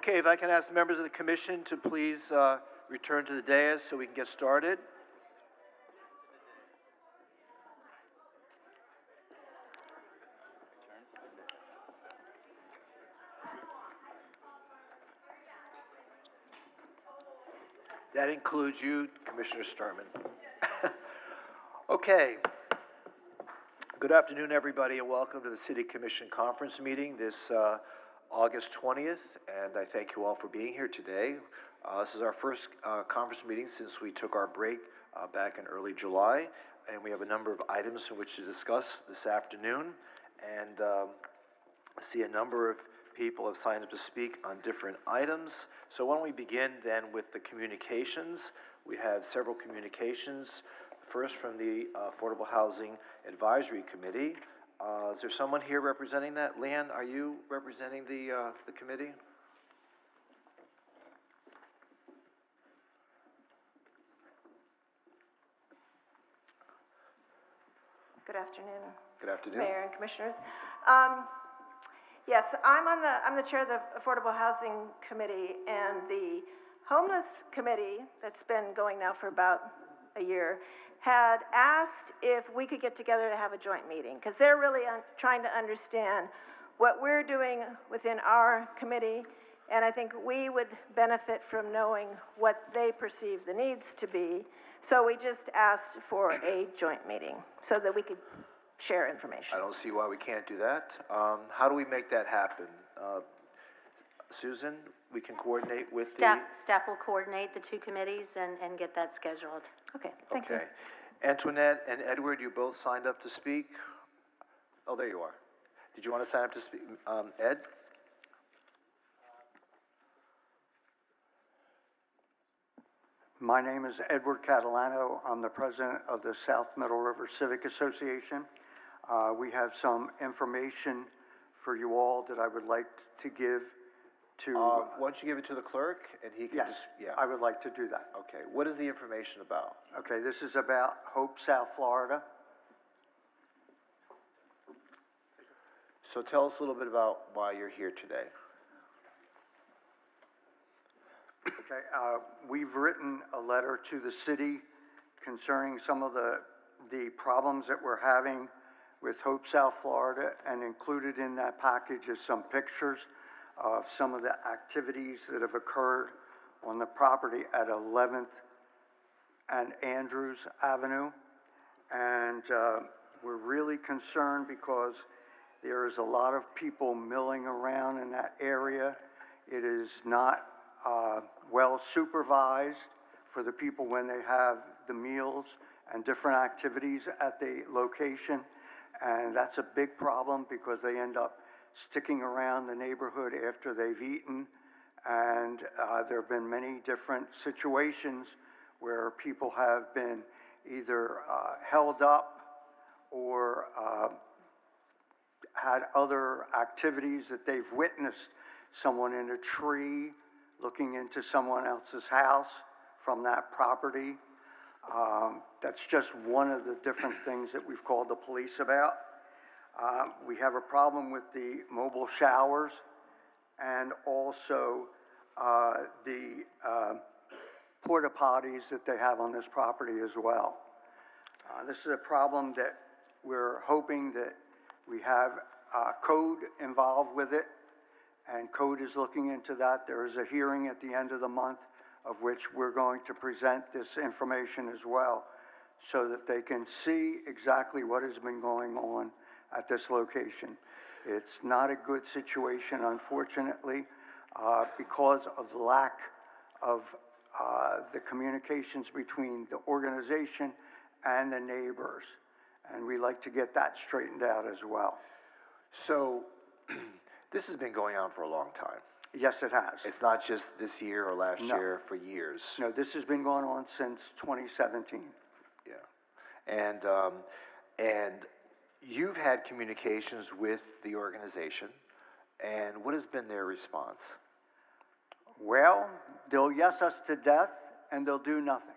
Okay, if I can ask members of the commission to please return to the dais so we can get started. That includes you, Commissioner Sturman. Okay. Good afternoon, everybody, and welcome to the City Commission Conference meeting this August 20th, and I thank you all for being here today. This is our first conference meeting since we took our break back in early July, and we have a number of items in which to discuss this afternoon, and I see a number of people have signed up to speak on different items. So why don't we begin then with the communications. We have several communications. First from the Affordable Housing Advisory Committee. Is there someone here representing that? Leanne, are you representing the committee? Good afternoon. Good afternoon. Mayor and Commissioners. Yes, I'm the chair of the Affordable Housing Committee, and the Homeless Committee that's been going now for about a year had asked if we could get together to have a joint meeting, because they're really trying to understand what we're doing within our committee, and I think we would benefit from knowing what they perceive the needs to be. So we just asked for a joint meeting so that we could share information. I don't see why we can't do that. How do we make that happen? Susan, we can coordinate with Staff will coordinate the two committees and get that scheduled. Okay, thank you. Antoinette and Edward, you both signed up to speak? Oh, there you are. Did you want to sign up to speak? Ed? My name is Edward Catalano. I'm the president of the South Middle River Civic Association. We have some information for you all that I would like to give to... why don't you give it to the clerk, and he can Yes, I would like to do that. Okay, what is the information about? Okay, this is about Hope, South Florida. So tell us a little bit about why you're here today. Okay, we've written a letter to the city concerning some of the problems that we're having with Hope, South Florida, and included in that package is some pictures of some of the activities that have occurred on the property at 11th and Andrews Avenue. And we're really concerned because there is a lot of people milling around in that area. It is not well supervised for the people when they have the meals and different activities at the location. And that's a big problem because they end up sticking around the neighborhood after they've eaten. And there have been many different situations where people have been either held up or had other activities that they've witnessed, someone in a tree looking into someone else's house from that property. That's just one of the different things that we've called the police about. We have a problem with the mobile showers and also the porta potties that they have on this property as well. This is a problem that we're hoping that we have code involved with it, and code is looking into that. There is a hearing at the end of the month of which we're going to present this information as well so that they can see exactly what has been going on at this location. It's not a good situation, unfortunately, because of the lack of the communications between the organization and the neighbors. And we like to get that straightened out as well. So, this has been going on for a long time. Yes, it has. It's not just this year or last year, for years. No, this has been going on since 2017. Yeah. And you've had communications with the organization, and what has been their response? Well, they'll yes us to death, and they'll do nothing.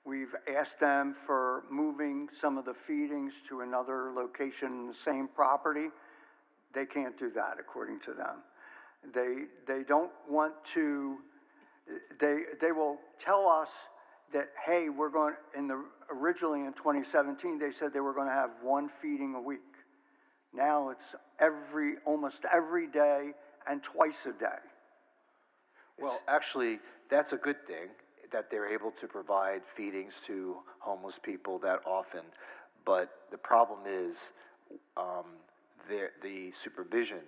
We've asked them for moving some of the feedings to another location in the same property. They can't do that, according to them. They don't want to, they will tell us that, hey, we're going, originally in 2017, they said they were going to have one feeding a week. Now it's almost every day and twice a day. Well, actually, that's a good thing, that they're able to provide feedings to homeless people that often. But the problem is the supervision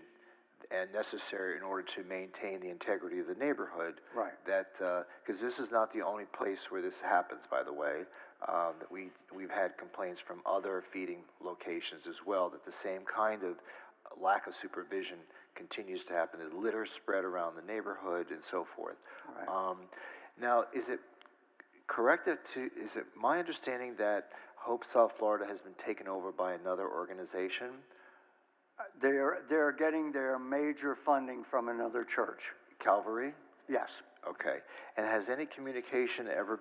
and necessary in order to maintain the integrity of the neighborhood. Right. That, because this is not the only place where this happens, by the way. That we've had complaints from other feeding locations as well, that the same kind of lack of supervision continues to happen. There's litter spread around the neighborhood and so forth. Right. Now, is it correct is it my understanding that Hope South Florida has been taken over by another organization? They're getting their major funding from another church. Calvary? Yes. Okay. And has any communication ever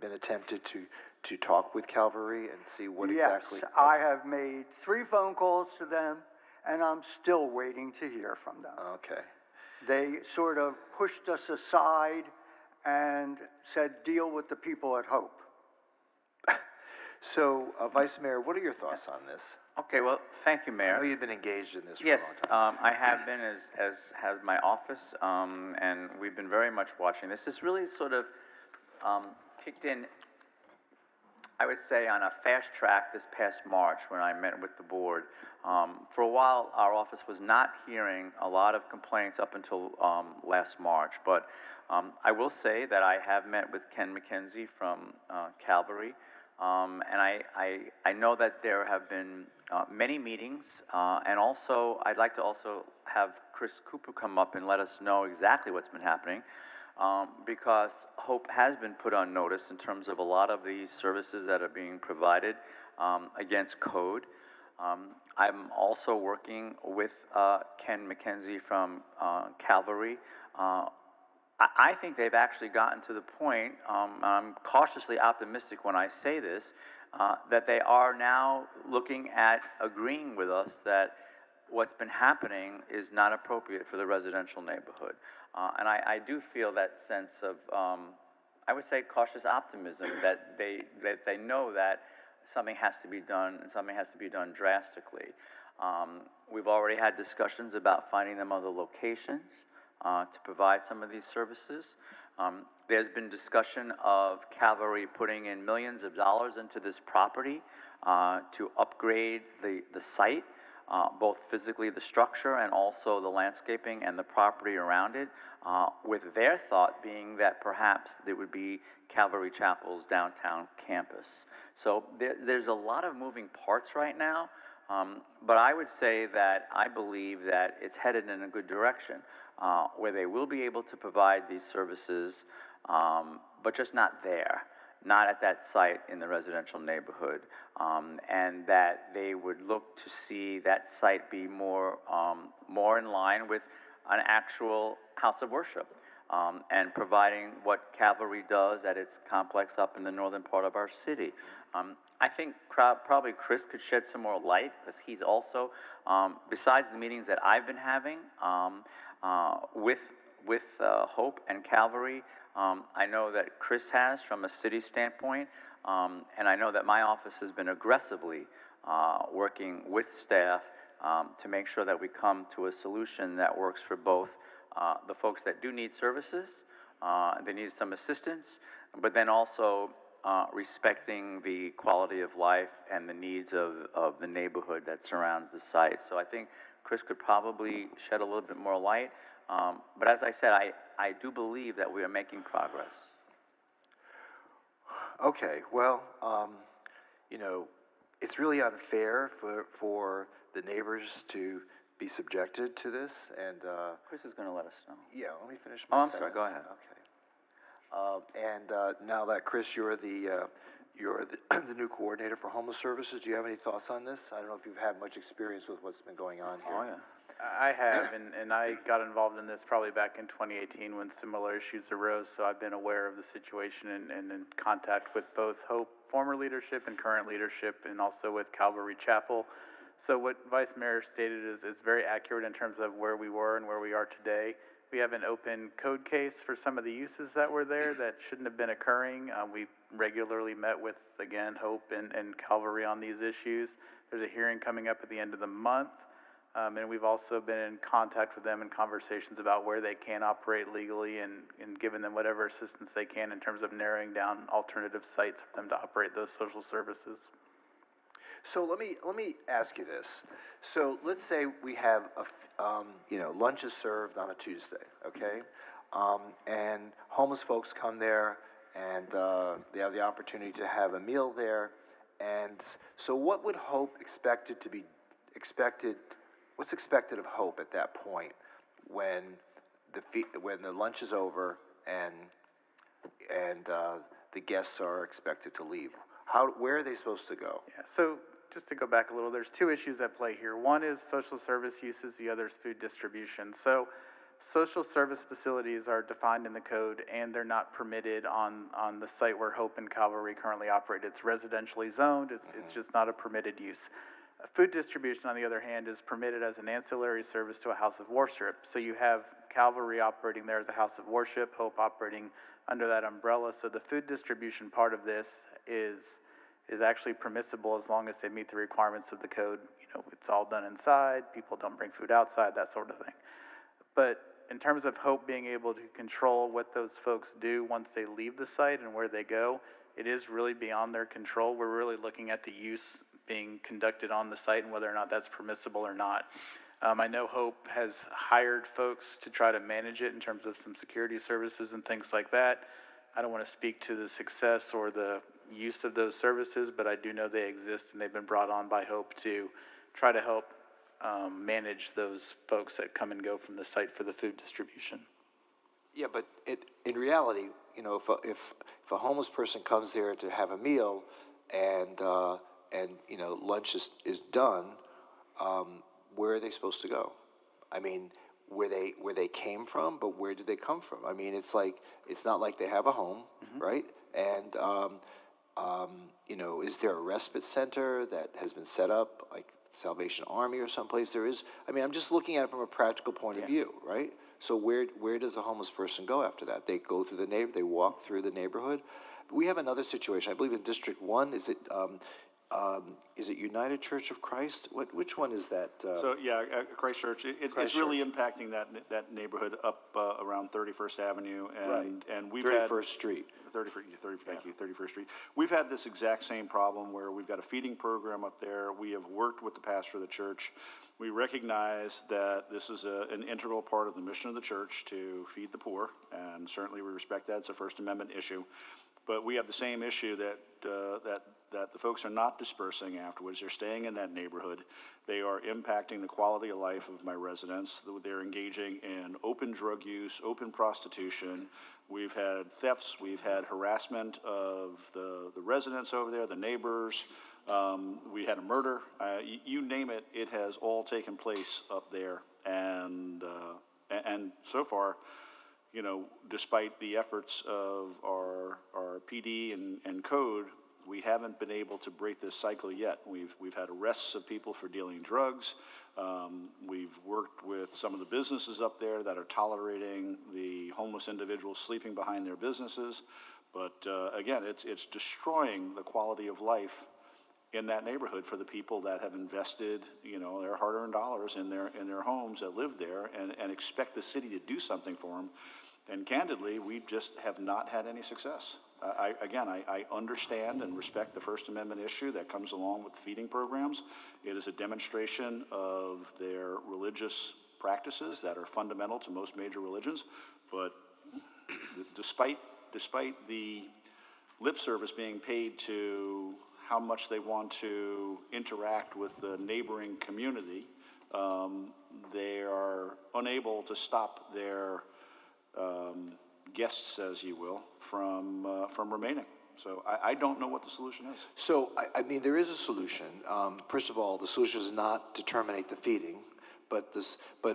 been attempted to talk with Calvary and see what exactly? Yes, I have made 3 phone calls to them, and I'm still waiting to hear from them. Okay. They sort of pushed us aside and said, deal with the people at Hope. So, Vice Mayor, what are your thoughts on this? Okay, well, thank you, I Mayor. know you've been engaged in this for Yes, a long time. I have been, as has my office, and we've been very much watching this. This really sort of kicked in, I would say, on a fast track this past March when I met with the board. For a while, our office was not hearing a lot of complaints up until last March, but I will say that I have met with Ken McKenzie from Calvary, and I know that there have been many meetings, and also I'd like to also have Chris Cooper come up and let us know exactly what's been happening, because Hope has been put on notice in terms of a lot of these services that are being provided against code. I'm also working with Ken McKenzie from Calvary. I think they've actually gotten to the point, I'm cautiously optimistic when I say this, that they are now looking at agreeing with us that what's been happening is not appropriate for the residential neighborhood. And I do feel that sense of, I would say, cautious optimism that they know that something has to be done, and something has to be done drastically. We've already had discussions about finding them other locations to provide some of these services. There's been discussion of Calvary putting in millions of dollars into this property to upgrade the site, both physically the structure and also the landscaping and the property around it, with their thought being that perhaps there would be Calvary Chapel's downtown campus. So there's a lot of moving parts right now, but I would say that I believe that it's headed in a good direction, where they will be able to provide these services, but just not there, not at that site in the residential neighborhood, and that they would look to see that site be more in line with an actual house of worship, and providing what Calvary does at its complex up in the northern part of our city. I think probably Chris could shed some more light, because he's also, besides the meetings that I've been having with Hope and Calvary, I know that Chris has from a city standpoint, and I know that my office has been aggressively working with staff to make sure that we come to a solution that works for both the folks that do need services, they need some assistance, but then also respecting the quality of life and the needs of the neighborhood that surrounds the site. So I think Chris could probably shed a little bit more light. But as I said, I do believe that we are making progress. Okay, well, it's really unfair for the neighbors to be subjected to this, and Chris is going to let us know. yeah, let me finish my Oh, I'm sentence. sorry, go ahead. Okay. And now that Chris, you're the new coordinator for homeless services, do you have any thoughts on this? I don't know if you've had much experience with what's been going on here. Oh, yeah. I have, and I got involved in this probably back in 2018 when similar issues arose, so I've been aware of the situation and in contact with both Hope former leadership and current leadership, and also with Calvary Chapel. So what Vice Mayor stated is very accurate in terms of where we were and where we are today. We have an open code case for some of the uses that were there that shouldn't have been occurring. We regularly met with, again, Hope and Calvary on these issues. There's a hearing coming up at the end of the month. And we've also been in contact with them in conversations about where they can operate legally and giving them whatever assistance they can in terms of narrowing down alternative sites for them to operate those social services. So let me ask you this. So let's say we have lunch is served on a Tuesday, okay? And homeless folks come there and they have the opportunity to have a meal there. And so what would Hope what's expected of Hope at that point when the lunch is over and the guests are expected to leave? Where are they supposed to go? Yeah, so just to go back a little, there's two issues at play here. One is social service uses, the other is food distribution. So social service facilities are defined in the code, and they're not permitted on the site where Hope and Calvary currently operate. It's residentially zoned. It's just not a permitted use. Food distribution, on the other hand, is permitted as an ancillary service to a house of worship. So you have Calvary operating there as a house of worship, Hope operating under that umbrella. So the food distribution part of this is actually permissible as long as they meet the requirements of the code. You know, it's all done inside, people don't bring food outside, that sort of thing. But in terms of Hope being able to control what those folks do once they leave the site and where they go, it is really beyond their control. We're really looking at the use being conducted on the site and whether or not that's permissible or not. I know Hope has hired folks to try to manage it in terms of some security services and things like that. I don't want to speak to the success or the use of those services, but I do know they exist and they've been brought on by Hope to try to help manage those folks that come and go from the site for the food distribution. Yeah, but in reality, if a homeless person comes there to have a meal and lunch is done, where are they supposed to go? I mean, where they came from, but where did they come from? I mean, it's not like they have a home, right? And is there a respite center that has been set up, like Salvation Army or someplace? There is. I mean, I'm just looking at it from a practical point of view, right? So where does a homeless person go after that? They go through they walk through the neighborhood. We have another situation. I believe in District 1. Is it United Church of Christ? Which one is that? Christ Church. It's really impacting that neighborhood up around 31st Avenue and we've 31st Street. 31st Street. We've had this exact same problem where we've got a feeding program up there. We have worked with the pastor of the church. We recognize that this is an integral part of the mission of the church to feed the poor, and certainly we respect that. It's a First Amendment issue. But we have the same issue that the folks are not dispersing afterwards. They're staying in that neighborhood. They are impacting the quality of life of my residents. They're engaging in open drug use, open prostitution. We've had thefts. We've had harassment of the residents over there, the neighbors. We had a murder. You name it, it has all taken place up there. And so far, despite the efforts of our PD and code, we haven't been able to break this cycle yet. We've had arrests of people for dealing drugs. We've worked with some of the businesses up there that are tolerating the homeless individuals sleeping behind their businesses. But again, it's destroying the quality of life in that neighborhood for the people that have invested, their hard-earned dollars in their homes, that live there, and expect the city to do something for them. And candidly, we just have not had any success. I understand and respect the First Amendment issue that comes along with feeding programs. It is a demonstration of their religious practices that are fundamental to most major religions. But despite the lip service being paid to how much they want to interact with the neighboring community, they are unable to stop their guests, as you will, from remaining. So I don't know what the solution is. So, I mean, there is a solution. First of all, the solution is not to terminate the feeding, but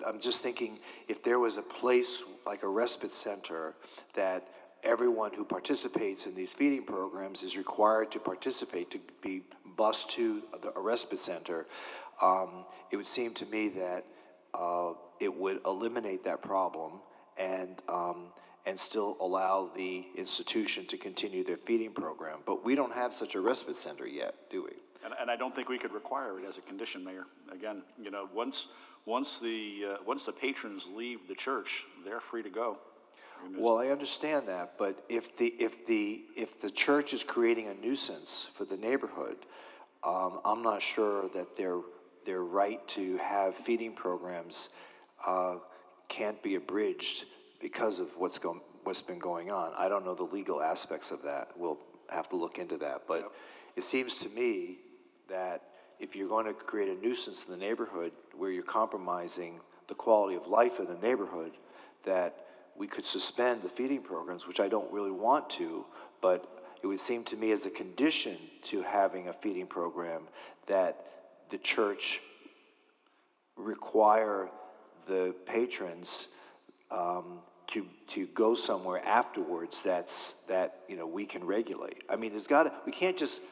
I'm just thinking if there was a place like a respite center that everyone who participates in these feeding programs is required to participate, to be bused to a respite center, it would seem to me that it would eliminate that problem and still allow the institution to continue their feeding program. But we don't have such a respite center yet, do we? And I don't think we could require it as a condition, Mayor. Again, you know, once the patrons leave the church, they're free to go. I mean, Well, I understand that, but if the church is creating a nuisance for the neighborhood, I'm not sure that their right to have feeding programs can't be abridged because of what's been going on. I don't know the legal aspects of that. We'll have to look into that, but it seems to me that if you're going to create a nuisance in the neighborhood where you're compromising the quality of life in the neighborhood, that we could suspend the feeding programs, which I don't really want to, but it would seem to me as a condition to having a feeding program that the church require the patrons to go somewhere afterwards that we can regulate. I mean, we can't just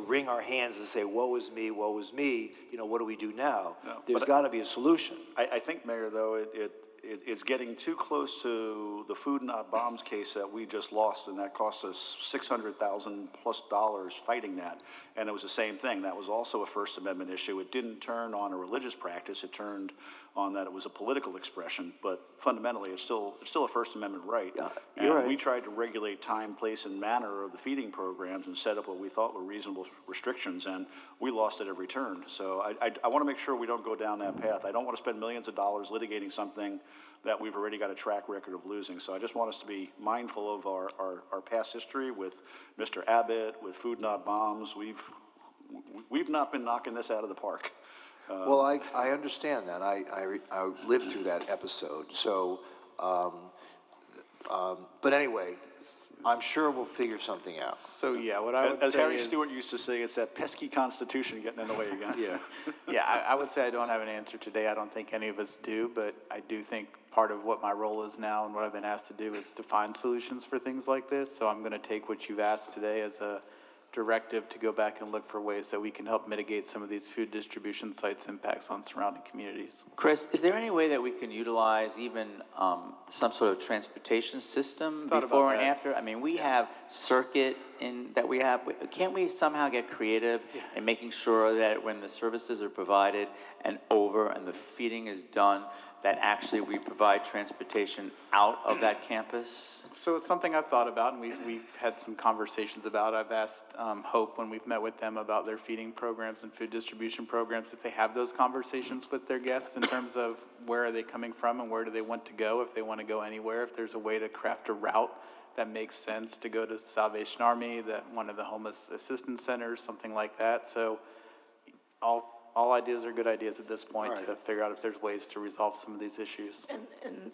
wring our hands and say, woe is me, what do we do now? No, There's got to be a solution. I think, Mayor, though, it's getting too close to the Food Not Bombs case that we just lost, and that cost us $600,000+ fighting that. And it was the same thing. That was also a First Amendment issue. It didn't turn on a religious practice. It turned on that it was a political expression. But fundamentally, it's still a First Amendment right. Yeah, and you're right. we tried to regulate time, place, and manner of the feeding programs and set up what we thought were reasonable restrictions, and we lost at every turn. So I want to make sure we don't go down that path. I don't want to spend millions of dollars litigating something that we've already got a track record of losing. So I just want us to be mindful of our past history with Mr. Abbott, with Food Not Bombs. We've not been knocking this out of the park. Well, I understand that. I lived through that episode. So, but anyway, I'm sure we'll figure something out. So, yeah, what I would As say Harry is, Stewart used to say, it's that pesky Constitution getting in the way again. Yeah. yeah, I would say I don't have an answer today. I don't think any of us do, but I do think part of what my role is now and what I've been asked to do is to find solutions for things like this. So I'm going to take what you've asked today as a directive to go back and look for ways that we can help mitigate some of these food distribution sites' impacts on surrounding communities. Chris, is there any way that we can utilize even some sort of transportation system Thought before about and that. after? I mean, we have circuit that we have. Can't we somehow get creative in making sure that when the services are provided and over and the feeding is done, that actually we provide transportation out of that campus? So it's something I've thought about, and we've had some conversations about. I've asked Hope when we've met with them about their feeding programs and food distribution programs, if they have those conversations with their guests in terms of where are they coming from and where do they want to go, if they want to go anywhere, if there's a way to craft a route that makes sense to go to Salvation Army, one of the homeless assistance centers, something like that. So all ideas are good ideas at this point to figure out if there's ways to resolve some of these issues.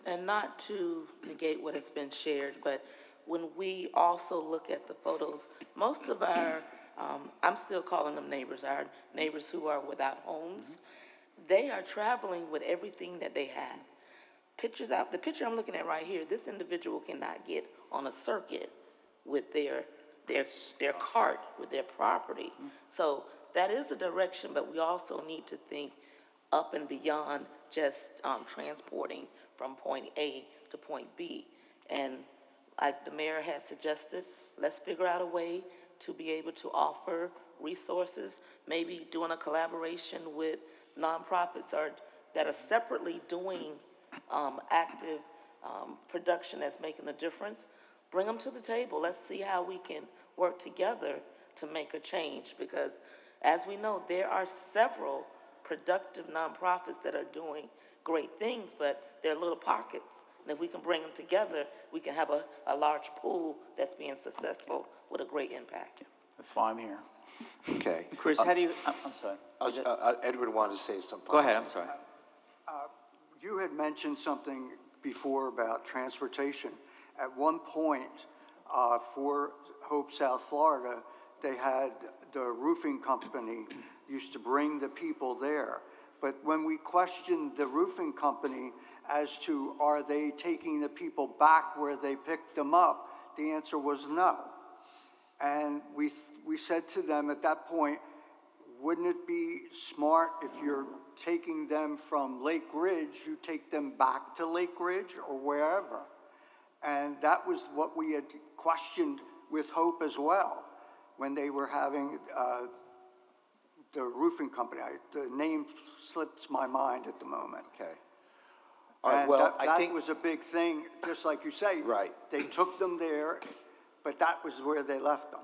And not to negate what has been shared, but when we also look at the photos, most of our, I'm still calling them neighbors, our neighbors who are without homes, they are traveling with everything that they have. The picture I'm looking at right here, this individual cannot get on a circuit with their cart, with their property. So that is a direction, but we also need to think up and beyond just transporting from point A to point B. And like the mayor has suggested, let's figure out a way to be able to offer resources, maybe doing a collaboration with nonprofits that are separately doing active production that's making a difference. Bring them to the table. Let's see how we can work together to make a change, because as we know, there are several productive nonprofits that are doing great things, but they're little pockets. And if we can bring them together, we can have a large pool that's being successful with a great impact. That's why I'm here. Okay. Chris, how do you, I'm sorry. Edward wanted to say something. Go ahead, I'm sorry. You had mentioned something before about transportation. At one point, for Hope, South Florida, they had the roofing company used to bring the people there. But when we questioned the roofing company as to are they taking the people back where they picked them up, the answer was no. And we said to them at that point, wouldn't it be smart if you're taking them from Lake Ridge, you take them back to Lake Ridge or wherever? And that was what we had questioned with Hope as well, when they were having the roofing company. The name slips my mind at the moment. Okay. All right, And well, I that think, was a big thing, just like you say. Right. They took them there, but that was where they left them.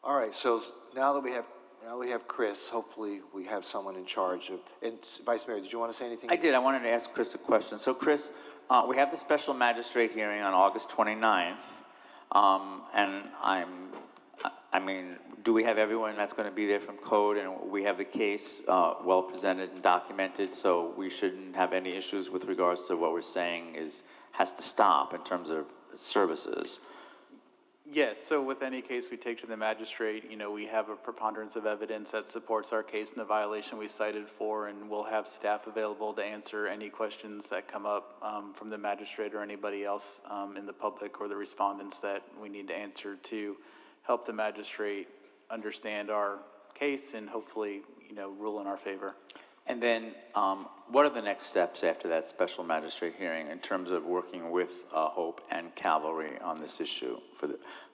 all right, so now that we have Chris, hopefully we have someone in charge of, and Vice Mayor, did you want to say anything? I did. I wanted to ask Chris a question. So, Chris, we have the special magistrate hearing on August 29th, and I mean, do we have everyone that's going to be there from code, and we have the case well presented and documented, so we shouldn't have any issues with regards to what we're saying has to stop in terms of services? Yes, so with any case we take to the magistrate, you know, we have a preponderance of evidence that supports our case and the violation we cited for, and we'll have staff available to answer any questions that come up from the magistrate or anybody else in the public or the respondents that we need to answer to help the magistrate understand our case and hopefully, you know, rule in our favor. And then, what are the next steps after that special magistrate hearing in terms of working with Hope and Cavalry on this issue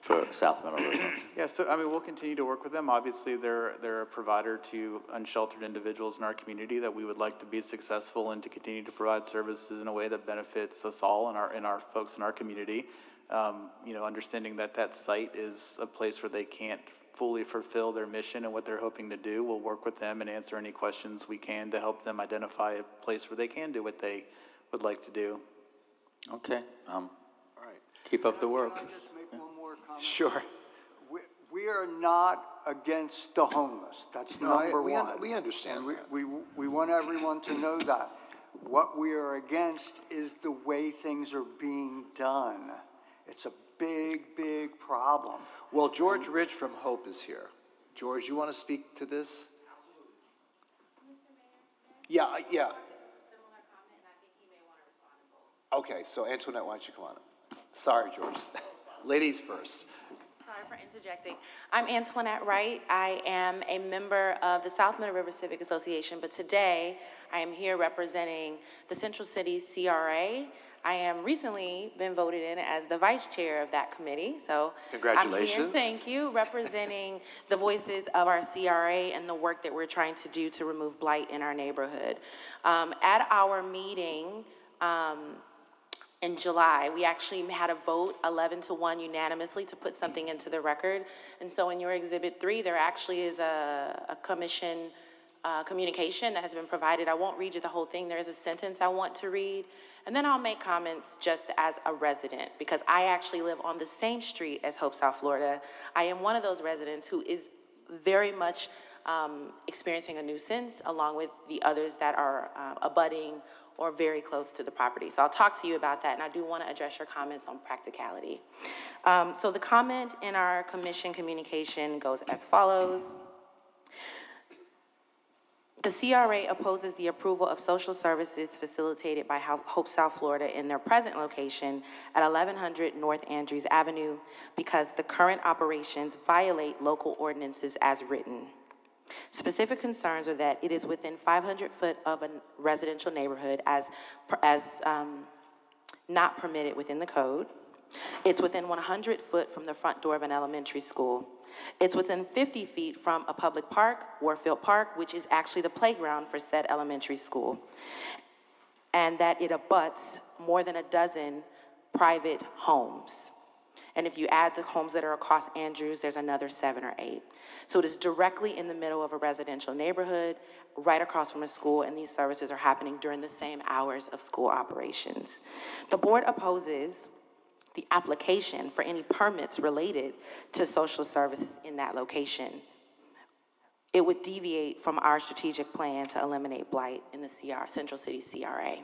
for South Middle River? Yeah, so I mean, we'll continue to work with them. Obviously, they're a provider to unsheltered individuals in our community that we would like to be successful and to continue to provide services in a way that benefits us all and our folks in our community. You know, understanding that that site is a place where they can't fully fulfill their mission and what they're hoping to do. We'll work with them and answer any questions we can to help them identify a place where they can do what they would like to do. Okay. All right. Keep up the work. Can I just make one more comment? Sure. We are not against the homeless. That's No, number we one. we understand And that. we want everyone to know that. What we are against is the way things are being done. It's a big, big problem. Well, George Rich from Hope is here. George, you want to speak to this? Yeah, yeah. Okay, so Antoinette, why don't you come on up? Sorry, George. Ladies first. Sorry for interjecting. I'm Antoinette Wright. I am a member of the South Middle River Civic Association, but today I am here representing the Central City CRA. I am recently been voted in as the vice chair of that committee, so Congratulations. I'm here, thank you, representing the voices of our CRA and the work that we're trying to do to remove blight in our neighborhood. At our meeting, in July, we actually had a vote 11-1 unanimously to put something into the record. And so in your Exhibit 3, there actually is a commission communication that has been provided. I won't read you the whole thing. There is a sentence I want to read. And then I'll make comments just as a resident, because I actually live on the same street as Hope, South Florida. I am one of those residents who is very much experiencing a nuisance, along with the others that are abutting or very close to the property. So I'll talk to you about that, and I do want to address your comments on practicality. So the comment in our commission communication goes as follows. The CRA opposes the approval of social services facilitated by Hope, South Florida in their present location at 1100 North Andrews Avenue because the current operations violate local ordinances as written. Specific concerns are that it is within 500 foot of a residential neighborhood as not permitted within the code. It's within 100 foot from the front door of an elementary school. It's within 50 feet from a public park, Warfield Park, which is actually the playground for said elementary school. And that it abuts more than a dozen private homes. And if you add the homes that are across Andrews, there's another 7 or 8. So it is directly in the middle of a residential neighborhood, right across from a school, and these services are happening during the same hours of school operations. The board opposes the application for any permits related to social services in that location. It would deviate from our strategic plan to eliminate blight in the Central City CRA.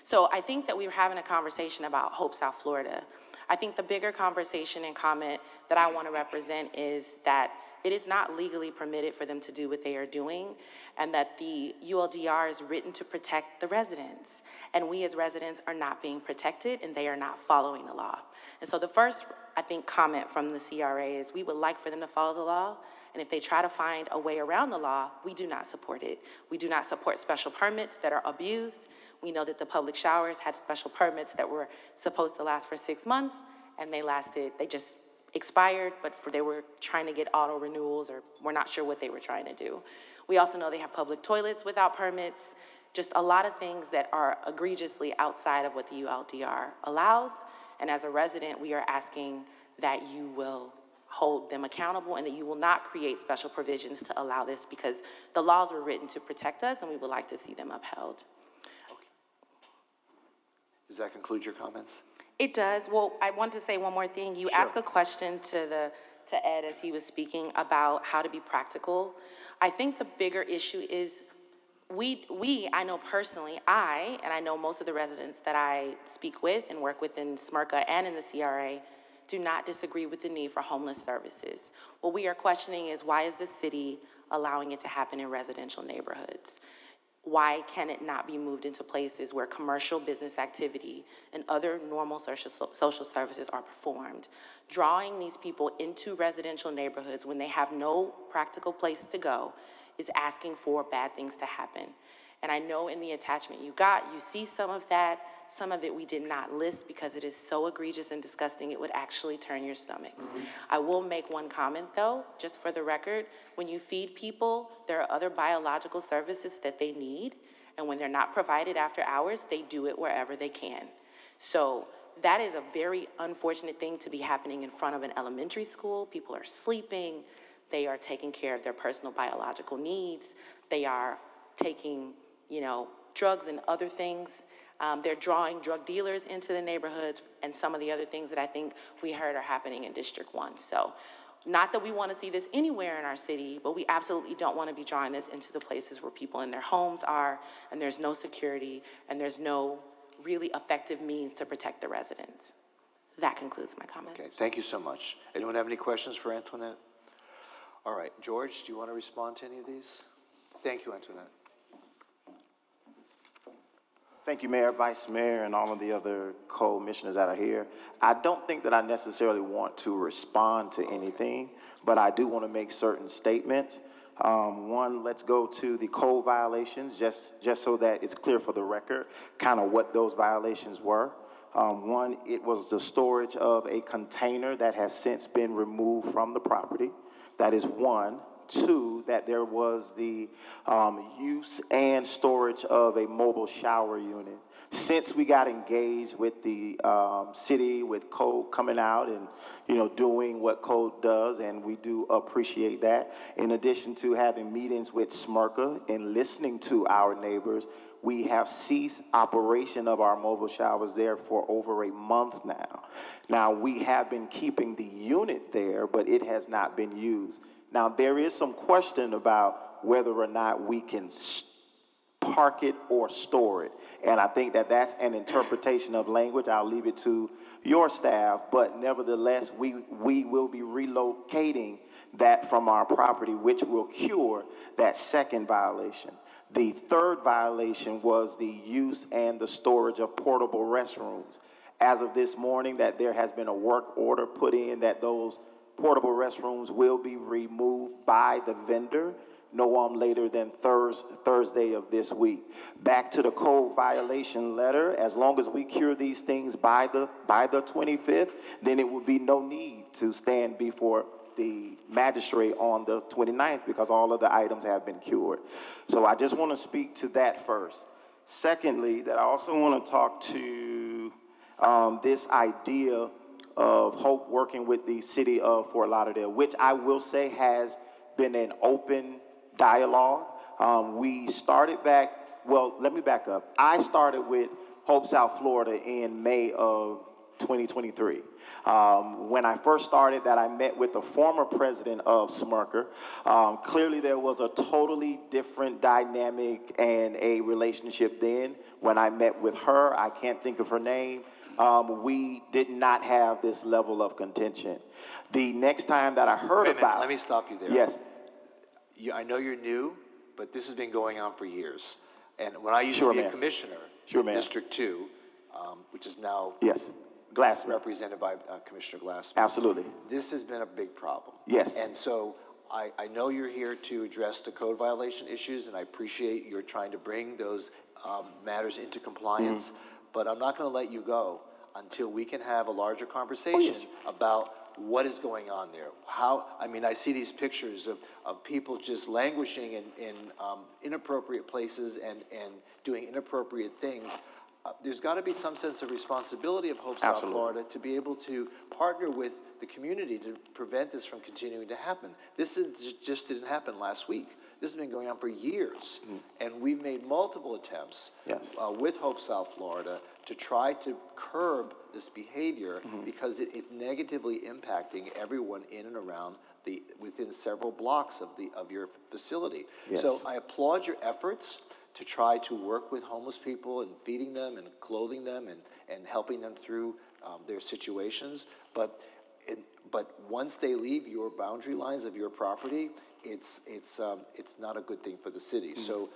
So I think that we were having a conversation about Hope, South Florida. I think the bigger conversation and comment that I want to represent is that it is not legally permitted for them to do what they are doing, and that the ULDR is written to protect the residents. And we as residents are not being protected, and they are not following the law. And so the first, I think, comment from the CRA is we would like for them to follow the law, And if they try to find a way around the law, we do not support it. We do not support special permits that are abused. We know that the public showers had special permits that were supposed to last for 6 months, and they just expired, but they were trying to get auto renewals, or we're not sure what they were trying to do. We also know they have public toilets without permits, just a lot of things that are egregiously outside of what the ULDR allows. And as a resident, we are asking that you will hold them accountable and that you will not create special provisions to allow this, because the laws were written to protect us and we would like to see them upheld. Okay. Does that conclude your comments? It does. Well, I want to say one more thing. You Sure. asked a question to Ed as he was speaking about how to be practical. I think the bigger issue is I know personally, and I know most of the residents that I speak with and work with in SMRCA and in the CRA, do not disagree with the need for homeless services. What we are questioning is, why is the city allowing it to happen in residential neighborhoods? Why can it not be moved into places where commercial business activity and other normal social services are performed? Drawing these people into residential neighborhoods when they have no practical place to go is asking for bad things to happen. And I know in the attachment you see some of that. Some of it we did not list because it is so egregious and disgusting it would actually turn your stomachs. I will make one comment though, just for the record. When you feed people, there are other biological services that they need, and when they're not provided after hours, they do it wherever they can. So that is a very unfortunate thing to be happening in front of an elementary school. People are sleeping. They are taking care of their personal biological needs. They are taking, drugs and other things. They're drawing drug dealers into the neighborhoods and some of the other things that I think we heard are happening in District 1. So not that we want to see this anywhere in our city, but we absolutely don't want to be drawing this into the places where people in their homes are, and there's no security, and there's no really effective means to protect the residents. That concludes my comments. Okay, thank you so much. Anyone have any questions for Antoinette? All right, George, do you want to respond to any of these? Thank you, Antoinette. Thank you, Mayor, Vice Mayor, and all of the other co-commissioners that are here. I don't think that I necessarily want to respond to anything, but I do want to make certain statements. One, let's go to the code violations, just so that it's clear for the record, kind of what those violations were. One, it was the storage of a container that has since been removed from the property. That is one. Two, that there was the use and storage of a mobile shower unit. Since we got engaged with the city, with code coming out and, doing what code does, and we do appreciate that. In addition to having meetings with SMRCA and listening to our neighbors, we have ceased operation of our mobile showers there for over a month now. Now, we have been keeping the unit there, but it has not been used. Now, there is some question about whether or not we can park it or store it. And I think that that's an interpretation of language. I'll leave it to your staff. But nevertheless, we will be relocating that from our property, which will cure that second violation. The third violation was the use and the storage of portable restrooms. As of this morning, that there has been a work order put in that those portable restrooms will be removed by the vendor no later than Thursday of this week. Back to the code violation letter, as long as we cure these things by the 25th, then it will be no need to stand before the magistrate on the 29th because all of the items have been cured. So I just want to speak to that first. Secondly, that I also want to talk to this idea of Hope working with the city of Fort Lauderdale, which I will say has been an open dialogue. We started let me back up. I started with Hope South Florida in May of 2023. When I first started that, I met with the former president of SMRCA. Clearly there was a totally different dynamic and a relationship then. When I met with her, I can't think of her name, we did not have this level of contention. The next time that I heard about... Let me stop you there. Yes. I know you're new, but this has been going on for years. And when I used to be a commissioner in District 2, which is now Glassman, represented by Commissioner Glassman. Absolutely. This has been a big problem. Yes. And so I know you're here to address the code violation issues, and I appreciate you're trying to bring those matters into compliance, but I'm not going to let you go until we can have a larger conversation about what is going on there. I mean, I see these pictures of people just languishing in inappropriate places and doing inappropriate things. There's got to be some sense of responsibility of Hope South Florida to be able to partner with the community to prevent this from continuing to happen. Just didn't happen last week. This has been going on for years, and we've made multiple attempts with Hope South Florida to try to curb this behavior because it is negatively impacting everyone in and around within several blocks of your facility. So I applaud your efforts to try to work with homeless people and feeding them and clothing them and helping them through their situations. But once they leave your boundary lines of your property, it's not a good thing for the city. So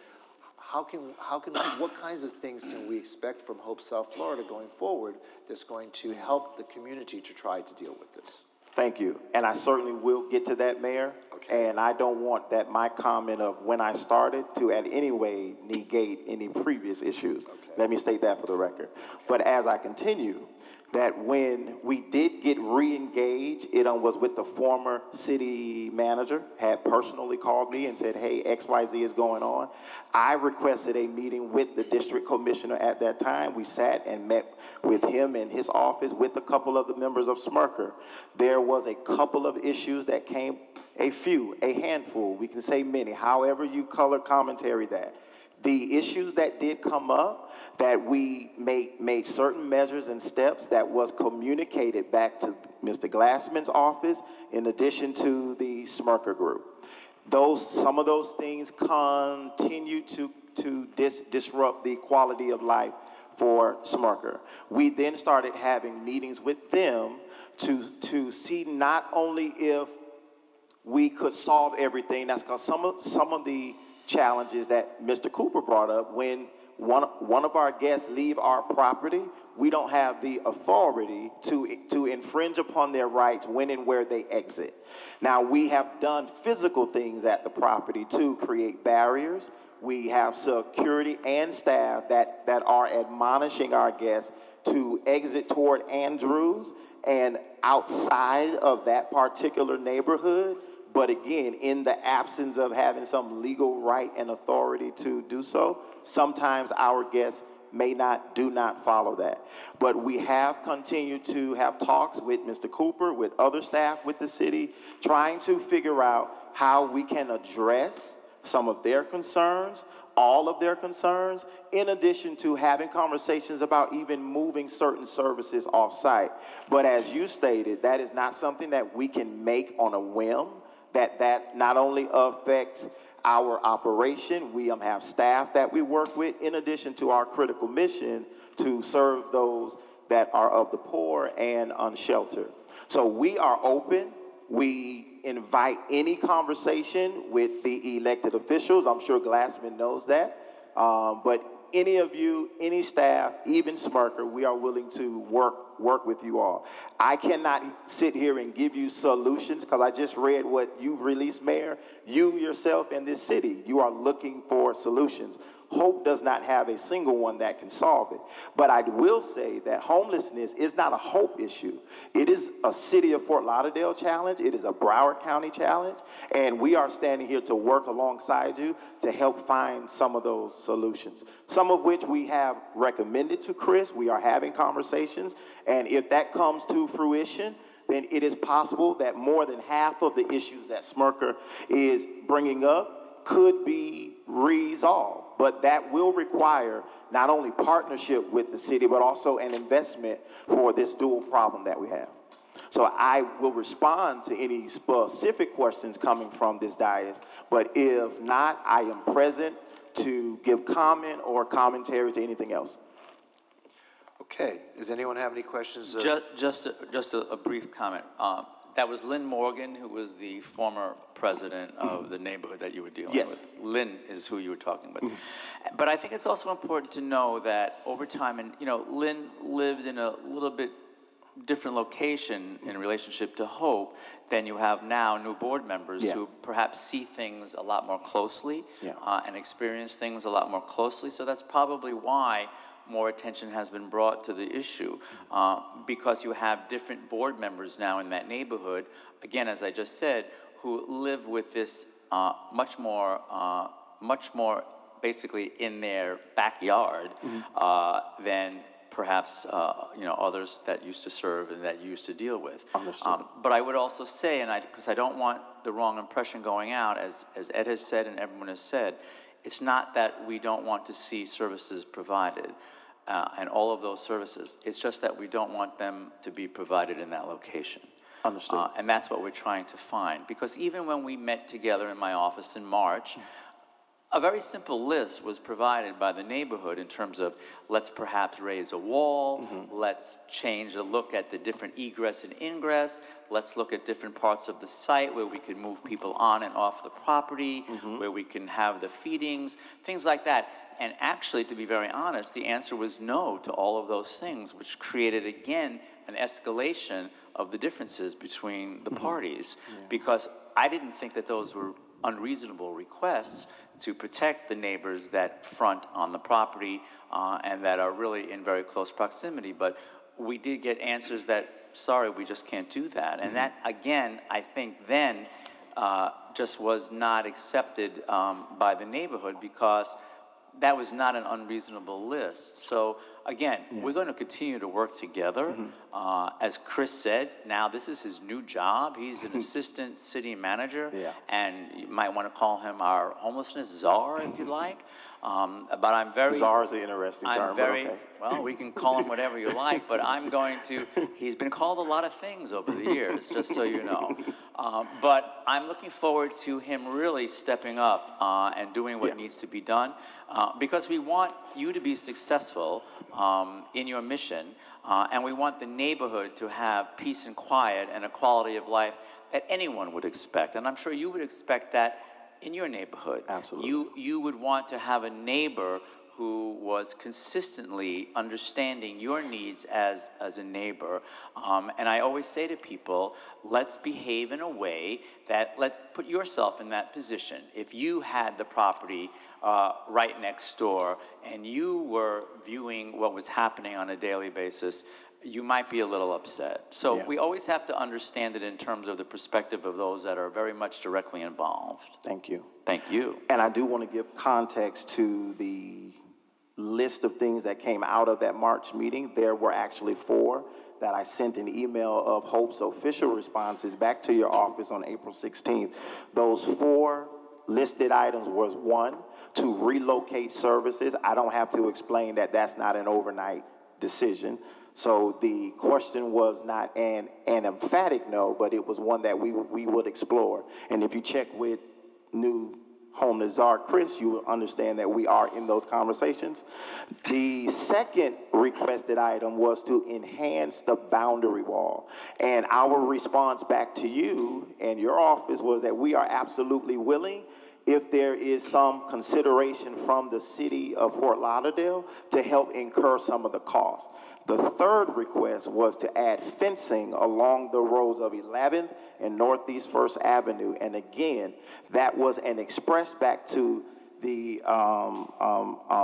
what kinds of things can we expect from Hope South Florida going forward that's going to help the community to try to deal with this? Thank you. And I certainly will get to that, Mayor. Okay. And I don't want that my comment of when I started to in any way negate any previous issues. Okay. Let me state that for the record. Okay. But as I continue, that when we did get re-engaged, it was with the former city manager, had personally called me and said, hey, XYZ is going on. I requested a meeting with the district commissioner at that time. We sat and met with him in his office with a couple of the members of Smirker. There was a couple of issues that came, a handful, we can say many, however you color commentary that. The issues that did come up, that we made certain measures and steps that was communicated back to Mr. Glassman's office in addition to the Smirker group. Some of those things continue to disrupt the quality of life for Smirker. We then started having meetings with them to see not only if we could solve everything, that's because some of the challenges that Mr. Cooper brought up, when one of our guests leave our property, we don't have the authority to infringe upon their rights when and where they exit. Now, we have done physical things at the property to create barriers. We have security and staff that are admonishing our guests to exit toward Andrews and outside of that particular neighborhood. But again, in the absence of having some legal right and authority to do so, sometimes our guests do not follow that. But we have continued to have talks with Mr. Cooper, with other staff with the city, trying to figure out how we can address some of their concerns, all of their concerns, in addition to having conversations about even moving certain services off-site. But as you stated, that is not something that we can make on a whim. That not only affects our operation, we have staff that we work with, in addition to our critical mission to serve those that are of the poor and unsheltered. So we are open. We invite any conversation with the elected officials. I'm sure Glassman knows that. But any of you, any staff, even Smirker, we are willing to work with you all. I cannot sit here and give you solutions because I just read what you released, Mayor. You yourself in this city, you are looking for solutions. Hope does not have a single one that can solve it. But I will say that homelessness is not a Hope issue. It is a city of Fort Lauderdale challenge. It is a Broward County challenge. And we are standing here to work alongside you to help find some of those solutions. Some of which we have recommended to Chris. We are having conversations. And if that comes to fruition, then it is possible that more than half of the issues that Smirker is bringing up could be resolved. But that will require not only partnership with the city, but also an investment for this dual problem that we have. So I will respond to any specific questions coming from this dais, but if not, I am present to give comment or commentary to anything else. Okay, does anyone have any questions? Just a brief comment. That was Lynn Morgan, who was the former president of the neighborhood that you were dealing with. Lynn is who you were talking about. But I think it's also important to know that over time, and Lynn lived in a little bit different location in relationship to Hope, then you have now new board members who perhaps see things a lot more closely and experience things a lot more closely. So that's probably why more attention has been brought to the issue, because you have different board members now in that neighborhood, again, as I just said, who live with this much more basically in their backyard than perhaps others that used to serve and that you used to deal with. But I would also say, and because I don't want the wrong impression going out, as Ed has said and everyone has said, it's not that we don't want to see services provided and all of those services. It's just that we don't want them to be provided in that location. Understood. And that's what we're trying to find. Because even when we met together in my office in March, a very simple list was provided by the neighborhood in terms of, let's perhaps raise a wall, let's change the look at the different egress and ingress, let's look at different parts of the site where we can move people on and off the property, where we can have the feedings, things like that. And actually, to be very honest, the answer was no to all of those things, which created, again, an escalation of the differences between the parties, because I didn't think that those were unreasonable requests to protect the neighbors that front on the property and that are really in very close proximity. But we did get answers that, sorry, we just can't do that. And that, again, I think then just was not accepted by the neighborhood, because that was not an unreasonable list. So again, we're going to continue to work together. As Chris said, now this is his new job. He's an assistant city manager, and you might want to call him our homelessness czar if you like. But I'm very... Czar is an interesting term, but okay. Well, we can call him whatever you like, but I'm going to... He's been called a lot of things over the years, just so you know. But I'm looking forward to him really stepping up and doing what needs to be done, because we want you to be successful in your mission, and we want the neighborhood to have peace and quiet and a quality of life that anyone would expect. And I'm sure you would expect that in your neighborhood. Absolutely. You would want to have a neighbor who was consistently understanding your needs as a neighbor. And I always say to people, let's behave in a way that, put yourself in that position. If you had the property right next door and you were viewing what was happening on a daily basis, you might be a little upset. So we always have to understand it in terms of the perspective of those that are very much directly involved. Thank you. Thank you. And I do want to give context to the list of things that came out of that March meeting. There were actually 4 that I sent an email of Hope's official responses back to your office on April 16th. Those 4 listed items was 1, to relocate services. I don't have to explain that that's not an overnight decision. So the question was not an emphatic no, but it was one that we would explore. And if you check with new homeless czar Chris, you will understand that we are in those conversations. The second requested item was to enhance the boundary wall. And our response back to you and your office was that we are absolutely willing, if there is some consideration from the city of Fort Lauderdale, to help incur some of the costs. The third request was to add fencing along the roads of 11th and Northeast 1st Avenue. And again, that was an express back to the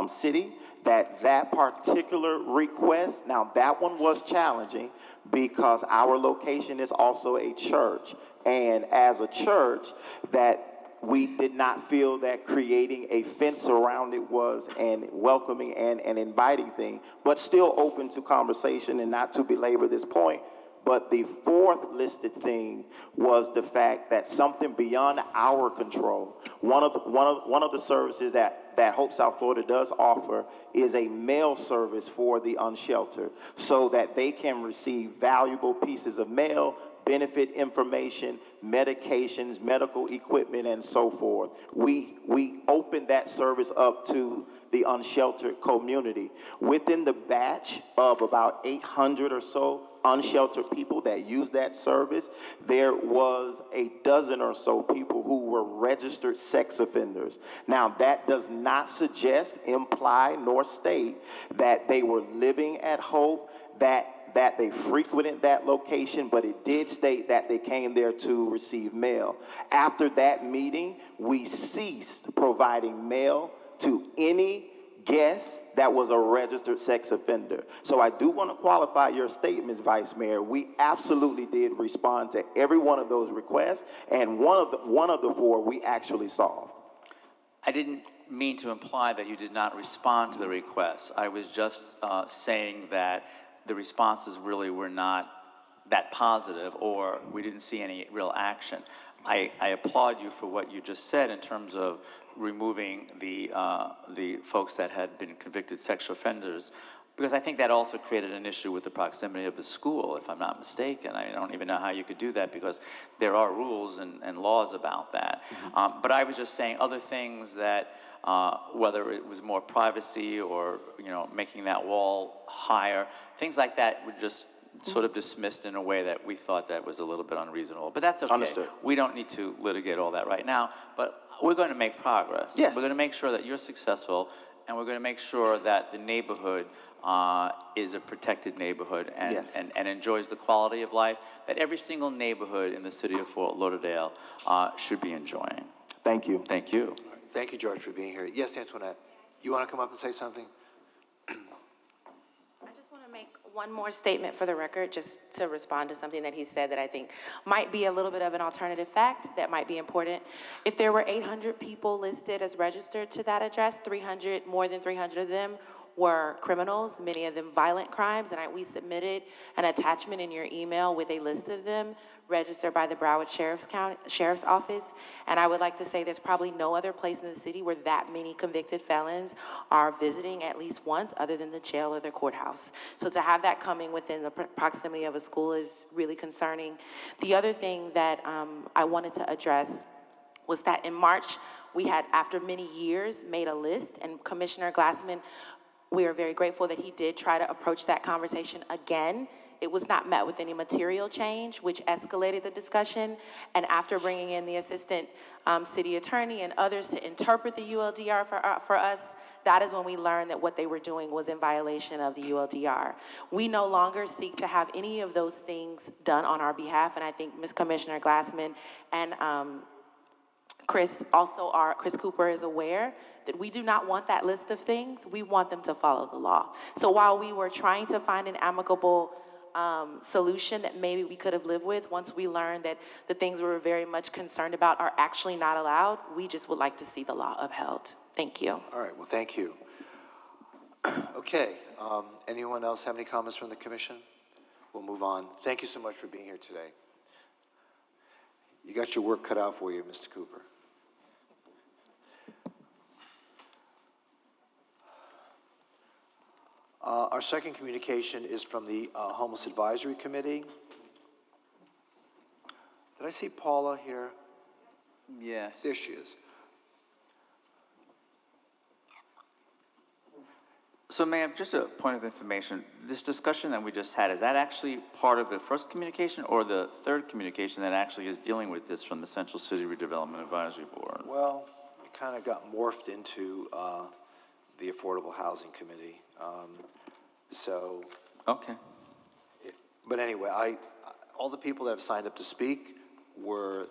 city that particular request, now that one was challenging because our location is also a church. And as a church, that we did not feel that creating a fence around it was an welcoming and an inviting thing, but still open to conversation. And not to belabor this point, but the fourth listed thing was the fact that something beyond our control. One of the services that Hope South Florida does offer is a mail service for the unsheltered, so that they can receive valuable pieces of mail, benefit information, medications, medical equipment, and so forth. We opened that service up to the unsheltered community. Within the batch of about 800 or so unsheltered people that use that service, there was a dozen or so people who were registered sex offenders. Now, that does not suggest, imply, nor state that they were living at Hope, that that they frequented that location, but it did state that they came there to receive mail. After that meeting, we ceased providing mail to any guest that was a registered sex offender. So I do want to qualify your statements, Vice Mayor. We absolutely did respond to every one of those requests, and one of the four we actually solved. I didn't mean to imply that you did not respond to the requests. I was just saying that the responses really were not that positive, or we didn't see any real action. I applaud you for what you just said in terms of removing the folks that had been convicted sexual offenders, because I think that also created an issue with the proximity of the school, if I'm not mistaken. I don't even know how you could do that, because there are rules and laws about that. Mm-hmm. But I was just saying other things that, whether it was more privacy or, making that wall higher, things like that were just sort of dismissed in a way that we thought that was a little bit unreasonable. But that's okay. Understood. We don't need to litigate all that right now, but we're going to make progress. Yes. We're going to make sure that you're successful, and we're going to make sure that the neighborhood is a protected neighborhood and, yes. and enjoys the quality of life that every single neighborhood in the city of Fort Lauderdale should be enjoying. Thank you. Thank you. Thank you, George, for being here. Yes, Antoinette, you want to come up and say something? I just want to make one more statement for the record, just to respond to something that he said that I think might be a little bit of an alternative fact that might be important. If there were 800 people listed as registered to that address, more than 300 of them were criminals, many of them violent crimes, and we submitted an attachment in your email with a list of them registered by the Broward Sheriff's Office. And I would like to say there's probably no other place in the city where that many convicted felons are visiting at least once, other than the jail or the courthouse. So to have that coming within the proximity of a school is really concerning. The other thing that I wanted to address was that in March, we had, after many years, made a list, and Commissioner Glassman, we are very grateful that he did try to approach that conversation again. It was not met with any material change, which escalated the discussion. And after bringing in the assistant city attorney and others to interpret the ULDR for us, that is when we learned that what they were doing was in violation of the ULDR. We no longer seek to have any of those things done on our behalf, and I think Ms. Commissioner Glassman and Chris Cooper is aware that we do not want that list of things. We want them to follow the law. So while we were trying to find an amicable solution that maybe we could have lived with, once we learned that the things we were very much concerned about are actually not allowed, we just would like to see the law upheld. Thank you. All right, well, thank you. Okay, anyone else have any comments from the commission? We'll move on. Thank you so much for being here today. You got your work cut out for you, Mr. Cooper. Our second communication is from the Homeless Advisory Committee. Did I see Paula here? Yes. There she is. So, ma'am, just a point of information. This discussion that we just had, is that actually part of the first communication or the third communication that actually is dealing with this from the Central City Redevelopment Advisory Board? Well, it kind of got morphed into the Affordable Housing Committee. Okay. But anyway, all the people that have signed up to speak were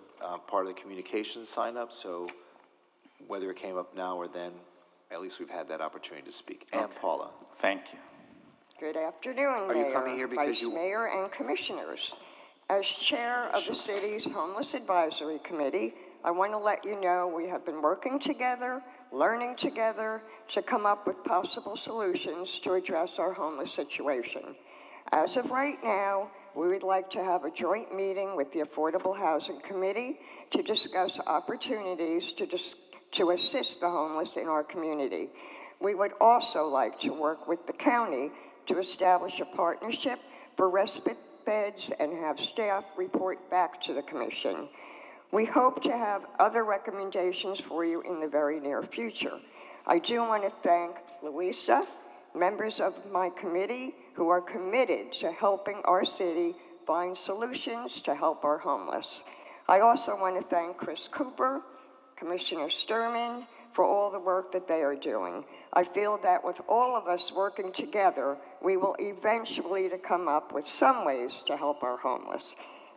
part of the communications sign up, so whether it came up now or then, at least we've had that opportunity to speak. Okay. And Paula. Thank you. Good afternoon, Are Mayor, you coming here because Vice Mayor, and Commissioners. As Chair of the city's Homeless Advisory Committee, I want to let you know we have been working together, learning together to come up with possible solutions to address our homeless situation. As of right now, we would like to have a joint meeting with the Affordable Housing Committee to discuss opportunities to assist the homeless in our community. We would also like to work with the county to establish a partnership for respite beds and have staff report back to the commission. We hope to have other recommendations for you in the very near future. I do want to thank Louisa, members of my committee who are committed to helping our city find solutions to help our homeless. I also want to thank Chris Cooper, Commissioner Sturman, for all the work that they are doing. I feel that with all of us working together, we will eventually to come up with some ways to help our homeless.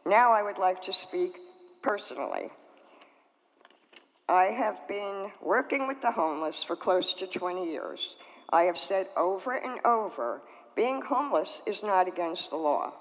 Now I would like to speak personally. I have been working with the homeless for close to 20 years. I have said over and over, being homeless is not against the law.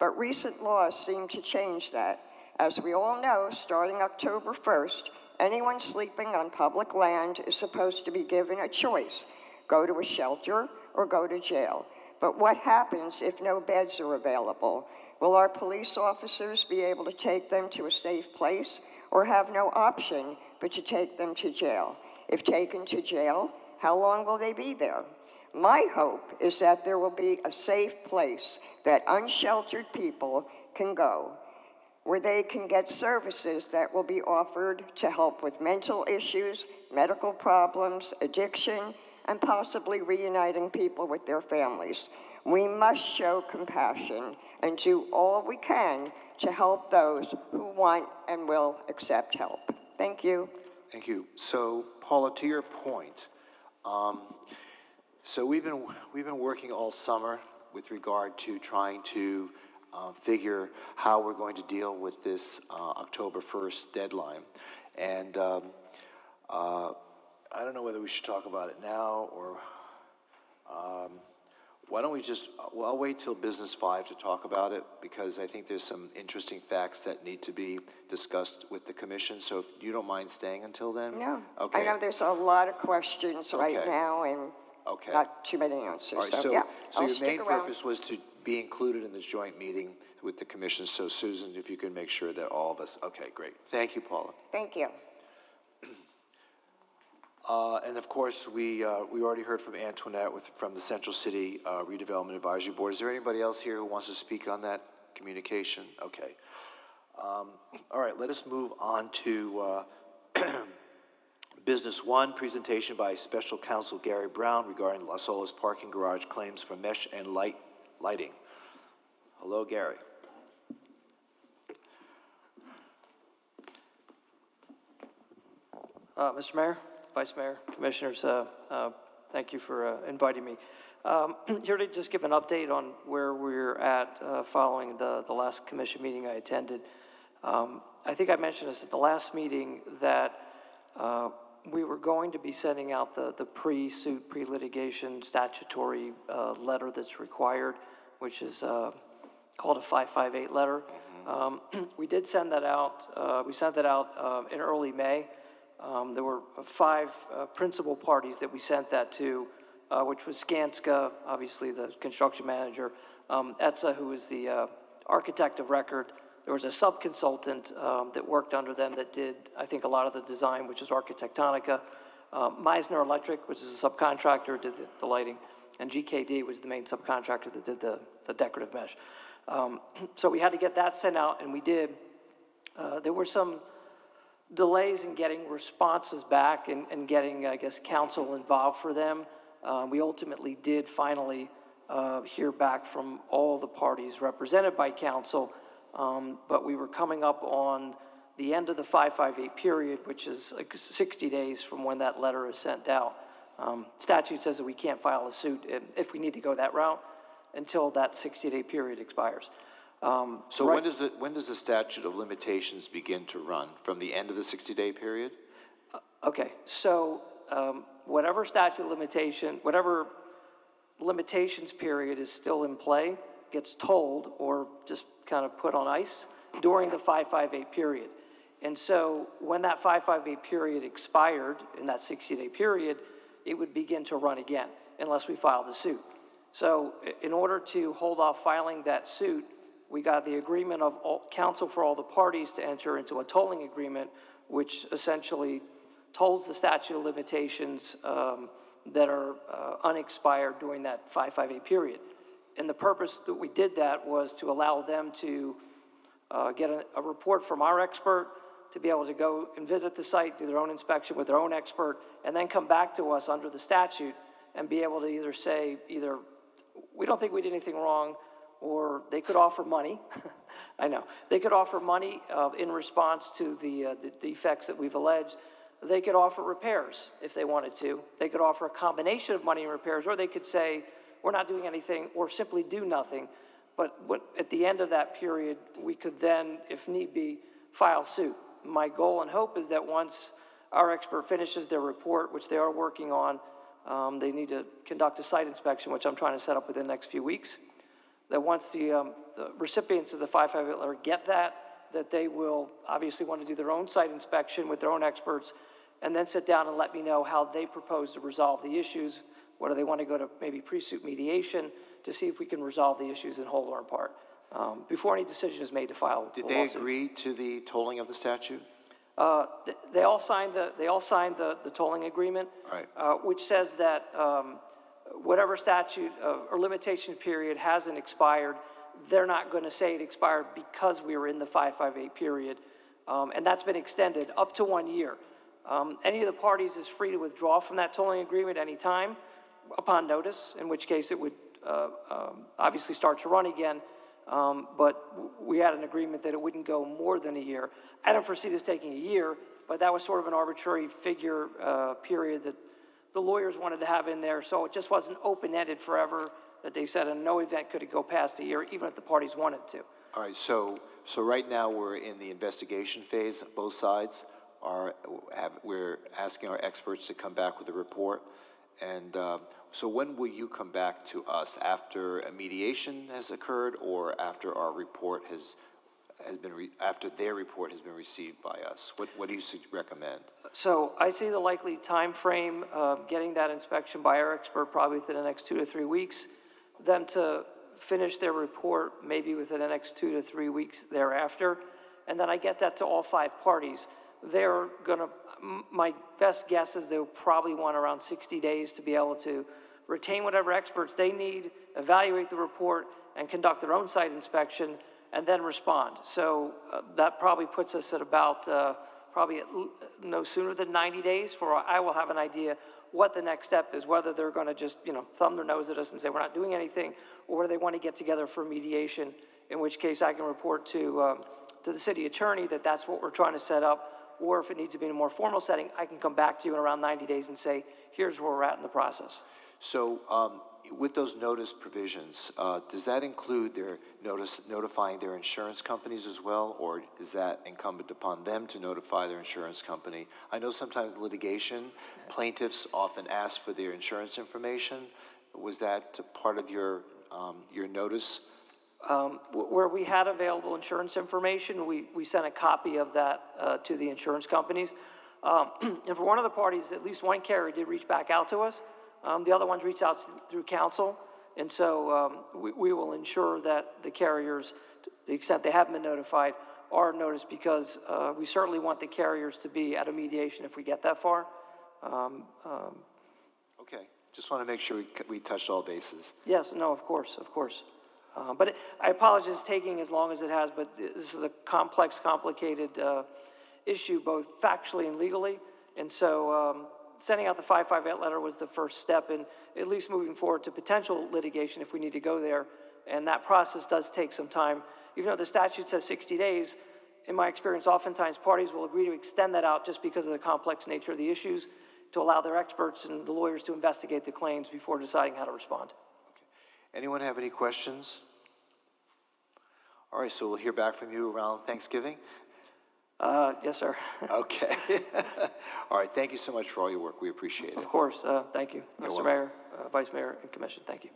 But recent laws seem to change that. As we all know, starting October 1st, anyone sleeping on public land is supposed to be given a choice: go to a shelter or go to jail. But what happens if no beds are available? Will our police officers be able to take them to a safe place, or have no option but to take them to jail? If taken to jail, how long will they be there? My hope is that there will be a safe place that unsheltered people can go, where they can get services that will be offered to help with mental issues, medical problems, addiction, and possibly reuniting people with their families. We must show compassion and do all we can to help those who want and will accept help. Thank you. Thank you. So, Paula, to your point, so we've been working all summer with regard to trying to figure how we're going to deal with this October 1st deadline. And I don't know whether we should talk about it now or why don't we just, well, I'll wait till Business 5 to talk about it, because I think there's some interesting facts that need to be discussed with the commission. So if you don't mind staying until then? No. Okay. I know there's a lot of questions right Okay. now and Okay. not too many answers. All right, So, so, yeah, so I'll your stick main around. purpose was to be included in this joint meeting with the commission. So Susan, if you can make sure that all of us, okay, great. Thank you, Paula. Thank you. And of course, we already heard from Antoinette from the Central City Redevelopment Advisory Board. Is there anybody else here who wants to speak on that communication? Okay. All right, let us move on to Business 1, presentation by Special Counsel Gary Brown regarding Las Olas parking garage claims for mesh and lighting. Hello, Gary. Mr. Mayor, Vice Mayor, Commissioners, thank you for inviting me. Here to just give an update on where we're at following the last commission meeting I attended. I think I mentioned this at the last meeting that we were going to be sending out the pre-suit, pre-litigation statutory letter that's required, which is called a 558 letter. We did send that out. We sent that out in early May. There were 5 principal parties that we sent that to, which was Skanska, obviously the construction manager, ETSA, who is the architect of record. There was a sub-consultant that worked under them that did, I think, a lot of the design, which is Architectonica. Meisner Electric, which is a subcontractor, did the lighting, and GKD was the main subcontractor that did the decorative mesh. So we had to get that sent out, and we did. There were some delays in getting responses back and getting, I guess, counsel involved for them. We ultimately did finally hear back from all the parties represented by counsel, but we were coming up on the end of the 558 period, which is like 60 days from when that letter is sent out. Statute says that we can't file a suit if we need to go that route until that 60-day period expires. So right, when does the statute of limitations begin to run? From the end of the 60-day period? Okay, so whatever statute of limitation, whatever limitations period is still in play gets tolled or just kind of put on ice during the 558 period. And so when that 558 period expired in that 60-day period, it would begin to run again unless we filed the suit. So in order to hold off filing that suit, we got the agreement of counsel for all the parties to enter into a tolling agreement, which essentially tolls the statute of limitations that are unexpired during that 558 period. And the purpose that we did that was to allow them to get a report from our expert, to be able to go and visit the site, do their own inspection with their own expert, and then come back to us under the statute and be able to either say, we don't think we did anything wrong, or they could offer money. I know. They could offer money in response to the defects that we've alleged. they could offer repairs if they wanted to. They could offer a combination of money and repairs, or they could say, we're not doing anything, or simply do nothing. But at the end of that period, we could then, if need be, file suit. My goal and hope is that once our expert finishes their report, which they are working on, they need to conduct a site inspection, which I'm trying to set up within the next few weeks, that once the recipients of the 558 letter get that they will obviously want to do their own site inspection with their own experts, and then sit down and let me know how they propose to resolve the issues, whether they want to go to maybe pre-suit mediation to see if we can resolve the issues in whole or in part, before any decision is made to file a Did they lawsuit. agree to the tolling of the statute? They all signed the tolling agreement, Right. which says that whatever statute or limitation period hasn't expired, they're not going to say it expired because we were in the 558 period, and that's been extended up to 1 year. Any of the parties is free to withdraw from that tolling agreement any time upon notice, in which case it would obviously start to run again, but we had an agreement that it wouldn't go more than a year. I don't foresee this taking a year, but that was sort of an arbitrary figure period that the lawyers wanted to have in there, so it just wasn't open-ended forever, that they said in no event could it go past a year, even if the parties wanted to. All right, so right now we're in the investigation phase. Both sides we're asking our experts to come back with a report. And so when will you come back to us? After a mediation has occurred, or after our report after their report has been received by us? What do you recommend? So I see the likely time frame of getting that inspection by our expert probably within the next 2 to 3 weeks, them to finish their report maybe within the next 2 to 3 weeks thereafter, and then I get that to all 5 parties. They're gonna, my best guess is they'll probably want around 60 days to be able to retain whatever experts they need, evaluate the report, and conduct their own site inspection, and then respond. So that probably puts us at about, no sooner than 90 days for I will have an idea what the next step is, whether they're gonna just, thumb their nose at us and say we're not doing anything, or whether they want to get together for mediation, in which case I can report to the city attorney that that's what we're trying to set up, or if it needs to be in a more formal setting, I can come back to you in around 90 days and say, here's where we're at in the process. So with those notice provisions, does that include their notifying their insurance companies as well, or is that incumbent upon them to notify their insurance company? I know sometimes litigation, plaintiffs often ask for their insurance information. Was that part of your notice? Where we had available insurance information, we sent a copy of that to the insurance companies. And for one of the parties, at least one carrier did reach back out to us. The other ones reached out through counsel. And so we will ensure that the carriers, to the extent they haven't been notified, are noticed, because we certainly want the carriers to be at a mediation if we get that far. Okay, just want to make sure we touched all bases. Yes, no, of course. But I apologize it's taking as long as it has, but this is a complex, complicated issue, both factually and legally. And so sending out the 558 letter was the first step in at least moving forward to potential litigation if we need to go there. And that process does take some time. Even though the statute says 60 days, in my experience, oftentimes parties will agree to extend that out just because of the complex nature of the issues, to allow their experts and the lawyers to investigate the claims before deciding how to respond. Okay. Anyone have any questions? All right, so we'll hear back from you around Thanksgiving? Yes, sir. Okay. All right, thank you so much for all your work. We appreciate it. Of course, thank you. You're Mr. welcome. Mayor, Vice Mayor, and Commission, thank you.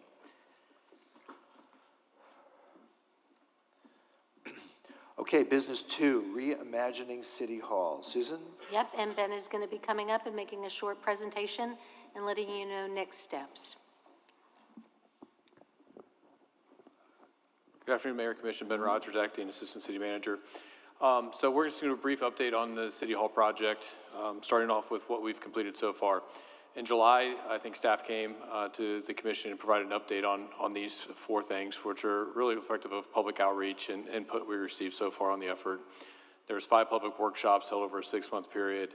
Okay, business 2, reimagining City Hall. Susan? Yep, and Ben is going to be coming up and making a short presentation and letting you know next steps. Good afternoon, Mayor, Commission. Ben Rogers, Acting Assistant City Manager. So we're just going to do a brief update on the City Hall project, starting off with what we've completed so far. In July, I think staff came to the Commission and provided an update on these 4 things, which are really reflective of public outreach and input we received so far on the effort. There was 5 public workshops held over a 6-month period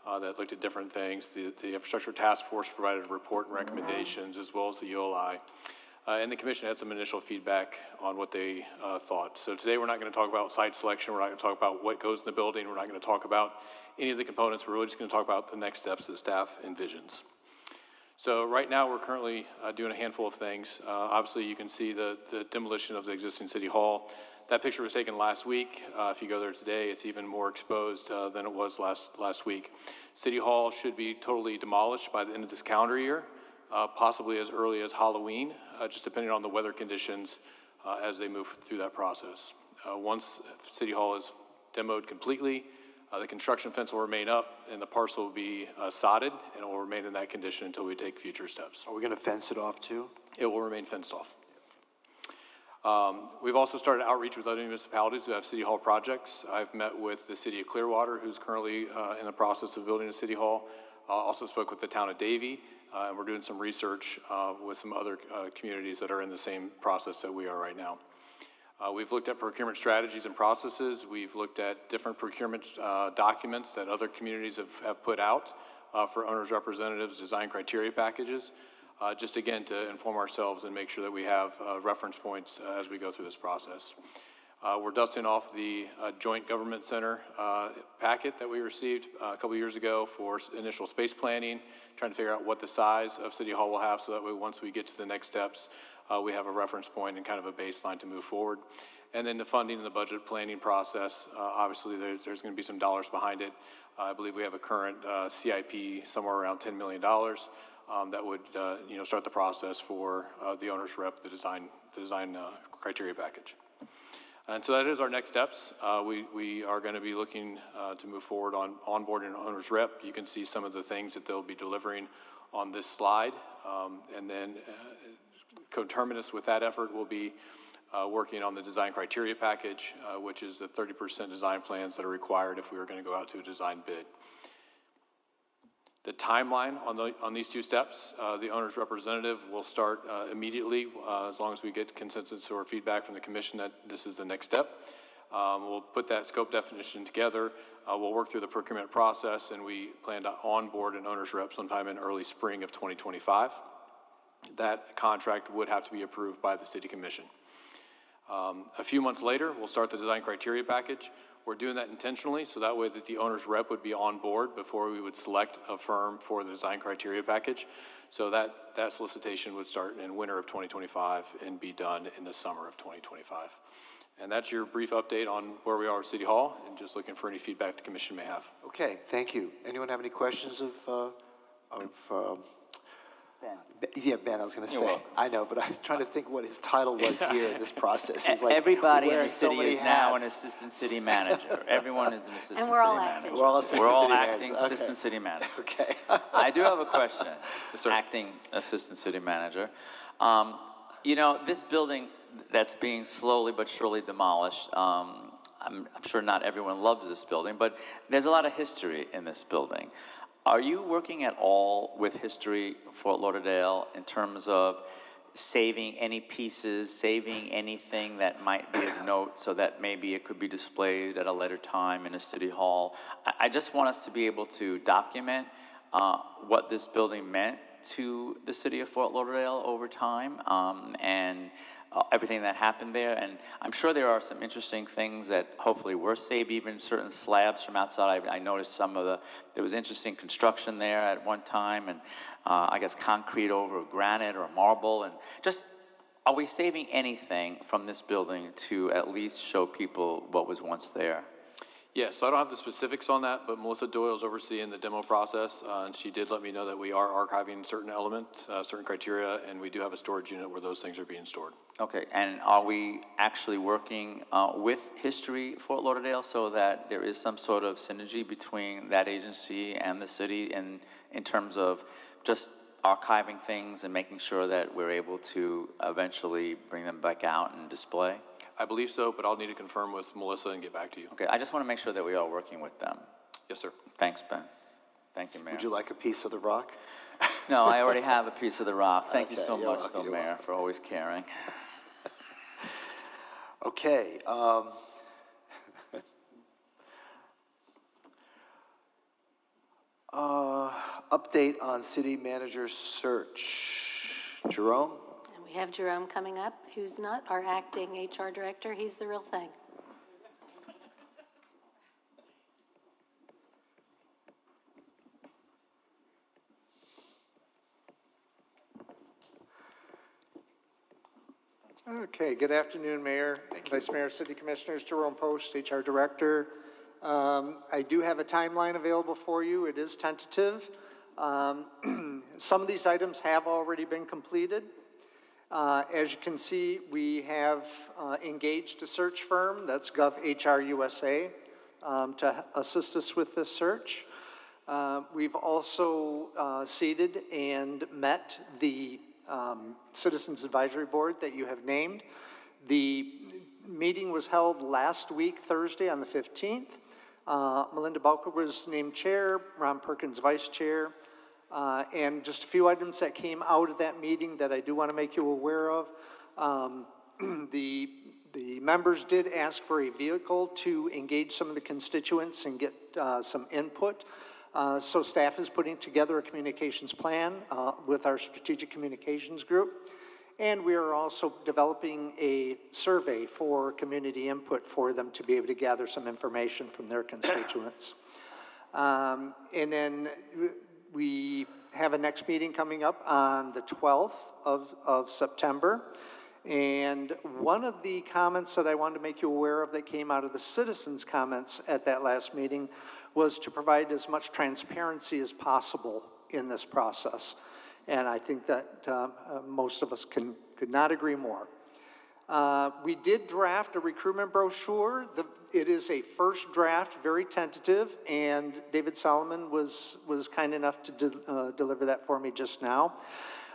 that looked at different things. The Infrastructure Task Force provided a report and recommendations, as well as the ULI. And the commission had some initial feedback on what they thought. So today we're not going to talk about site selection, we're not going to talk about what goes in the building, we're not going to talk about any of the components, we're really just going to talk about the next steps that staff envisions. So right now we're currently doing a handful of things. Obviously you can see the demolition of the existing City Hall. That picture was taken last week. If you go there today, it's even more exposed than it was last week. City Hall should be totally demolished by the end of this calendar year, possibly as early as Halloween, just depending on the weather conditions as they move through that process. Once City Hall is demoed completely, the construction fence will remain up and the parcel will be sodded, and it will remain in that condition until we take future steps. Are we going to fence it off too? It will remain fenced off. We've also started outreach with other municipalities who have City Hall projects. I've met with the City of Clearwater, who's currently in the process of building a City Hall. Also spoke with the town of Davie, and we're doing some research with some other communities that are in the same process that we are right now. We've looked at procurement strategies and processes. We've looked at different procurement documents that other communities have put out for owners' representatives, design criteria packages, just again to inform ourselves and make sure that we have reference points as we go through this process. We're dusting off the Joint Government Center packet that we received a couple years ago for initial space planning, trying to figure out what the size of City Hall will have so that way once we get to the next steps, we have a reference point and kind of a baseline to move forward. And then the funding and the budget planning process, obviously there's going to be some dollars behind it. I believe we have a current CIP somewhere around $10 million that would start the process for the owner's rep, the design criteria package. And so that is our next steps. We are going to be looking to move forward on onboarding an owner's rep. You can see some of the things that they'll be delivering on this slide. And then coterminous with that effort will be working on the design criteria package, which is the 30% design plans that are required if we were going to go out to a design bid. The timeline on these two steps, the owner's representative will start immediately as long as we get consensus or feedback from the commission that this is the next step. We'll put that scope definition together. We'll work through the procurement process, and we plan to onboard an owner's rep sometime in early spring of 2025. That contract would have to be approved by the City Commission. A few months later, we'll start the design criteria package. We're doing that intentionally, so that way that the owner's rep would be on board before we would select a firm for the design criteria package. So that solicitation would start in winter of 2025 and be done in the summer of 2025. And that's your brief update on where we are at City Hall, and just looking for any feedback the commission may have. Okay, thank you. Anyone have any questions of Ben. Yeah, Ben, I was going to You're say. welcome. I know, but I was trying to think what his title was here in this process. He's like Everybody in wearing the so city many is now an hats. assistant city manager. Everyone is an assistant And we're all city acting. manager. We're all assistant We're all city acting managers. Okay. assistant city managers. Okay. I do have a question. Yes, sir. Acting assistant city manager. This building that's being slowly but surely demolished, I'm sure not everyone loves this building, but there's a lot of history in this building. Are you working at all with History Fort Lauderdale in terms of saving any pieces, saving anything that might be of note so that maybe it could be displayed at a later time in a city hall? I just want us to be able to document what this building meant to the city of Fort Lauderdale over time, and everything that happened there. And I'm sure there are some interesting things that hopefully were saved, even certain slabs from outside. I noticed there was interesting construction there at one time, and I guess concrete over granite or marble. And just, are we saving anything from this building to at least show people what was once there? Yes, so I don't have the specifics on that, but Melissa Doyle's overseeing the demo process, and she did let me know that we are archiving certain elements, certain criteria, and we do have a storage unit where those things are being stored. Okay, and are we actually working with History Fort Lauderdale so that there is some sort of synergy between that agency and the city in terms of just archiving things and making sure that we're able to eventually bring them back out and display? I believe so, but I'll need to confirm with Melissa and get back to you. Okay, I just want to make sure that we are working with them. Yes, sir. Thanks, Ben. Thank you, Mayor. Would you like a piece of the rock? No, I already have a piece of the rock. Thank you Okay, so you're much, welcome, though, you're Mayor, welcome. for always caring. Okay. Update on city manager search. Jerome? And we We have Jerome coming up, who's not our acting HR director. He's the real thing. Okay, good afternoon, Mayor, Vice Mayor, City Commissioners, Jerome Post, HR Director. I do have a timeline available for you. It is tentative. Some of these items have already been completed. As you can see, we have engaged a search firm, that's GovHR USA, to assist us with this search. We've also seated and met the Citizens Advisory Board that you have named. The meeting was held last week, Thursday, on the 15th. Melinda Balker was named chair, Ron Perkins vice chair, and just a few items that came out of that meeting that I do want to make you aware of. The members did ask for a vehicle to engage some of the constituents and get some input. So staff is putting together a communications plan with our strategic communications group. And we are also developing a survey for community input for them to be able to gather some information from their constituents. And then we have a next meeting coming up on the 12th of September. And one of the comments that I wanted to make you aware of that came out of the citizens' comments at that last meeting was to provide as much transparency as possible in this process. And I think that most of us could not agree more. We did draft a recruitment brochure. It is a first draft, very tentative, and David Solomon was kind enough to deliver that for me just now.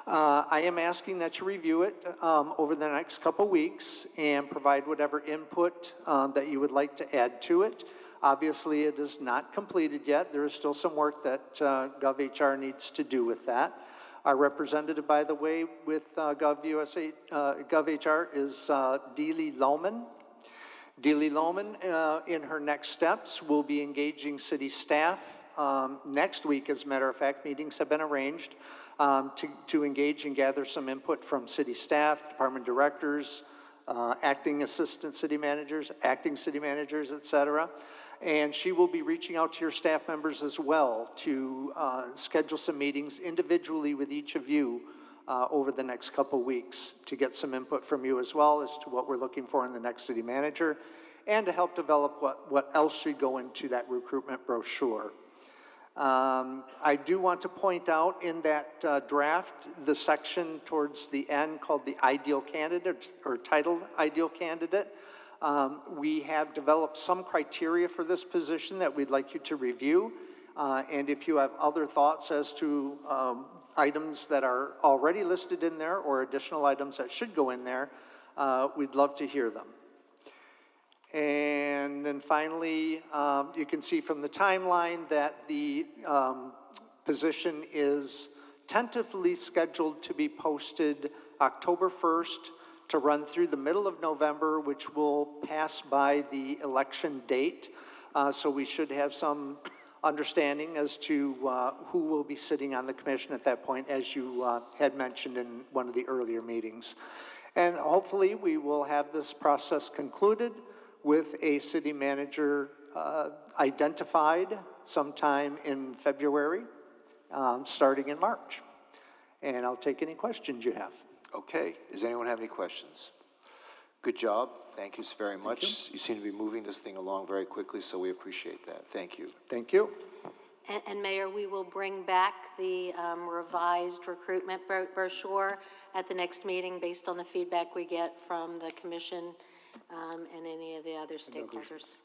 I am asking that you review it over the next couple weeks and provide whatever input that you would like to add to it. Obviously, it is not completed yet. There is still some work that GovHR needs to do with that. Our representative, by the way, with GovHR is Deely Lohman. Deely Lohman, in her next steps, will be engaging city staff next week. As a matter of fact, meetings have been arranged to engage and gather some input from city staff, department directors, acting assistant city managers, acting city managers, et cetera. And she will be reaching out to your staff members as well to schedule some meetings individually with each of you over the next couple weeks to get some input from you as well as to what we're looking for in the next city manager and to help develop what else should go into that recruitment brochure. I do want to point out in that draft, the section towards the end called the ideal candidate or titled ideal candidate. We have developed some criteria for this position that we'd like you to review. And if you have other thoughts as to items that are already listed in there or additional items that should go in there, we'd love to hear them. And then finally, you can see from the timeline that the position is tentatively scheduled to be posted October 1st to run through the middle of November, which will pass by the election date. So we should have some understanding as to who will be sitting on the commission at that point, as you had mentioned in one of the earlier meetings. And hopefully we will have this process concluded with a city manager identified sometime in February, starting in March. And I'll take any questions you have. Okay, does anyone have any questions? Good job, thank you very much. You seem to be moving this thing along very quickly, so we appreciate that. Thank you. Thank you. And Mayor, we will bring back the revised recruitment brochure at the next meeting based on the feedback we get from the commission and any of the other stakeholders.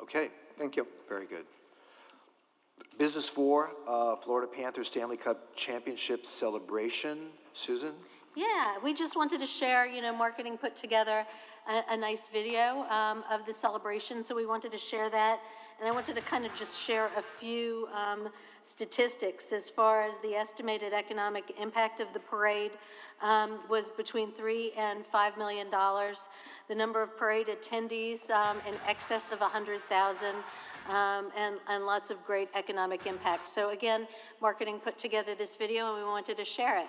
Okay. Thank you. Very good. Business 4, Florida Panthers Stanley Cup Championship Celebration. Susan? Yeah, we just wanted to share, marketing put together a nice video of the celebration, so we wanted to share that. And I wanted to kind of just share a few statistics as far as the estimated economic impact of the parade was between $3 and $5 million. The number of parade attendees in excess of 100,000 and lots of great economic impact. So again, marketing put together this video and we wanted to share it.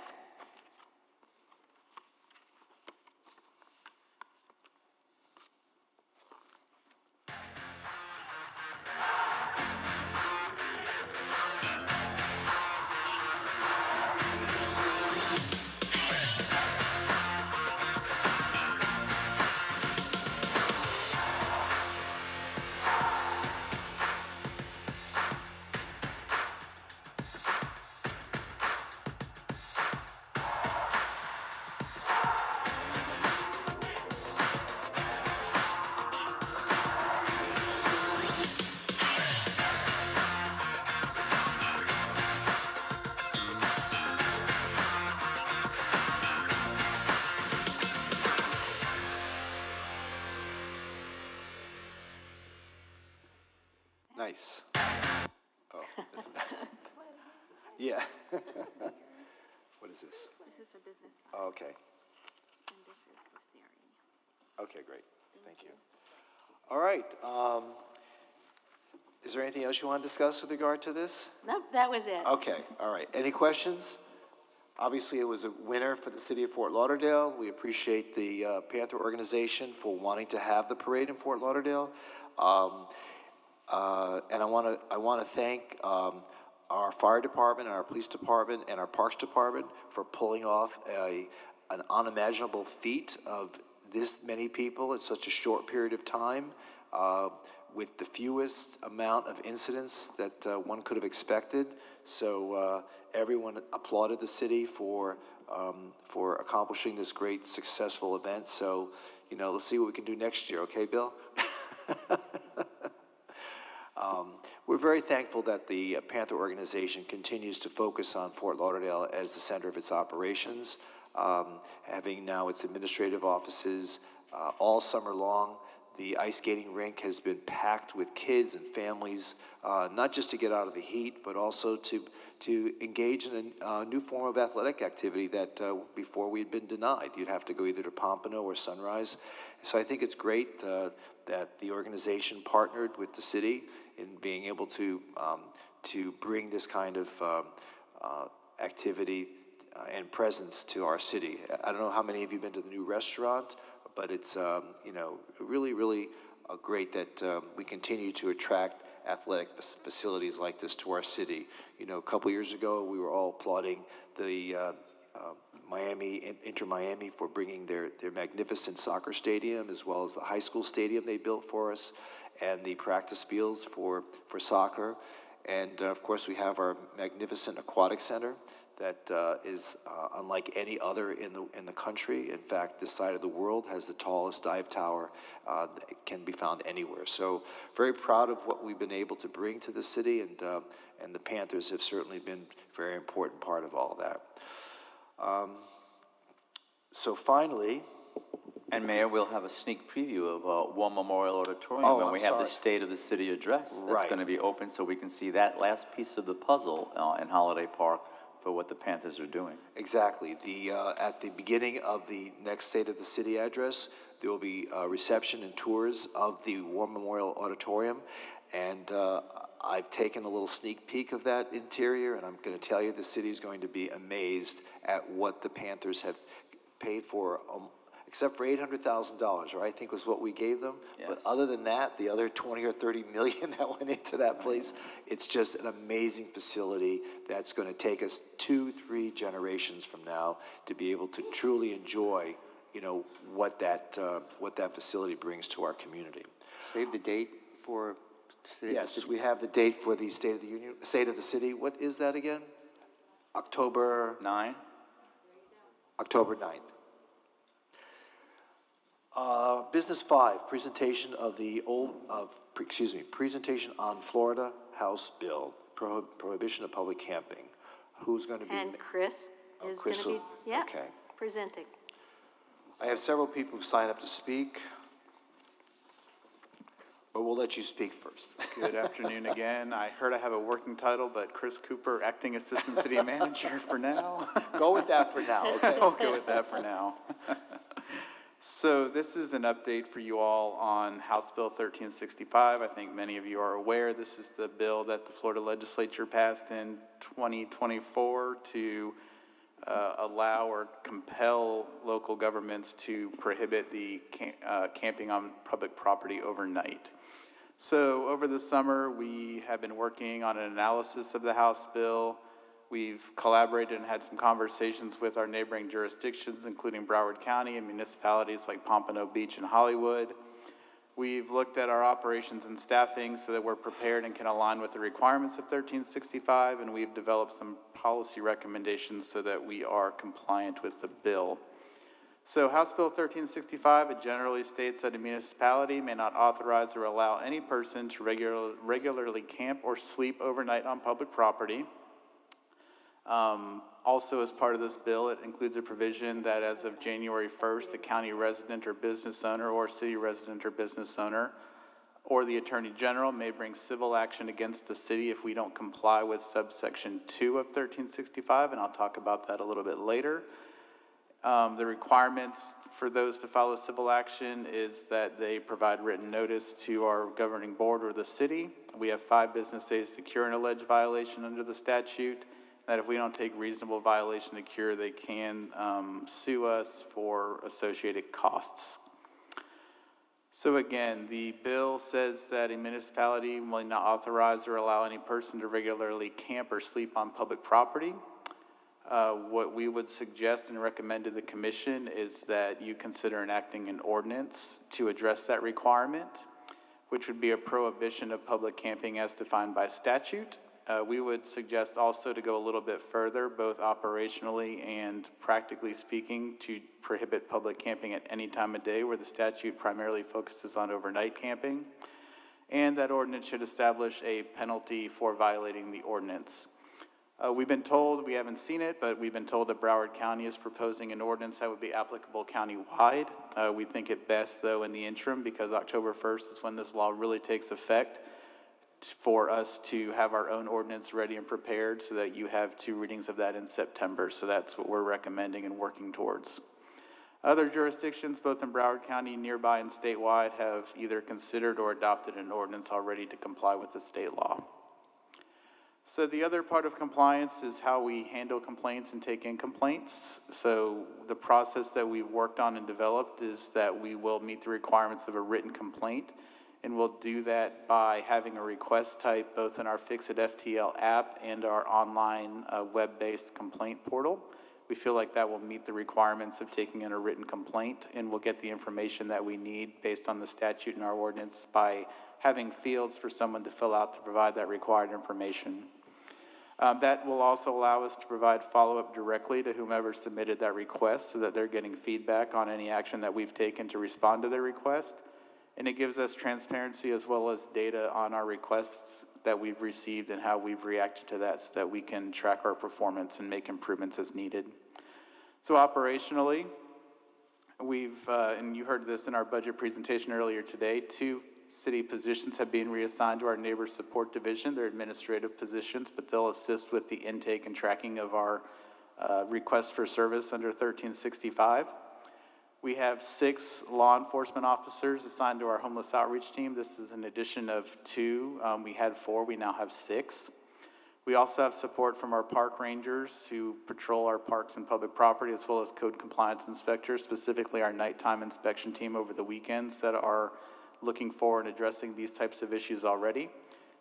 Nice. Oh, yeah. What is this? This is a business. Okay. And this is the CRA. Okay, great. Thank you. All right. Is there anything else you want to discuss with regard to this? Nope, that was it. Okay, all right. Any questions? Obviously, it was a winner for the city of Fort Lauderdale. We appreciate the Panther organization for wanting to have the parade in Fort Lauderdale. And I want to thank our fire department, and our police department, and our parks department for pulling off an unimaginable feat of this many people in such a short period of time, with the fewest amount of incidents that one could have expected. So everyone applauded the city for accomplishing this great, successful event. So, let's see what we can do next year, okay, Bill? We're very thankful that the Panther organization continues to focus on Fort Lauderdale as the center of its operations, having now its administrative offices all summer long. The ice skating rink has been packed with kids and families, not just to get out of the heat, but also to engage in a new form of athletic activity that before we had been denied. You'd have to go either to Pompano or Sunrise. So I think it's great that the organization partnered with the city in being able to bring this kind of activity and presence to our city. I don't know how many of you have been to the new restaurant, but it's really, really great that we continue to attract athletic facilities like this to our city. A couple years ago, we were all applauding the Inter Miami for bringing their magnificent soccer stadium, as well as the high school stadium they built for us, and the practice fields for soccer. And of course, we have our magnificent aquatic center that is unlike any other in the country. In fact, this side of the world has the tallest dive tower that can be found anywhere. So very proud of what we've been able to bring to the city, and the Panthers have certainly been a very important part of all that. So finally... And Mayor, we'll have a sneak preview of War Memorial Auditorium when we have the State of the City address. That's going to be open, so we can see that last piece of the puzzle in Holiday Park for what the Panthers are doing. Exactly. At the beginning of the next State of the City address, there will be a reception and tours of the War Memorial Auditorium, and I've taken a little sneak peek of that interior, and I'm going to tell you the city is going to be amazed at what the Panthers have paid for, except for $800,000, right? I think was what we gave them. Yes. But other than that, the other 20 or 30 million that went into that place, it's just an amazing facility that's going to take us 2-3 generations from now to be able to truly enjoy, what that facility brings to our community. Save the date for State Yes, of the City. We have the date for the State of the City. What is that again? October 9. October 9th. Business 5, presentation presentation on Florida House Bill, prohibition of public camping. Who's going to be? And Chris is going to be, presenting. I have several people who've signed up to speak, but we'll let you speak first. Good afternoon again. I heard I have a working title, but Chris Cooper, Acting Assistant City Manager for now. Go with that for now, okay? I'll go with that for now. So this is an update for you all on House Bill 1365. I think many of you are aware this is the bill that the Florida legislature passed in 2024 to allow or compel local governments to prohibit the camping on public property overnight. So over the summer, we have been working on an analysis of the House bill. We've collaborated and had some conversations with our neighboring jurisdictions, including Broward County and municipalities like Pompano Beach and Hollywood. We've looked at our operations and staffing so that we're prepared and can align with the requirements of 1365, and we've developed some policy recommendations so that we are compliant with the bill. So House Bill 1365, it generally states that a municipality may not authorize or allow any person to regularly camp or sleep overnight on public property. Also, as part of this bill, it includes a provision that as of January 1st, a county resident or business owner or city resident or business owner or the Attorney General may bring civil action against the city if we don't comply with subsection 2 of 1365, and I'll talk about that a little bit later. The requirements for those to file a civil action is that they provide written notice to our governing board or the city. We have 5 business days to cure an alleged violation under the statute. That if we don't take reasonable violation to cure, they can sue us for associated costs. So again, the bill says that a municipality will not authorize or allow any person to regularly camp or sleep on public property. What we would suggest and recommend to the commission is that you consider enacting an ordinance to address that requirement, which would be a prohibition of public camping as defined by statute. We would suggest also to go a little bit further, both operationally and practically speaking, to prohibit public camping at any time of day where the statute primarily focuses on overnight camping. And that ordinance should establish a penalty for violating the ordinance. We've been told, we haven't seen it, but we've been told that Broward County is proposing an ordinance that would be applicable countywide. We think it best, though, in the interim, because October 1st is when this law really takes effect, for us to have our own ordinance ready and prepared so that you have 2 readings of that in September. So that's what we're recommending and working towards. Other jurisdictions, both in Broward County, nearby, and statewide, have either considered or adopted an ordinance already to comply with the state law. So the other part of compliance is how we handle complaints and take in complaints. So the process that we've worked on and developed is that we will meet the requirements of a written complaint, and we'll do that by having a request type both in our Fix-It FTL app and our online web-based complaint portal. We feel like that will meet the requirements of taking in a written complaint, and we'll get the information that we need based on the statute and our ordinance by having fields for someone to fill out to provide that required information. That will also allow us to provide follow-up directly to whomever submitted that request so that they're getting feedback on any action that we've taken to respond to their request. And it gives us transparency as well as data on our requests that we've received and how we've reacted to that so that we can track our performance and make improvements as needed. So operationally, we've, and you heard this in our budget presentation earlier today, 2 city positions have been reassigned to our Neighbor Support Division. They're administrative positions, but they'll assist with the intake and tracking of our requests for service under 1365. We have 6 law enforcement officers assigned to our homeless outreach team. This is an addition of 2. We had 4, we now have 6. We also have support from our park rangers who patrol our parks and public property, as well as code compliance inspectors, specifically our nighttime inspection team over the weekends that are looking for and addressing these types of issues already.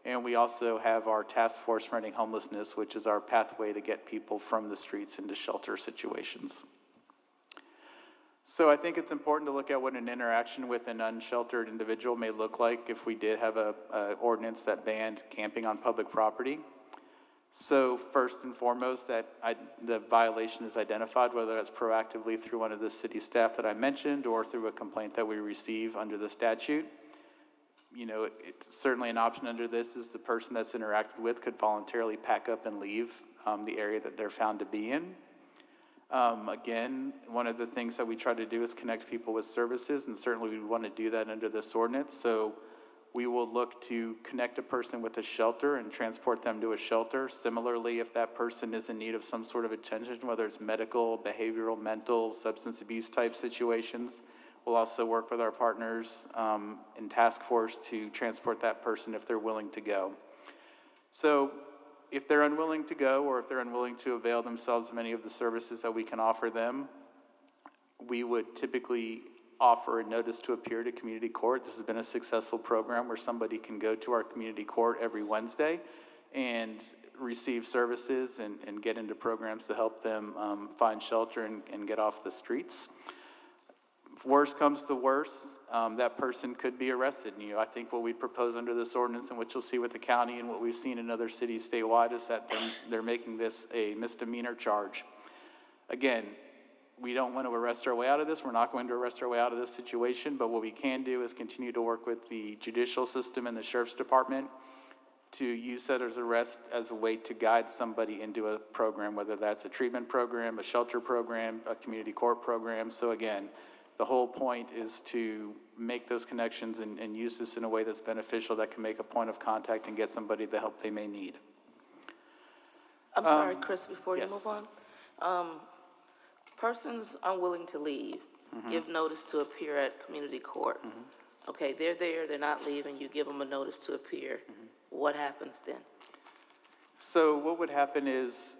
And we also have our task force for ending homelessness, which is our pathway to get people from the streets into shelter situations. So I think it's important to look at what an interaction with an unsheltered individual may look like if we did have a ordinance that banned camping on public property. So first and foremost, that the violation is identified, whether that's proactively through one of the city staff that I mentioned or through a complaint that we receive under the statute. You know, it's certainly an option under this is the person that's interacted with could voluntarily pack up and leave the area that they're found to be in. Again, one of the things that we try to do is connect people with services, and certainly we want to do that under this ordinance. So we will look to connect a person with a shelter and transport them to a shelter. Similarly, if that person is in need of some sort of attention, whether it's medical, behavioral, mental, substance abuse type situations, we'll also work with our partners in task force to transport that person if they're willing to go. So if they're unwilling to go, or if they're unwilling to avail themselves of any of the services that we can offer them, we would typically offer a notice to appear to community court. This has been a successful program where somebody can go to our community court every Wednesday and receive services and get into programs to help them find shelter and get off the streets. If worse comes to worse, that person could be arrested. And, I think what we propose under this ordinance, and what you'll see with the county and what we've seen in other cities statewide, is that they're making this a misdemeanor charge. Again, we don't want to arrest our way out of this. We're not going to arrest our way out of this situation, but what we can do is continue to work with the judicial system and the sheriff's department to use that as arrest as a way to guide somebody into a program, whether that's a treatment program, a shelter program, a community court program. So again, The whole point is to make those connections and use this in a way that's beneficial, that can make a point of contact and get somebody the help they may need. I'm sorry, Chris, before you yes. move on. Persons unwilling to leave, give notice to appear at community court. Okay, they're there, they're not leaving, you give them a notice to appear. What happens then? So what would happen is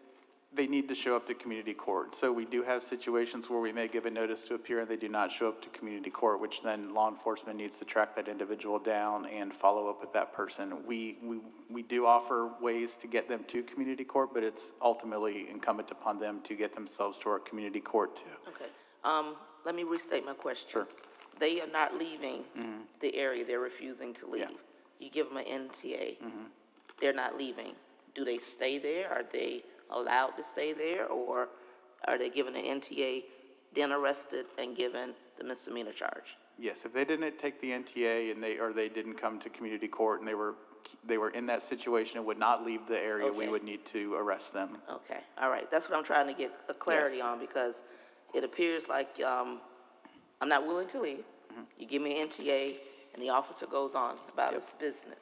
they need to show up to community court. So we do have situations where we may give a notice to appear and they do not show up to community court, which then law enforcement needs to track that individual down and follow up with that person. We do offer ways to get them to community court, but it's ultimately incumbent upon them to get themselves to our community court too. Okay, let me restate my question. Sure. They are not leaving the area, they're refusing to leave. Yeah. You give them an NTA, they're not leaving. Do they stay there? Are they allowed to stay there, or are they given an NTA, then arrested and given the misdemeanor charge? Yes, if they didn't take the NTA and they didn't come to community court and they were in that situation and would not leave the area, we would need to arrest them. Okay, all right. That's what I'm trying to get a clarity on, because it appears like I'm not willing to leave. You give me an NTA, and the officer goes on about his business.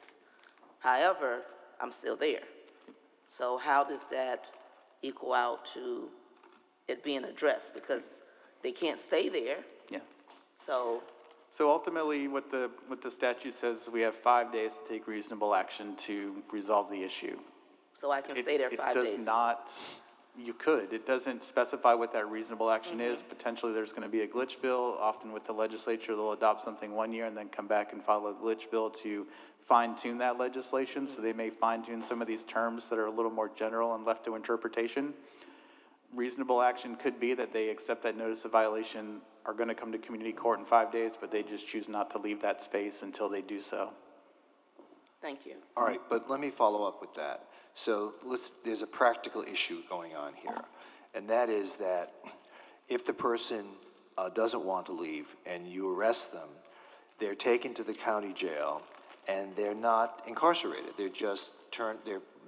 However, I'm still there. So how does that equal out to it being addressed? Because they can't stay there. Yeah. So ultimately, what the statute says is we have 5 days to take reasonable action to resolve the issue. So I can stay there 5 days? It does not. You could. It doesn't specify what that reasonable action is. Potentially there's going to be a glitch bill. Often with the legislature, they'll adopt something 1 year and then come back and file a glitch bill to fine-tune that legislation. So they may fine-tune some of these terms that are a little more general and left to interpretation. Reasonable action could be that they accept that notice of violation, are going to come to community court in 5 days, but they just choose not to leave that space until they do so. Thank you. All right, but let me follow up with that. So there's a practical issue going on here, and that is that if the person doesn't want to leave and you arrest them, they're taken to the county jail and they're not incarcerated. They're just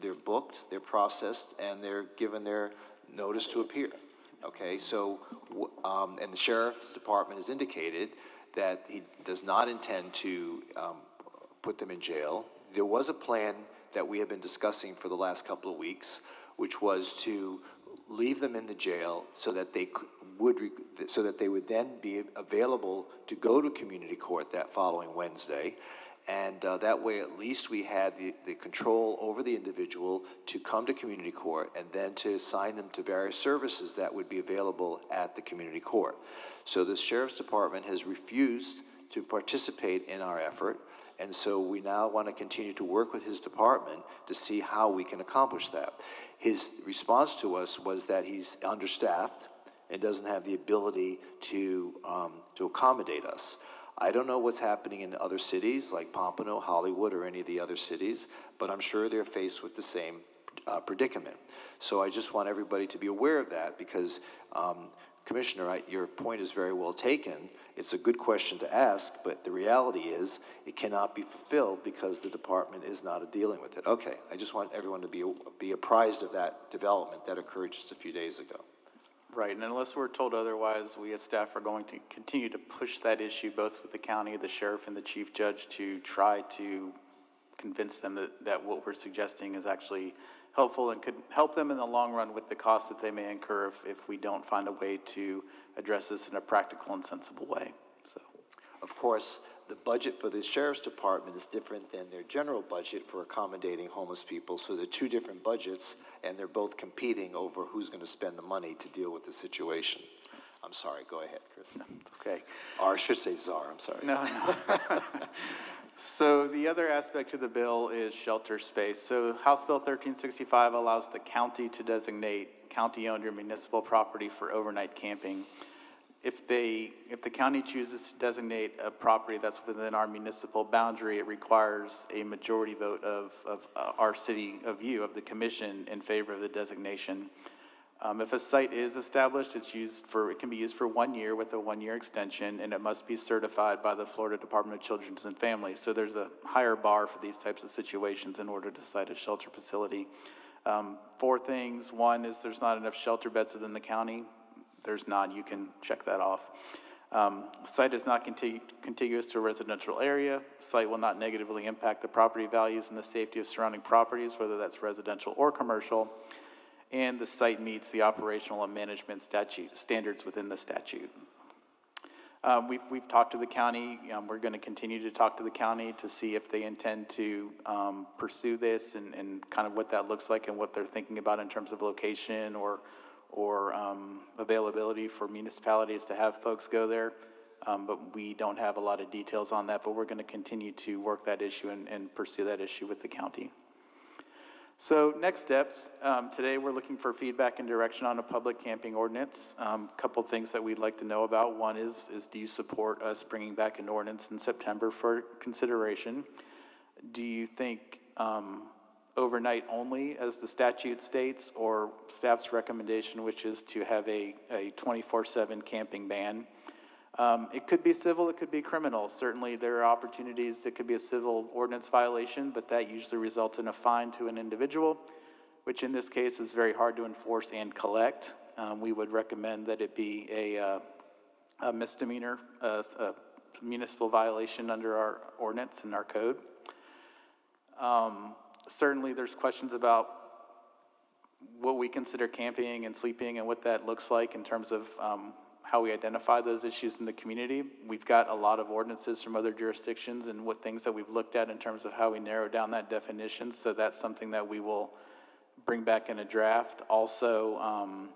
they're booked, they're processed, and they're given their notice to appear. Okay, so, and the sheriff's department has indicated that he does not intend to put them in jail. There was a plan that we have been discussing for the last couple of weeks, which was to leave them in the jail so that they would then be available to go to community court that following Wednesday. And that way, at least we had the control over the individual to come to community court and then to assign them to various services that would be available at the community court. So the sheriff's department has refused to participate in our effort, and so we now want to continue to work with his department to see how we can accomplish that. His response to us was that he's understaffed and doesn't have the ability to accommodate us. I don't know what's happening in other cities like Pompano, Hollywood, or any of the other cities, but I'm sure they're faced with the same predicament. So I just want everybody to be aware of that because, Commissioner, your point is very well taken. It's a good question to ask, but the reality is it cannot be fulfilled because the department is not dealing with it. Okay, I just want everyone to be apprised of that development that occurred just a few days ago. Right, and unless we're told otherwise, we as staff are going to continue to push that issue both with the county, the sheriff, and the chief judge to try to convince them that what we're suggesting is actually helpful and could help them in the long run with the costs that they may incur if we don't find a way to address this in a practical and sensible way. So, of course, the budget for the sheriff's department is different than their general budget for accommodating homeless people. So they're two different budgets, and they're both competing over who's going to spend the money to deal with the situation. I'm sorry, go ahead, Chris. Okay. Or I should say Czar, I'm sorry. No. So the other aspect of the bill is shelter space. So House Bill 1365 allows the county to designate county-owned or municipal property for overnight camping. If the county chooses to designate a property that's within our municipal boundary, it requires a majority vote of our city, of the commission, in favor of the designation. If a site is established, it can be used for 1 year with a 1-year extension, and it must be certified by the Florida Department of Children and Families. So there's a higher bar for these types of situations in order to site a shelter facility. 4 things. 1 is there's not enough shelter beds within the county. There's none. You can check that off. Site is not contiguous to a residential area. Site will not negatively impact the property values and the safety of surrounding properties, whether that's residential or commercial. And the site meets the operational and management standards within the statute. We've talked to the county. We're going to continue to talk to the county to see if they intend to pursue this and kind of what that looks like and what they're thinking about in terms of location or availability for municipalities to have folks go there. But we don't have a lot of details on that, but we're going to continue to work that issue and pursue that issue with the county. So next steps, today we're looking for feedback and direction on a public camping ordinance. Couple things that we'd like to know about. One is do you support us bringing back an ordinance in September for consideration? Do you think overnight only, as the statute states, or staff's recommendation, which is to have a 24/7 camping ban? It could be civil, it could be criminal. Certainly there are opportunities that could be a civil ordinance violation, but that usually results in a fine to an individual, which in this case is very hard to enforce and collect. We would recommend that it be a misdemeanor, a municipal violation under our ordinance and our code. Certainly there's questions about what we consider camping and sleeping and what that looks like in terms of how we identify those issues in the community. We've got a lot of ordinances from other jurisdictions and what things that we've looked at in terms of how we narrow down that definition. So that's something that we will bring back in a draft. Also,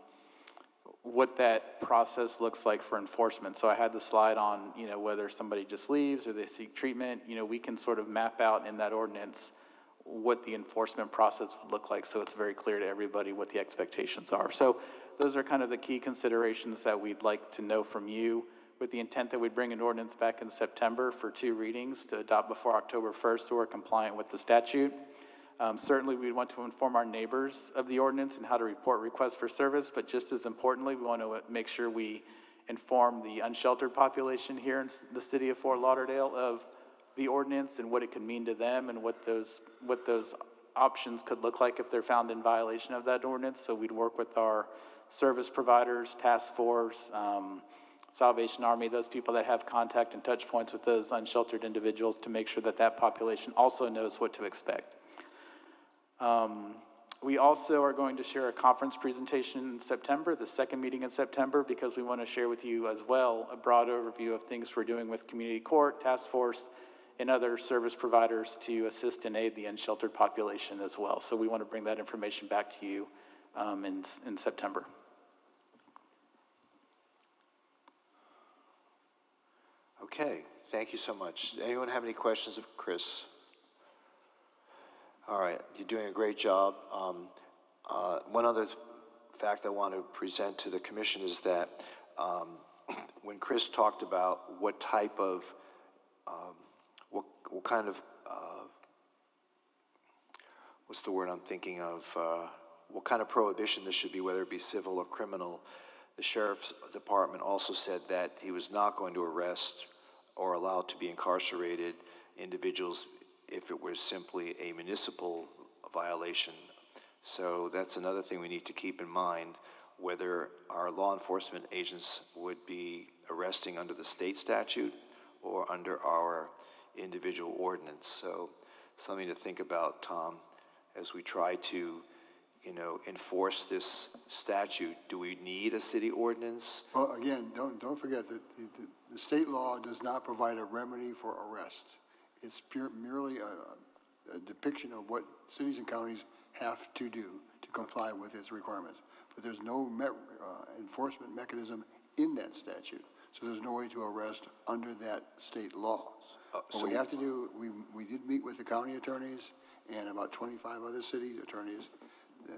what that process looks like for enforcement. So I had the slide on, whether somebody just leaves or they seek treatment, we can sort of map out in that ordinance what the enforcement process would look like, so it's very clear to everybody what the expectations are. So those are kind of the key considerations that we'd like to know from you, with the intent that we'd bring an ordinance back in September for 2 readings to adopt before October 1st, so we're compliant with the statute. Certainly we'd want to inform our neighbors of the ordinance and how to report requests for service, but just as importantly, we want to make sure we inform the unsheltered population here in the city of Fort Lauderdale of the ordinance and what it could mean to them and what those options could look like if they're found in violation of that ordinance. So we'd work with our service providers, task force, Salvation Army, those people that have contact and touch points with those unsheltered individuals to make sure that that population also knows what to expect. We also are going to share a conference presentation in September, the second meeting in September, because we want to share with you as well a broad overview of things we're doing with community court, task force, and other service providers to assist and aid the unsheltered population as well. So we want to bring that information back to you in September. Okay, thank you so much. Does anyone have any questions of Chris? All right, you're doing a great job. One other fact I want to present to the commission is that when Chris talked about what type of, what kind of, what's the word I'm thinking of, what kind of prohibition this should be, whether it be civil or criminal, the sheriff's department also said that he was not going to arrest or allow to be incarcerated individuals if it was simply a municipal violation. So that's another thing we need to keep in mind, whether our law enforcement agents would be arresting under the state statute or under our individual ordinance. So something to think about, Tom, as we try to, enforce this statute. Do we need a city ordinance? Well, again, don't forget that the state law does not provide a remedy for arrest. It's merely a depiction of what cities and counties have to do to comply with its requirements. But there's no enforcement mechanism in that statute. So there's no way to arrest under that state law. What we have to do, we did meet with the county attorneys and about 25 other city attorneys.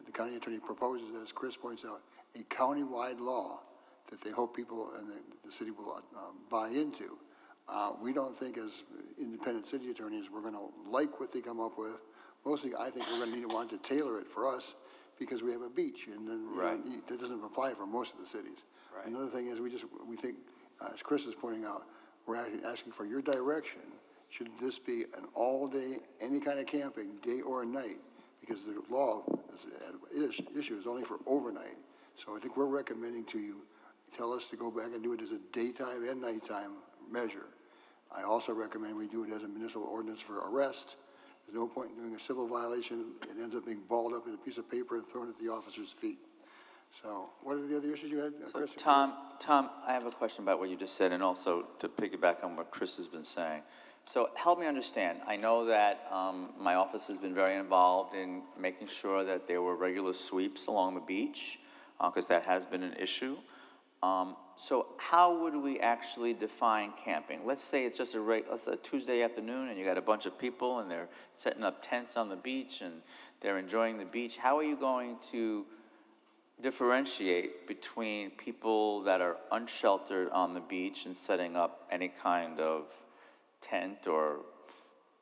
The county attorney proposes, as Chris points out, a county-wide law that they hope people and the city will buy into. We don't think as independent city attorneys we're going to like what they come up with. Mostly I think we're going to want to tailor it for us because we have a beach and then that doesn't apply for most of the cities. Right. Another thing is we think, as Chris is pointing out, we're asking for your direction. Should this be an all-day, any kind of camping, day or night? Because the law issue is only for overnight. So I think we're recommending to you tell us to go back and do it as a daytime and nighttime measure. I also recommend we do it as a municipal ordinance for arrest. There's no point in doing a civil violation. It ends up being balled up in a piece of paper and thrown at the officer's feet. So, what are the other issues you had, Chris? Tom, I have a question about what you just said, and also to piggyback on what Chris has been saying. So help me understand. I know that my office has been very involved in making sure that there were regular sweeps along the beach, because that has been an issue. So how would we actually define camping? Let's say it's just let's say a Tuesday afternoon, and you got a bunch of people, and they're setting up tents on the beach, and they're enjoying the beach. How are you going to differentiate between people that are unsheltered on the beach and setting up any kind of tent or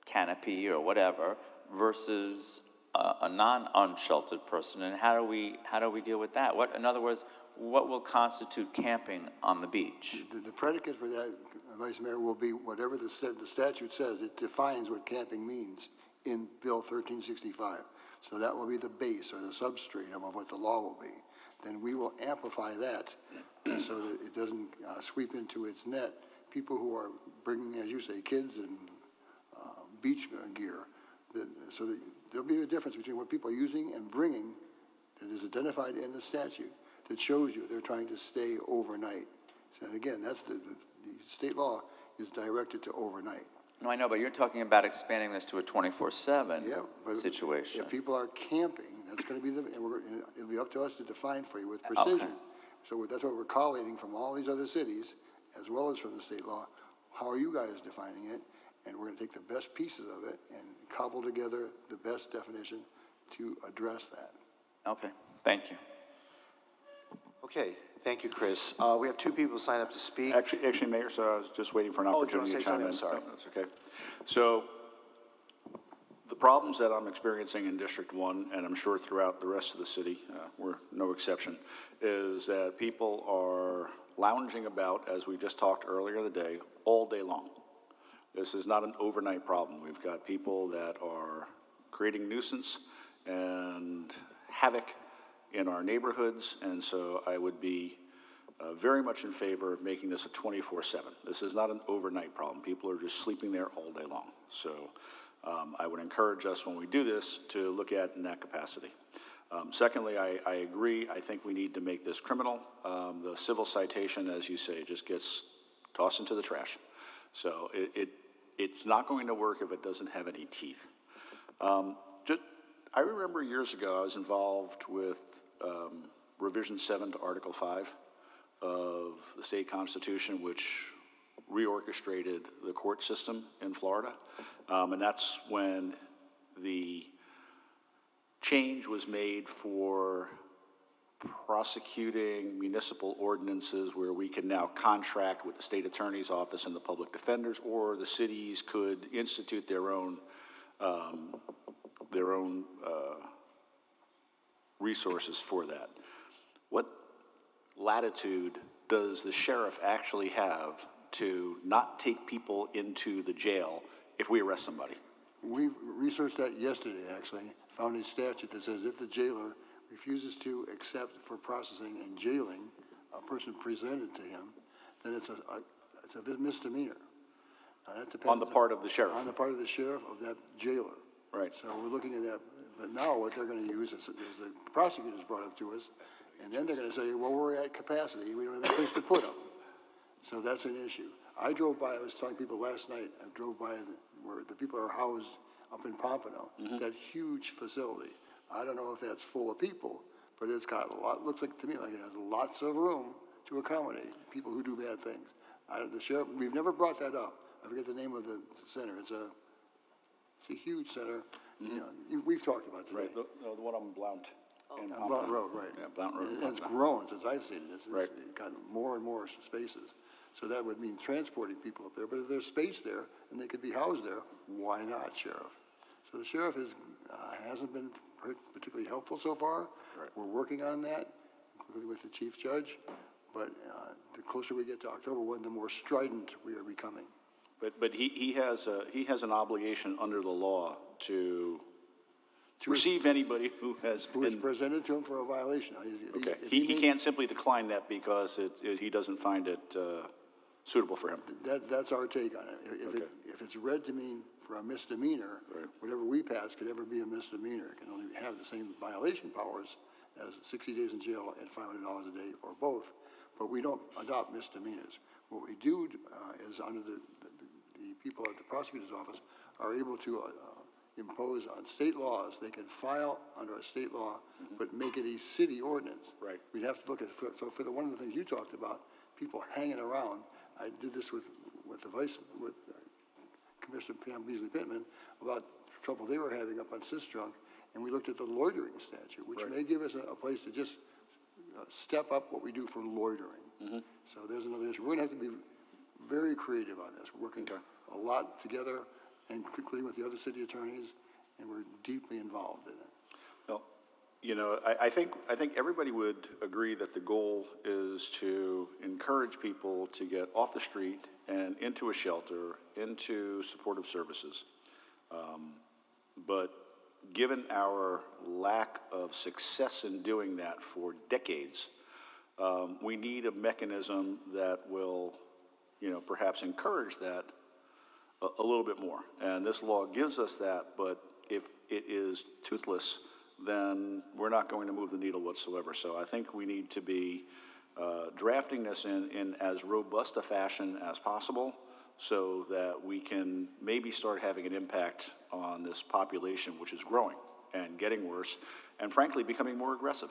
canopy or whatever versus a non-unsheltered person? And how do we deal with that? In other words, what will constitute camping on the beach? The predicate for that, Vice Mayor, will be whatever the statute says. It defines what camping means in Bill 1365. So that will be the base or the substratum of what the law will be. Then we will amplify that so that it doesn't sweep into its net people who are bringing, as you say, kids and beach gear. So that there'll be a difference between what people are using and bringing that is identified in the statute that shows you they're trying to stay overnight. So again, that's the state law is directed to overnight. No, I know, but you're talking about expanding this to a 24/7 situation. If people are camping, that's going to be it'll be up to us to define for you with precision. Okay. So that's what we're collating from all these other cities, as well as from the state law. How are you guys defining it? And we're going to take the best pieces of it and cobble together the best definition to address that. Okay, thank you. Okay, thank you, Chris. We have two people signed up to speak. Actually, Mayor, so I was just waiting for an opportunity to chime in. I'm sorry. No, that's okay. So, the problems that I'm experiencing in District 1, and I'm sure throughout the rest of the city, we're no exception, is that people are lounging about, as we just talked earlier in the day, all day long. This is not an overnight problem. We've got people that are creating nuisance and havoc in our neighborhoods, and so I would be very much in favor of making this a 24/7. This is not an overnight problem. People are just sleeping there all day long. So I would encourage us when we do this to look at it in that capacity. Secondly, I agree. I think we need to make this criminal. The civil citation, as you say, just gets tossed into the trash. So it's not going to work if it doesn't have any teeth. I remember years ago I was involved with Revision 7 to Article 5 of the state constitution, which reorchestrated the court system in Florida. And that's when the change was made for prosecuting municipal ordinances where we can now contract with the state attorney's office and the public defenders, or the cities could institute their own resources for that. What latitude does the sheriff actually have to not take people into the jail if we arrest somebody? We researched that yesterday, actually. Found a statute that says if the jailer refuses to accept for processing and jailing a person presented to him, then it's a misdemeanor. That depends on the part of the sheriff. On the part of the sheriff of that jailer. Right. So we're looking at that. But now what they're going to use is the prosecutors brought up to us, and then they're going to say, well, we're at capacity. We don't have a place to put them. So that's an issue. I drove by, I was telling people last night, I drove by where the people are housed up in Pompano, that huge facility. I don't know if that's full of people, but it's got a lot, looks like to me like it has lots of room to accommodate people who do bad things. The sheriff, we've never brought that up. I forget the name of the center. It's a huge center. You know, we've talked about today. Right, the one on Blount. Blount Road, right. Yeah, Blount Road. It's grown since I've seen it. It's got more and more spaces. So that would mean transporting people up there. But if there's space there and they could be housed there, why not, Sheriff? So the sheriff hasn't been particularly helpful so far. Right. We're working on that, including with the chief judge. But the closer we get to October 1, the more strident we are becoming. But he has an obligation under the law to receive anybody who has Who is been, presented to him for a violation. okay. If He made- can't simply decline that because he doesn't find it suitable for him. That's our take on it. Okay. If it's read to mean for a misdemeanor, Right. whatever we pass could ever be a misdemeanor. It can only have the same violation powers as 60 days in jail and $500 a day, or both. But we don't adopt misdemeanors. What we do is under the people at the prosecutor's office are able to impose on state laws. They can file under a state law, but make it a city ordinance. Right. We'd have to look at, so for one of the things you talked about, people hanging around. I did this with Commissioner Pam Beasley Pittman about trouble they were having up on Sistrunk, and we looked at the loitering statute, which may give us a place to just step up what we do for loitering. So there's another issue. We're gonna have to be very creative on this. We're working a lot together, including with the other city attorneys, and we're deeply involved in it. Well, you know, I think everybody would agree that the goal is to encourage people to get off the street and into a shelter, into supportive services. But given our lack of success in doing that for decades, we need a mechanism that will, you know, perhaps encourage that a little bit more. And this law gives us that, but if it is toothless, then we're not going to move the needle whatsoever. So I think we need to be drafting this in as robust a fashion as possible so that we can maybe start having an impact on this population, which is growing and getting worse, and frankly, becoming more aggressive.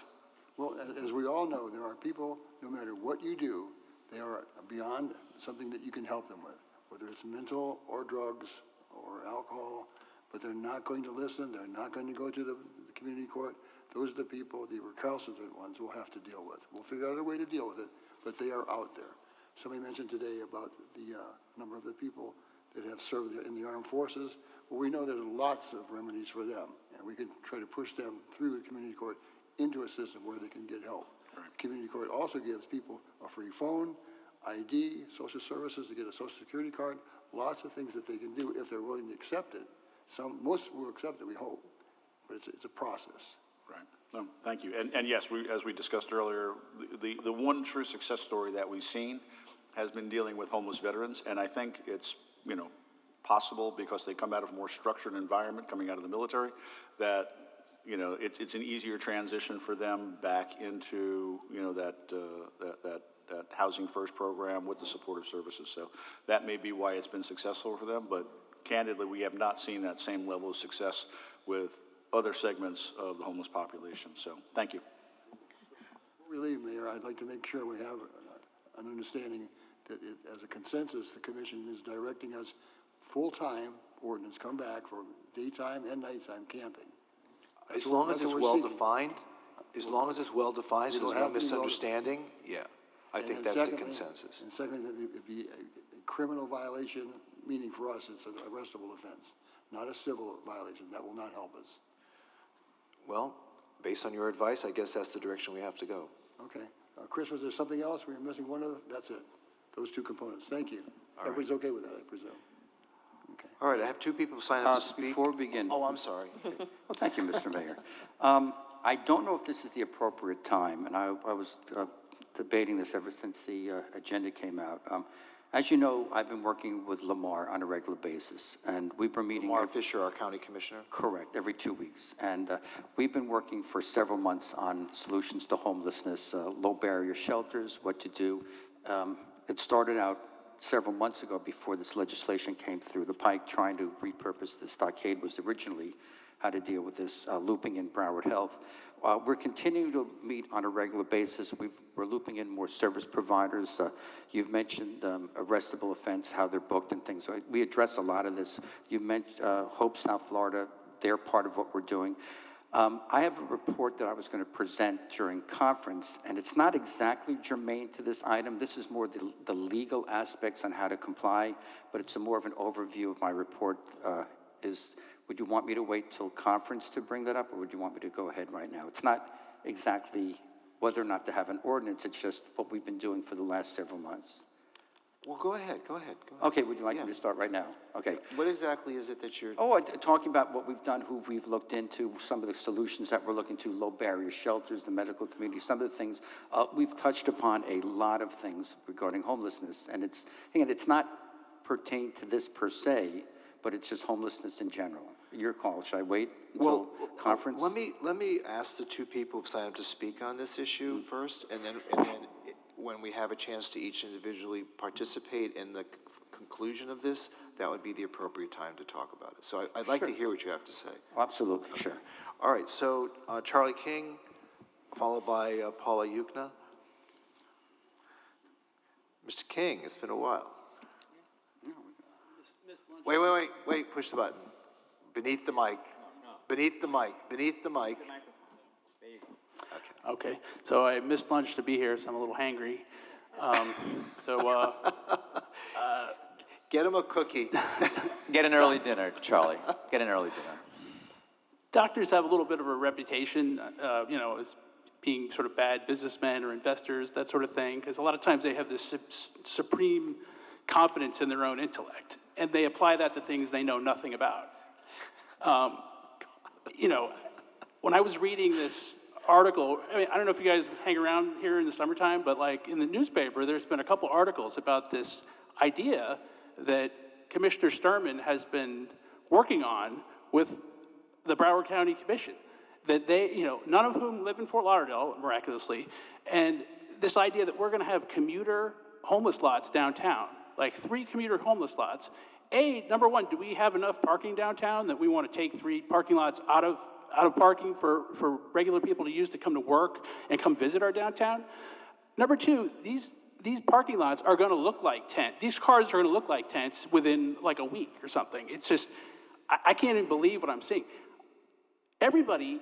Well, as we all know, there are people, no matter what you do, they are beyond something that you can help them with, whether it's mental or drugs or alcohol, but they're not going to listen, they're not going to go to the community court. Those are the people, the recalcitrant ones, we'll have to deal with. We'll figure out a way to deal with it, but they are out there. Somebody mentioned today about the number of the people that have served in the armed forces. Well, we know there's lots of remedies for them, and we can try to push them through the community court into a system where they can get help. Right. The community court also gives people a free phone, ID, social services to get a social security card, lots of things that they can do if they're willing to accept it. Most will accept it, we hope, but it's a process. Right. No, thank you. And yes, as we discussed earlier, the one true success story that we've seen has been dealing with homeless veterans, and I think it's, you know, possible because they come out of a more structured environment, coming out of the military, that, you know, it's an easier transition for them back into, you know, that Housing First program with the supportive services. So that may be why it's been successful for them, but candidly, we have not seen that same level of success with other segments of the homeless population. So thank you. Before we leave, Mayor, I'd like to make sure we have an understanding that as a consensus, the commission is directing us full-time ordinance come back for daytime and nighttime camping. As long as it's well-defined, so there's no misunderstanding, yeah, I think that's the consensus. And secondly, that it'd be a criminal violation, meaning for us, it's an arrestable offense, not a civil violation. That will not help us. Well, based on your advice, I guess that's the direction we have to go. Okay. Chris, was there something else? We were missing one other? That's it. Those two components. Thank you. All right. Everybody's okay with that, I presume? Okay. All right, I have two people signed up to speak. Before we begin. Oh, I'm sorry. Well, thank you, Mr. Mayor. I don't know if this is the appropriate time, and I was debating this ever since the agenda came out. As you know, I've been working with Lamar on a regular basis, and we've been meeting— Lamar Fisher, our county commissioner? Correct, every 2 weeks. And we've been working for several months on solutions to homelessness, low barrier shelters, what to do. It started out several months ago before this legislation came through the pike, trying to repurpose the stockade was originally how to deal with this, looping in Broward Health. We're continuing to meet on a regular basis. We're looping in more service providers. You've mentioned arrestable offense, how they're booked and things. We address a lot of this. You mentioned Hope, South Florida. They're part of what we're doing. I have a report that I was going to present during conference, and it's not exactly germane to this item. This is more the legal aspects on how to comply, but it's more of an overview of my report. Would you want me to wait till conference to bring that up, or would you want me to go ahead right now? It's not exactly whether or not to have an ordinance, it's just what we've been doing for the last several months. Well, go ahead. Okay, would you like me to start right now? Okay. What exactly is it that you're? Oh, talking about what we've done, who we've looked into, some of the solutions that we're looking to, low barrier shelters, the medical community, some of the things. We've touched upon a lot of things regarding homelessness, and it's not pertained to this per se, but it's just homelessness in general. Your call. Should I wait until conference? Let me ask the two people who've signed up to speak on this issue first, and then when we have a chance to each individually participate in the conclusion of this, that would be the appropriate time to talk about it. So I'd like to hear what you have to say. Absolutely, sure. All right, so Charlie King, followed by Paula Yukna. Mr. King, it's been a while. Wait, push the button. Beneath the mic. Beneath the mic. Okay, so I missed lunch to be here, so I'm a little hangry. Get him a cookie. Get an early dinner, Charlie. Get an early dinner. Doctors have a little bit of a reputation, as being sort of bad businessmen or investors, that sort of thing, because a lot of times they have this supreme confidence in their own intellect, and they apply that to things they know nothing about. When I was reading this article, I don't know if you guys hang around here in the summertime, but like in the newspaper, there's been a couple articles about this idea that Commissioner Sturman has been working on with the Broward County Commission, that they, none of whom live in Fort Lauderdale, miraculously, and this idea that we're going to have commuter homeless lots downtown, like 3 commuter homeless lots. Number one, do we have enough parking downtown that we want to take 3 parking lots out of parking for regular people to use to come to work and come visit our downtown? Number 2, these parking lots are going to look like tents. These cars are going to look like tents within like a week or something. It's just, I can't even believe what I'm seeing. Everybody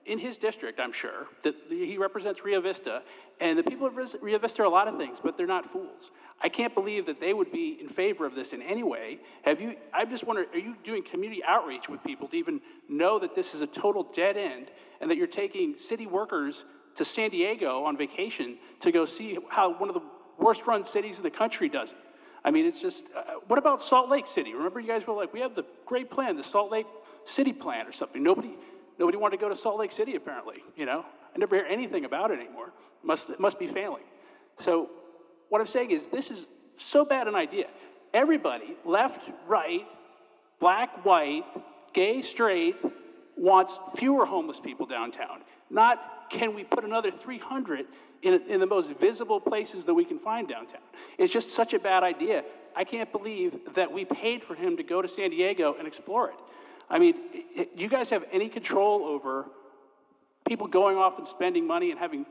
in his district, I'm sure, that he represents Rio Vista, and the people of Rio Vista are a lot of things, but they're not fools. I can't believe that they would be in favor of this in any way. I just wonder, are you doing community outreach with people to even know that this is a total dead end and that you're taking city workers to San Diego on vacation to go see how one of the worst run cities in the country does it? I mean, it's just, what about Salt Lake City? Remember you guys were like, we have the great plan, the Salt Lake City plan or something. Nobody wanted to go to Salt Lake City, apparently, I never hear anything about it anymore. It must be failing. So what I'm saying is, this is so bad an idea. Everybody, left, right, black, white, gay, straight, wants fewer homeless people downtown. Not, can we put another 300 in the most visible places that we can find downtown? It's just such a bad idea. I can't believe that we paid for him to go to San Diego and explore it. I mean, do you guys have any control over people going off and spending money and having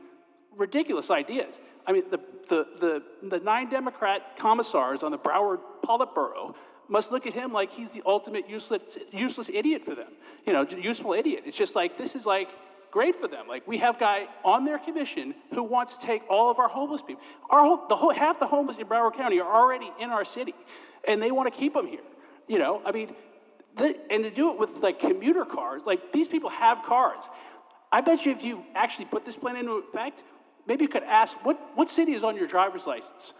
ridiculous ideas? I mean, the 9 Democrat commissars on the Broward Politburo must look at him like he's the ultimate useless idiot for them. Useful idiot. It's just like, this is like great for them. Like, we have a guy on their commission who wants to take all of our homeless people. Half the homeless in Broward County are already in our city, and they want to keep them here. And to do it with like commuter cars, like these people have cars. I bet you if you actually put this plan into effect, maybe you could ask, what city is on your driver's license?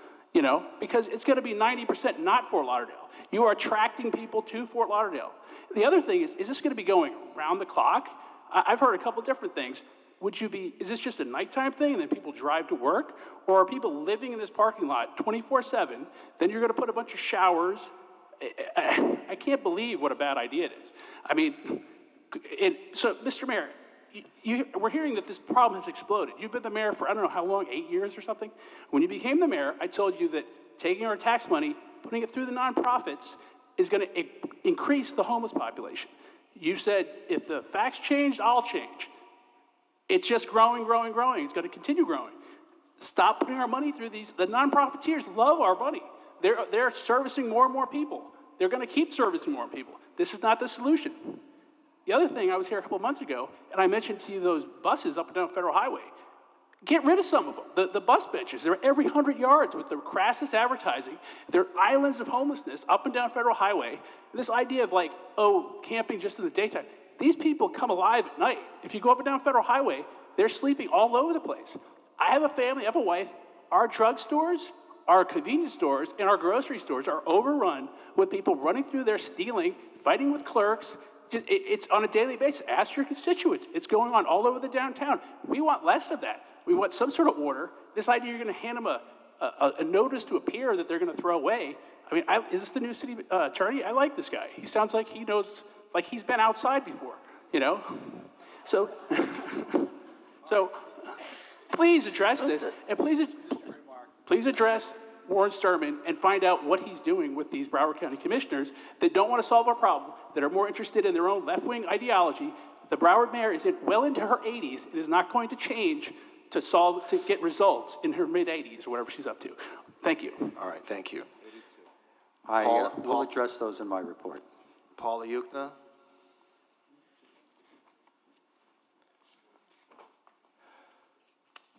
Because it's going to be 90% not Fort Lauderdale. You are attracting people to Fort Lauderdale. The other thing is this going to be going around the clock? I've heard a couple different things. Is this just a nighttime thing and then people drive to work? Or are people living in this parking lot 24/7? Then you're going to put a bunch of showers. I can't believe what a bad idea it is. I mean, so Mr. Mayor, we're hearing that this problem has exploded. You've been the mayor for, I don't know how long, 8 years or something? When you became the mayor, I told you that taking our tax money, putting it through the nonprofits, is going to increase the homeless population. You said, if the facts changed, I'll change. It's just growing. It's going to continue growing. Stop putting our money through these. The nonprofiteers love our money. They're servicing more and more people. They're going to keep servicing more people. This is not the solution. The other thing, I was here a couple of months ago, and I mentioned to you those buses up and down Federal Highway. Get rid of some of them. The bus benches, they're every 100 yards with the crassest advertising. They're islands of homelessness up and down Federal Highway. And this idea of like, camping just in the daytime. These people come alive at night. If you go up and down Federal Highway, they're sleeping all over the place. I have a family, I have a wife. Our drugstores our convenience stores and our grocery stores are overrun with people running through there stealing, fighting with clerks. It's on a daily basis. Ask your constituents. It's going on all over the downtown. We want less of that. We want some sort of order. This idea you're going to hand them a notice to appear that they're going to throw away. I mean, is this the new city attorney? I like this guy. He sounds like he knows, like he's been outside before, you know? So, so please address this, and please address Warren Sturman and find out what he's doing with these Broward County commissioners that don't want to solve our problem, that are more interested in their own left-wing ideology. The Broward mayor is well into her 80s and is not going to change to get results in her mid-80s or whatever she's up to. Thank you. All right, thank you. I Paul- will address those in my report. Paula Yukna?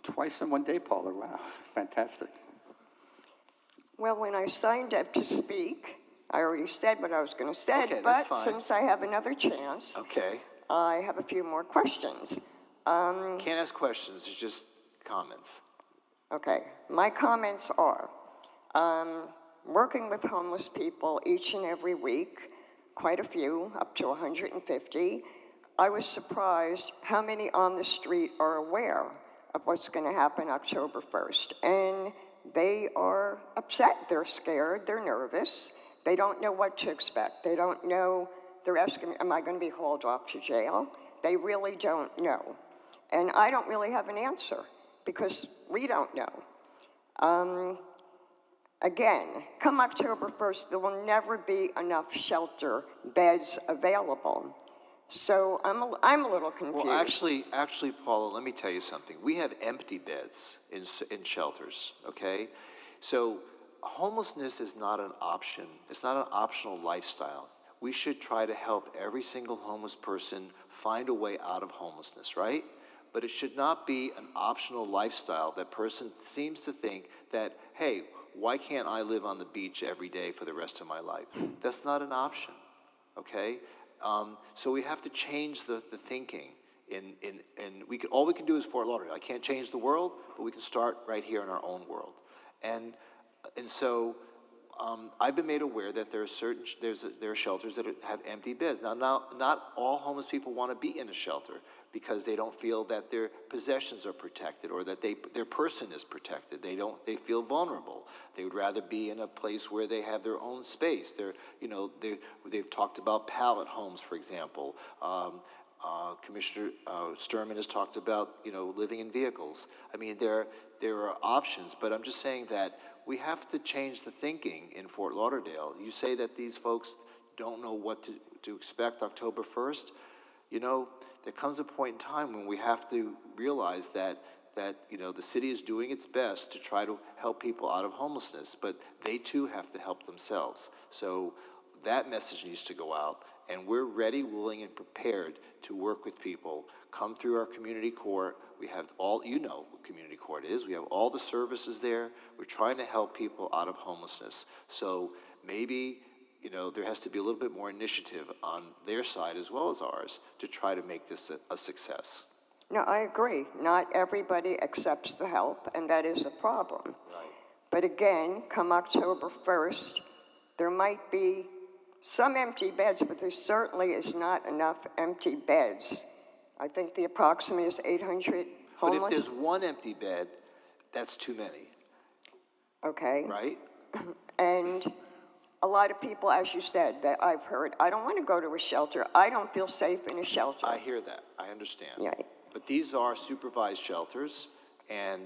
Twice in one day, Paula. Wow, fantastic. Well, when I signed up to speak, I already said what I was going to say, Okay, but that's fine. since I have another chance, Okay. I have a few more questions. Can't ask questions, it's just comments. Okay, my comments are, working with homeless people each and every week, quite a few, up to 150, I was surprised how many on the street are aware of what's going to happen October 1st. And they are upset, they're scared, they're nervous, they don't know what to expect. They don't know, they're asking, am I going to be hauled off to jail? They really don't know. And I don't really have an answer because we don't know. Again, come October 1st, there will never be enough shelter beds available. So I'm a little confused. Well, actually, Paula, let me tell you something. We have empty beds in shelters, okay? So homelessness is not an option. It's not an optional lifestyle. We should try to help every single homeless person find a way out of homelessness, right? But it should not be an optional lifestyle. That person seems to think that, hey, why can't I live on the beach every day for the rest of my life? That's not an option, okay? So we have to change the thinking. And all we can do is Fort Lauderdale. I can't change the world, but we can start right here in our own world. And so I've been made aware that there are shelters that have empty beds. Now, not all homeless people want to be in a shelter because they don't feel that their possessions are protected or that their person is protected. They feel vulnerable. They would rather be in a place where they have their own space. They've talked about pallet homes, for example. Commissioner Sturman has talked about living in vehicles. I mean, there are options, but I'm just saying that we have to change the thinking in Fort Lauderdale. You say that these folks don't know what to expect October 1st. There comes a point in time when we have to realize that the city is doing its best to try to help people out of homelessness, but they too have to help themselves. So that message needs to go out, and we're ready, willing, and prepared to work with people. Come through our community court. We have what community court is. We have all the services there. We're trying to help people out of homelessness. So maybe there has to be a little bit more initiative on their side as well as ours to try to make this a success. No, I agree. Not everybody accepts the help, and that is a problem. Right. But again, come October 1st, there might be some empty beds, but there certainly is not enough empty beds. I think the approximate is 800 homeless. But if there's one empty bed, that's too many. Okay. Right? And a lot of people, as you said, that I've heard, I don't want to go to a shelter. I don't feel safe in a shelter. I hear that. I understand. Yeah. But these are supervised shelters, and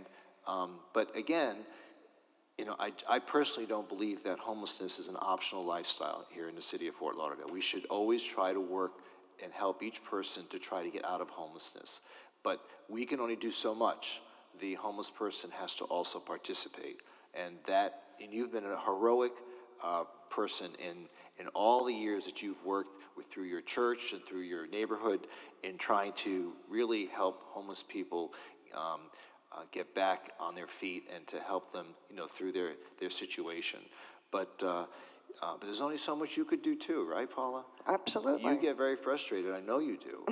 but again, I personally don't believe that homelessness is an optional lifestyle here in the city of Fort Lauderdale. We should always try to work and help each person to try to get out of homelessness. But we can only do so much. The homeless person has to also participate, and you've been a heroic person in all the years that you've worked through your church and through your neighborhood in trying to really help homeless people get back on their feet and to help them, through their situation. But there's only so much you could do too, right, Paula? Absolutely. You get very frustrated. I know you do.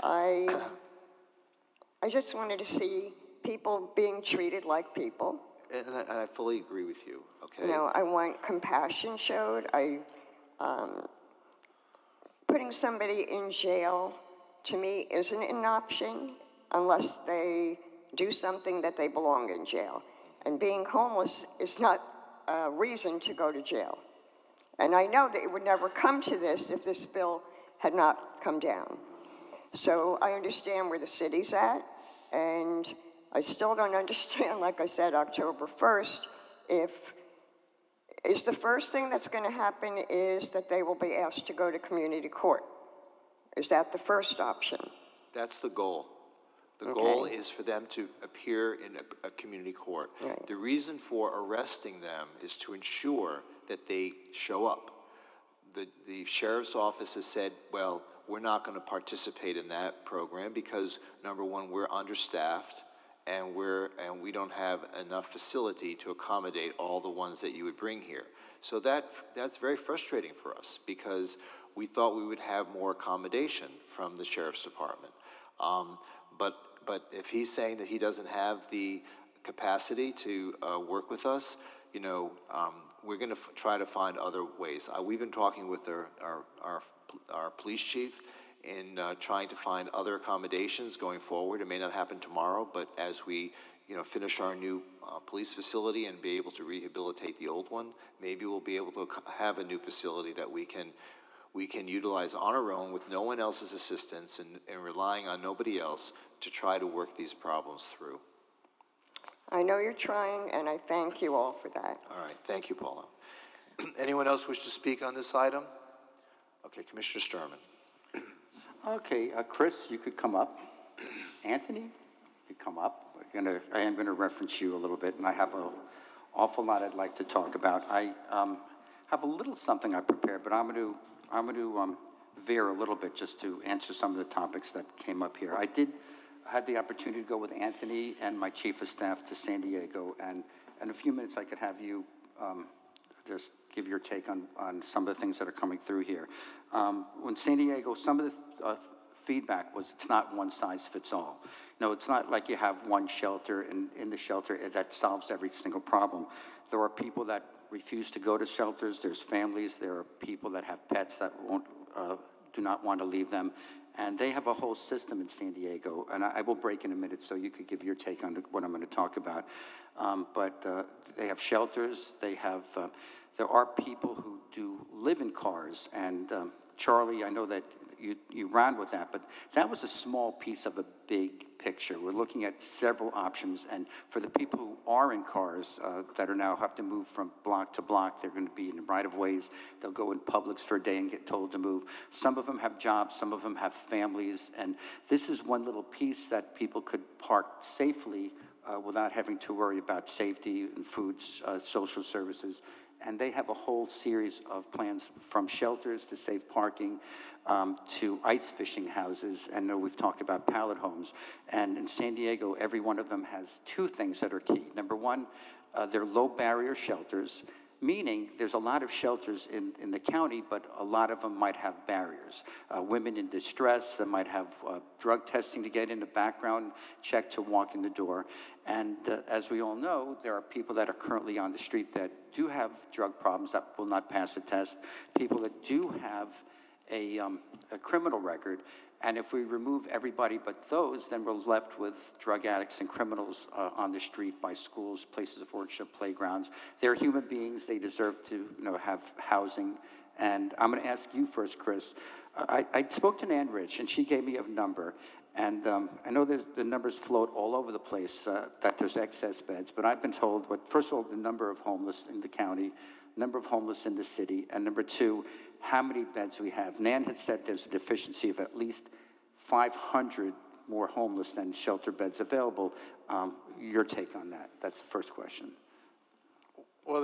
I just wanted to see people being treated like people. And I fully agree with you, okay? You know, I want compassion showed. Putting somebody in jail, to me, isn't an option unless they do something that they belong in jail. And being homeless is not a reason to go to jail. And I know that it would never come to this if this bill had not come down. So I understand where the city's at, and I still don't understand, like I said, October 1st, is the first thing that's going to happen is that they will be asked to go to community court. Is that the first option? That's the goal. The goal is for them to appear in a community court. Right. The reason for arresting them is to ensure that they show up. The sheriff's office has said, well, we're not going to participate in that program because, number one, we're understaffed and we don't have enough facility to accommodate all the ones that you would bring here. So that's very frustrating for us because we thought we would have more accommodation from the sheriff's department. But if he's saying that he doesn't have the capacity to work with us, you know, we're going to try to find other ways. We've been talking with our police chief in trying to find other accommodations going forward. It may not happen tomorrow, but as we, you know, finish our new police facility and be able to rehabilitate the old one, maybe we'll be able to have a new facility that we can utilize on our own with no one else's assistance and relying on nobody else to try to work these problems through. I know you're trying, and I thank you all for that. All right, thank you, Paula. Anyone else wish to speak on this item? Okay, Commissioner Sturman. Okay, Chris, you could come up. Anthony, you could come up. I am going to reference you a little bit, and I have an awful lot I'd like to talk about. I have a little something I prepared, but I'm going to veer a little bit just to answer some of the topics that came up here. I had the opportunity to go with Anthony and my chief of staff to San Diego, and in a few minutes I could have you just give your take on some of the things that are coming through here. When San Diego, some of the feedback was it's not one size fits all. No, it's not like you have one shelter, and in the shelter that solves every single problem. There are people that refuse to go to shelters. There's families. There are people that have pets that do not want to leave them. And they have a whole system in San Diego, and I will break in a minute so you could give your take on what I'm going to talk about. But they have shelters. They have. There are people who do live in cars, and Charlie, I know that you ran with that, but that was a small piece of a big picture. We're looking at several options, and for the people who are in cars that are now have to move from block to block, they're going to be in right-of-ways. They'll go in Publix for a day and get told to move. Some of them have jobs, some of them have families, and this is one little piece that people could park safely without having to worry about safety and foods, social services. And they have a whole series of plans from shelters to safe parking to ice fishing houses. And we've talked about pallet homes. And in San Diego, every one of them has two things that are key. Number one, they're low barrier shelters, meaning there's a lot of shelters in the county, but a lot of them might have barriers. Women in distress that might have drug testing to get in, a background check to walk in the door. And as we all know, there are people that are currently on the street that do have drug problems that will not pass the test, people that do have a criminal record. And if we remove everybody but those, then we're left with drug addicts and criminals on the street, by schools, places of worship, playgrounds. They're human beings. They deserve to, have housing. And I'm going to ask you first, Chris. I spoke to Nan Rich, and she gave me a number. And I know the numbers float all over the place, that there's excess beds. But I've been told, first of all, the number of homeless in the county, number of homeless in the city, and number two, how many beds we have. Nan had said there's a deficiency of at least 500 more homeless than shelter beds available. Your take on that? That's the first question. Well,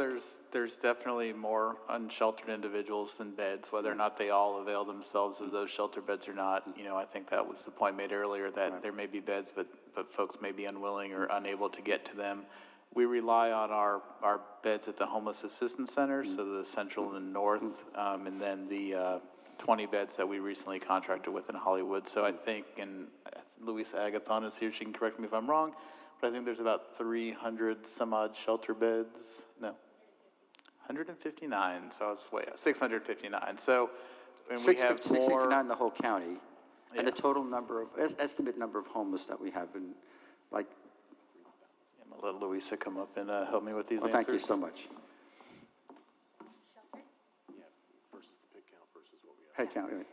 there's definitely more unsheltered individuals than beds, whether or not they all avail themselves of those shelter beds or not. I think that was the point made earlier, that there may be beds, but folks may be unwilling or unable to get to them. We rely on our beds at the Homeless Assistance Center, so the central and north, and then the 20 beds that we recently contracted with in Hollywood. So I think, and Louisa Agathon is here, she can correct me if I'm wrong, but I think there's about 300 some odd shelter beds. No, 159. So I was way 659. So, and we have more. 659 in the whole county, and the total number of estimate number of homeless that we have in, like. I'm gonna let Louisa come up and help me with these Well, answers. thank you so much. Head count, right.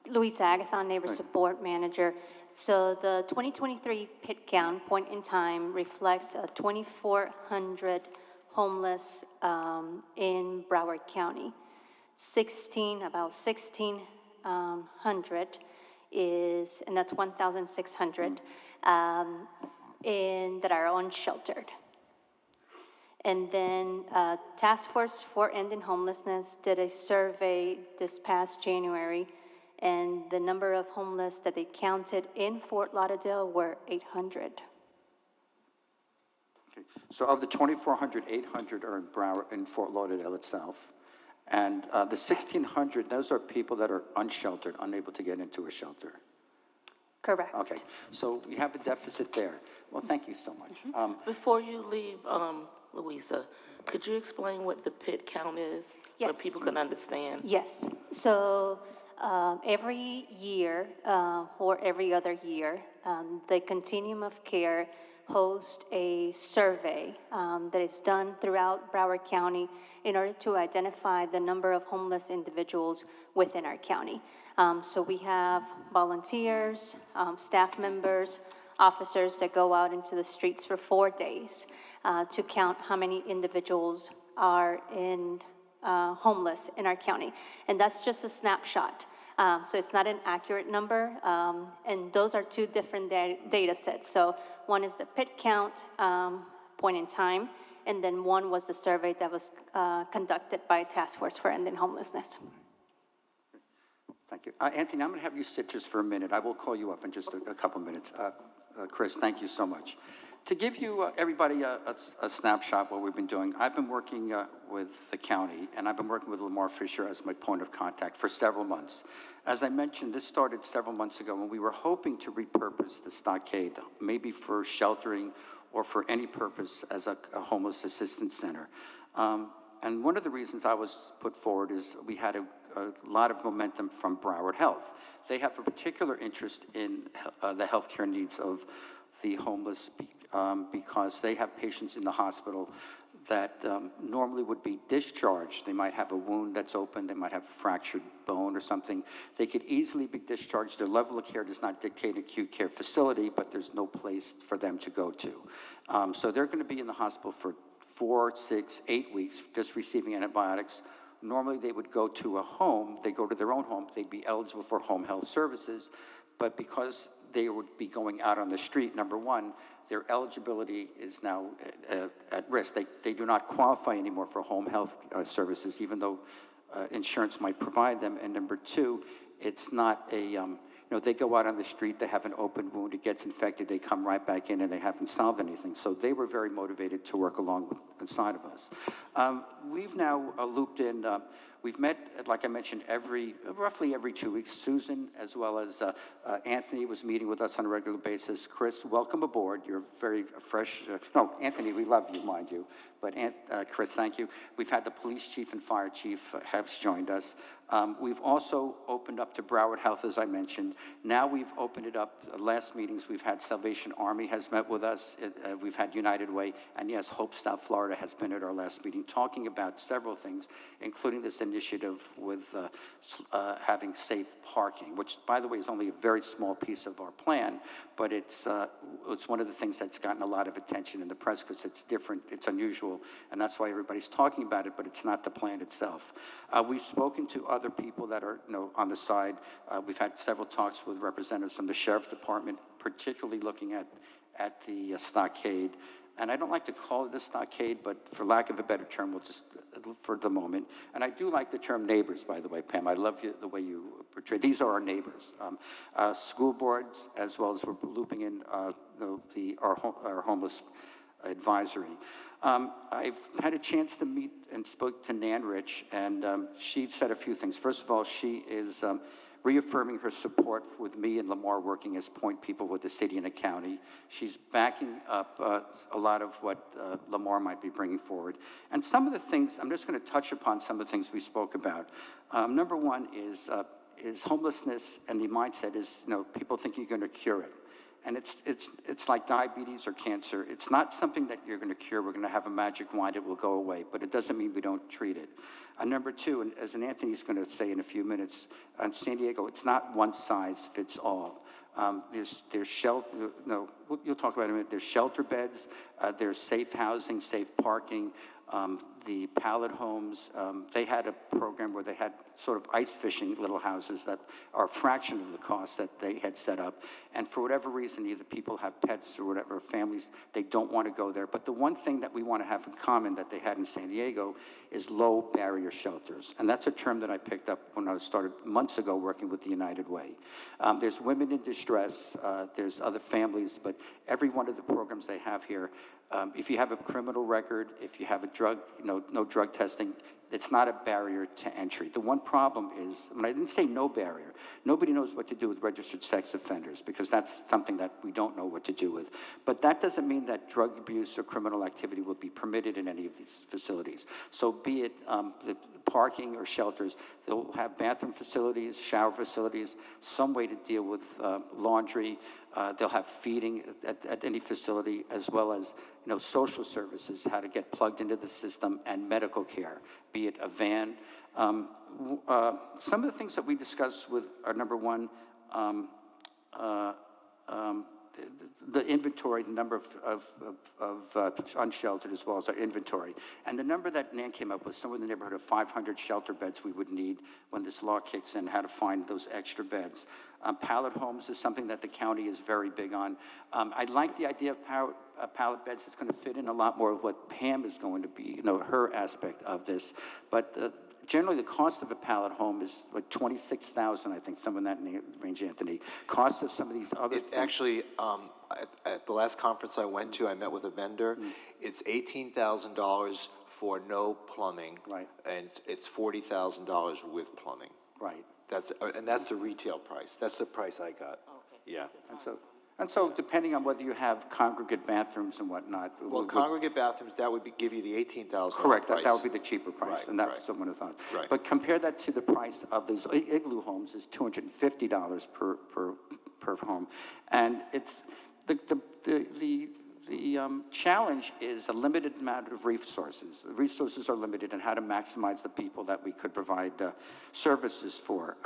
Louisa Agathon, Neighbor Support Manager. So the 2023 pit count point in time reflects 2,400 homeless in Broward County. About 1,600 is, and that's 1,600 that are unsheltered. And then Task Force for Ending Homelessness did a survey this past January, and the number of homeless that they counted in Fort Lauderdale were 800. Okay. So of the 2,400, 800 are in Fort Lauderdale itself. And the 1,600, those are people that are unsheltered, unable to get into a shelter. Correct. Okay. So we have a deficit there. Well, thank you so much. Before you leave, Louisa, could you explain what the pit count is? Yes. So people can understand. Yes. So every year or every other year, the Continuum of Care hosts a survey that is done throughout Broward County in order to identify the number of homeless individuals within our county. So we have volunteers, staff members, officers that go out into the streets for 4 days to count how many individuals are homeless in our county. And that's just a snapshot. So it's not an accurate number, and those are two different data sets. So one is the pit count point in time, and then one was the survey that was conducted by Task Force for Ending Homelessness. Thank you. Anthony, I'm going to have you sit just for a minute. I will call you up in just a couple minutes. Chris, thank you so much. To give you, everybody, a snapshot what we've been doing, I've been working with the county, and I've been working with Lamar Fisher as my point of contact for several months. As I mentioned, this started several months ago when we were hoping to repurpose the stockade, maybe for sheltering or for any purpose as a homeless assistance center. And one of the reasons I was put forward is we had a lot of momentum from Broward Health. They have a particular interest in the healthcare needs of the homeless because they have patients in the hospital that normally would be discharged. They might have a wound that's open, they might have a fractured bone or something. They could easily be discharged. Their level of care does not dictate an acute care facility, but there's no place for them to go to. So they're going to be in the hospital for 4, 6, 8 weeks, just receiving antibiotics. Normally they would go to a home, they go to their own home, they'd be eligible for home health services, but because they would be going out on the street, number one, their eligibility is now at risk. They do not qualify anymore for home health services, even though insurance might provide them. And number two, it's not a, they go out on the street, they have an open wound, it gets infected, they come right back in and they haven't solved anything. So they were very motivated to work alongside of us. We've now looped in, we've met, like I mentioned, roughly every 2 weeks. Susan, as well as Anthony, was meeting with us on a regular basis. Chris, welcome aboard. You're very fresh. No, Anthony, we love you, mind you. But Chris, thank you. We've had the police chief and fire chief have joined us. We've also opened up to Broward Health, as I mentioned. Now we've opened it up. Last meetings, we've had Salvation Army has met with us. We've had United Way. And yes, Hope South Florida has been at our last meeting talking about several things, including this initiative with having safe parking, which, by the way, is only a very small piece of our plan. But it's one of the things that's gotten a lot of attention in the press because it's different, it's unusual, and that's why everybody's talking about it, but it's not the plan itself. We've spoken to other people that are on the side. We've had several talks with representatives from the Sheriff's Department, particularly looking at the stockade. And I don't like to call it a stockade, but for lack of a better term, we'll just, for the moment. And I do like the term neighbors, by the way, Pam. I love the way you portray. These are our neighbors. School boards, as well as we're looping in our homeless advisory. I've had a chance to meet and spoke to Nan Rich, and she said a few things. First of all, she is reaffirming her support with me and Lamar working as point people with the city and the county. She's backing up a lot of what Lamar might be bringing forward. And some of the things, I'm just going to touch upon some of the things we spoke about. Number one is homelessness, and the mindset is, people think you're going to cure it. And it's like diabetes or cancer. It's not something that you're going to cure. We're going to have a magic wand, it will go away, but it doesn't mean we don't treat it. Number two, and as Anthony's going to say in a few minutes, on San Diego, it's not one size fits all. There's shelter, you'll talk about it in a minute. There's shelter beds, there's safe housing, safe parking, the pallet homes. They had a program where they had sort of ice fishing little houses that are a fraction of the cost that they had set up. And for whatever reason, either people have pets or whatever, families, they don't want to go there. But the one thing that we want to have in common that they had in San Diego is low barrier shelters. And that's a term that I picked up when I started months ago working with the United Way. There's women in distress, there's other families, but every one of the programs they have here, if you have a criminal record, if you have a drug, no drug testing, it's not a barrier to entry. The one problem is, and I didn't say no barrier, nobody knows what to do with registered sex offenders because that's something that we don't know what to do with. But that doesn't mean that drug abuse or criminal activity will be permitted in any of these facilities. So be it the parking or shelters, they'll have bathroom facilities, shower facilities, some way to deal with laundry. They'll have feeding at any facility, as well as social services, how to get plugged into the system, and medical care, be it a van. Some of the things that we discussed with are, number one, the inventory, the number of unsheltered, as well as our inventory. And the number that Nan came up with, somewhere in the neighborhood of 500 shelter beds we would need when this law kicks in, how to find those extra beds. Pallet homes is something that the county is very big on. I like the idea of pallet beds. It's going to fit in a lot more of what Pam is going to be, her aspect of this. But generally, the cost of a pallet home is like $26,000, I think, somewhere in that range, Anthony. Cost of some of these other things. Actually, at the last conference I went to, I met with a vendor. It's $18,000 for no plumbing. Right. And it's $40,000 with plumbing. Right. That's the retail price. That's the price I got. Okay. Yeah. And so depending on whether you have congregate bathrooms and whatnot. Well, congregate bathroos, that would give you the $18,000 correct, price. that would be the cheaper price, Right, and that's what one of the thoughts. Right. But compare that to the price of these igloo homes is $250 per home. And it's, the challenge is a limited amount of resources. The resources are limited, and how to maximize the people that we could provide services for.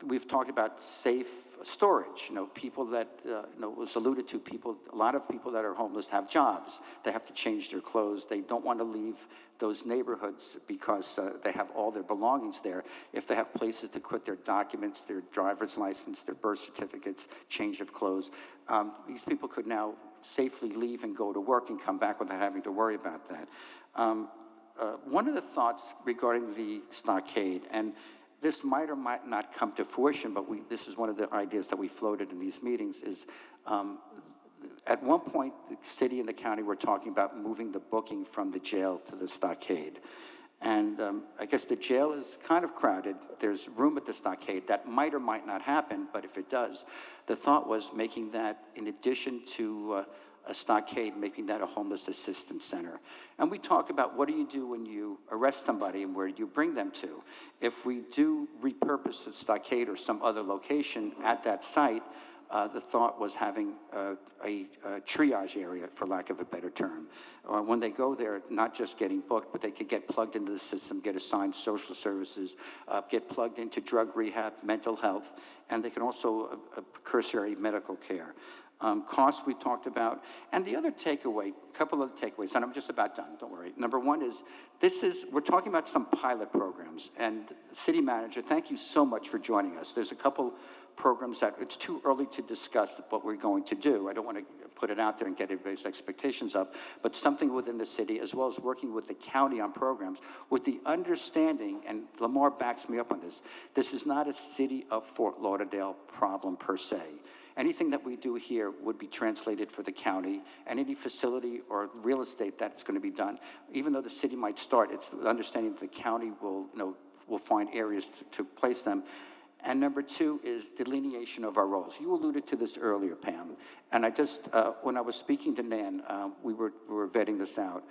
We've talked about safe storage. People that was alluded to. A lot of people that are homeless have jobs. They have to change their clothes. They don't want to leave those neighborhoods because they have all their belongings there. If they have places to put their documents, their driver's license, their birth certificates, change of clothes, these people could now safely leave and go to work and come back without having to worry about that. One of the thoughts regarding the stockade, and this might or might not come to fruition, but this is one of the ideas that we floated in these meetings, is at one point, the city and the county were talking about moving the booking from the jail to the stockade. And I guess the jail is kind of crowded. There's room at the stockade. That might or might not happen, but if it does, the thought was making that, in addition to a stockade, making that a homeless assistance center. And we talk about what do you do when you arrest somebody and where do you bring them to? If we do repurpose the stockade or some other location at that site, the thought was having a triage area, for lack of a better term. When they go there, not just getting booked, but they could get plugged into the system, get assigned social services, get plugged into drug rehab, mental health, and they can also cursory medical care. Cost we talked about, and the other takeaway, a couple of takeaways, and I'm just about done, don't worry. Number one is, we're talking about some pilot programs, and city manager, thank you so much for joining us. There's a couple programs that it's too early to discuss what we're going to do. I don't want to put it out there and get everybody's expectations up, but something within the city, as well as working with the county on programs, with the understanding, and Lamar backs me up on this, this is not a city of Fort Lauderdale problem per se. Anything that we do here would be translated for the county, and any facility or real estate that's going to be done, even though the city might start, it's the understanding that the county will find areas to place them. And number two is delineation of our roles. You alluded to this earlier, Pam, and I just, when I was speaking to Nan, we were vetting this out.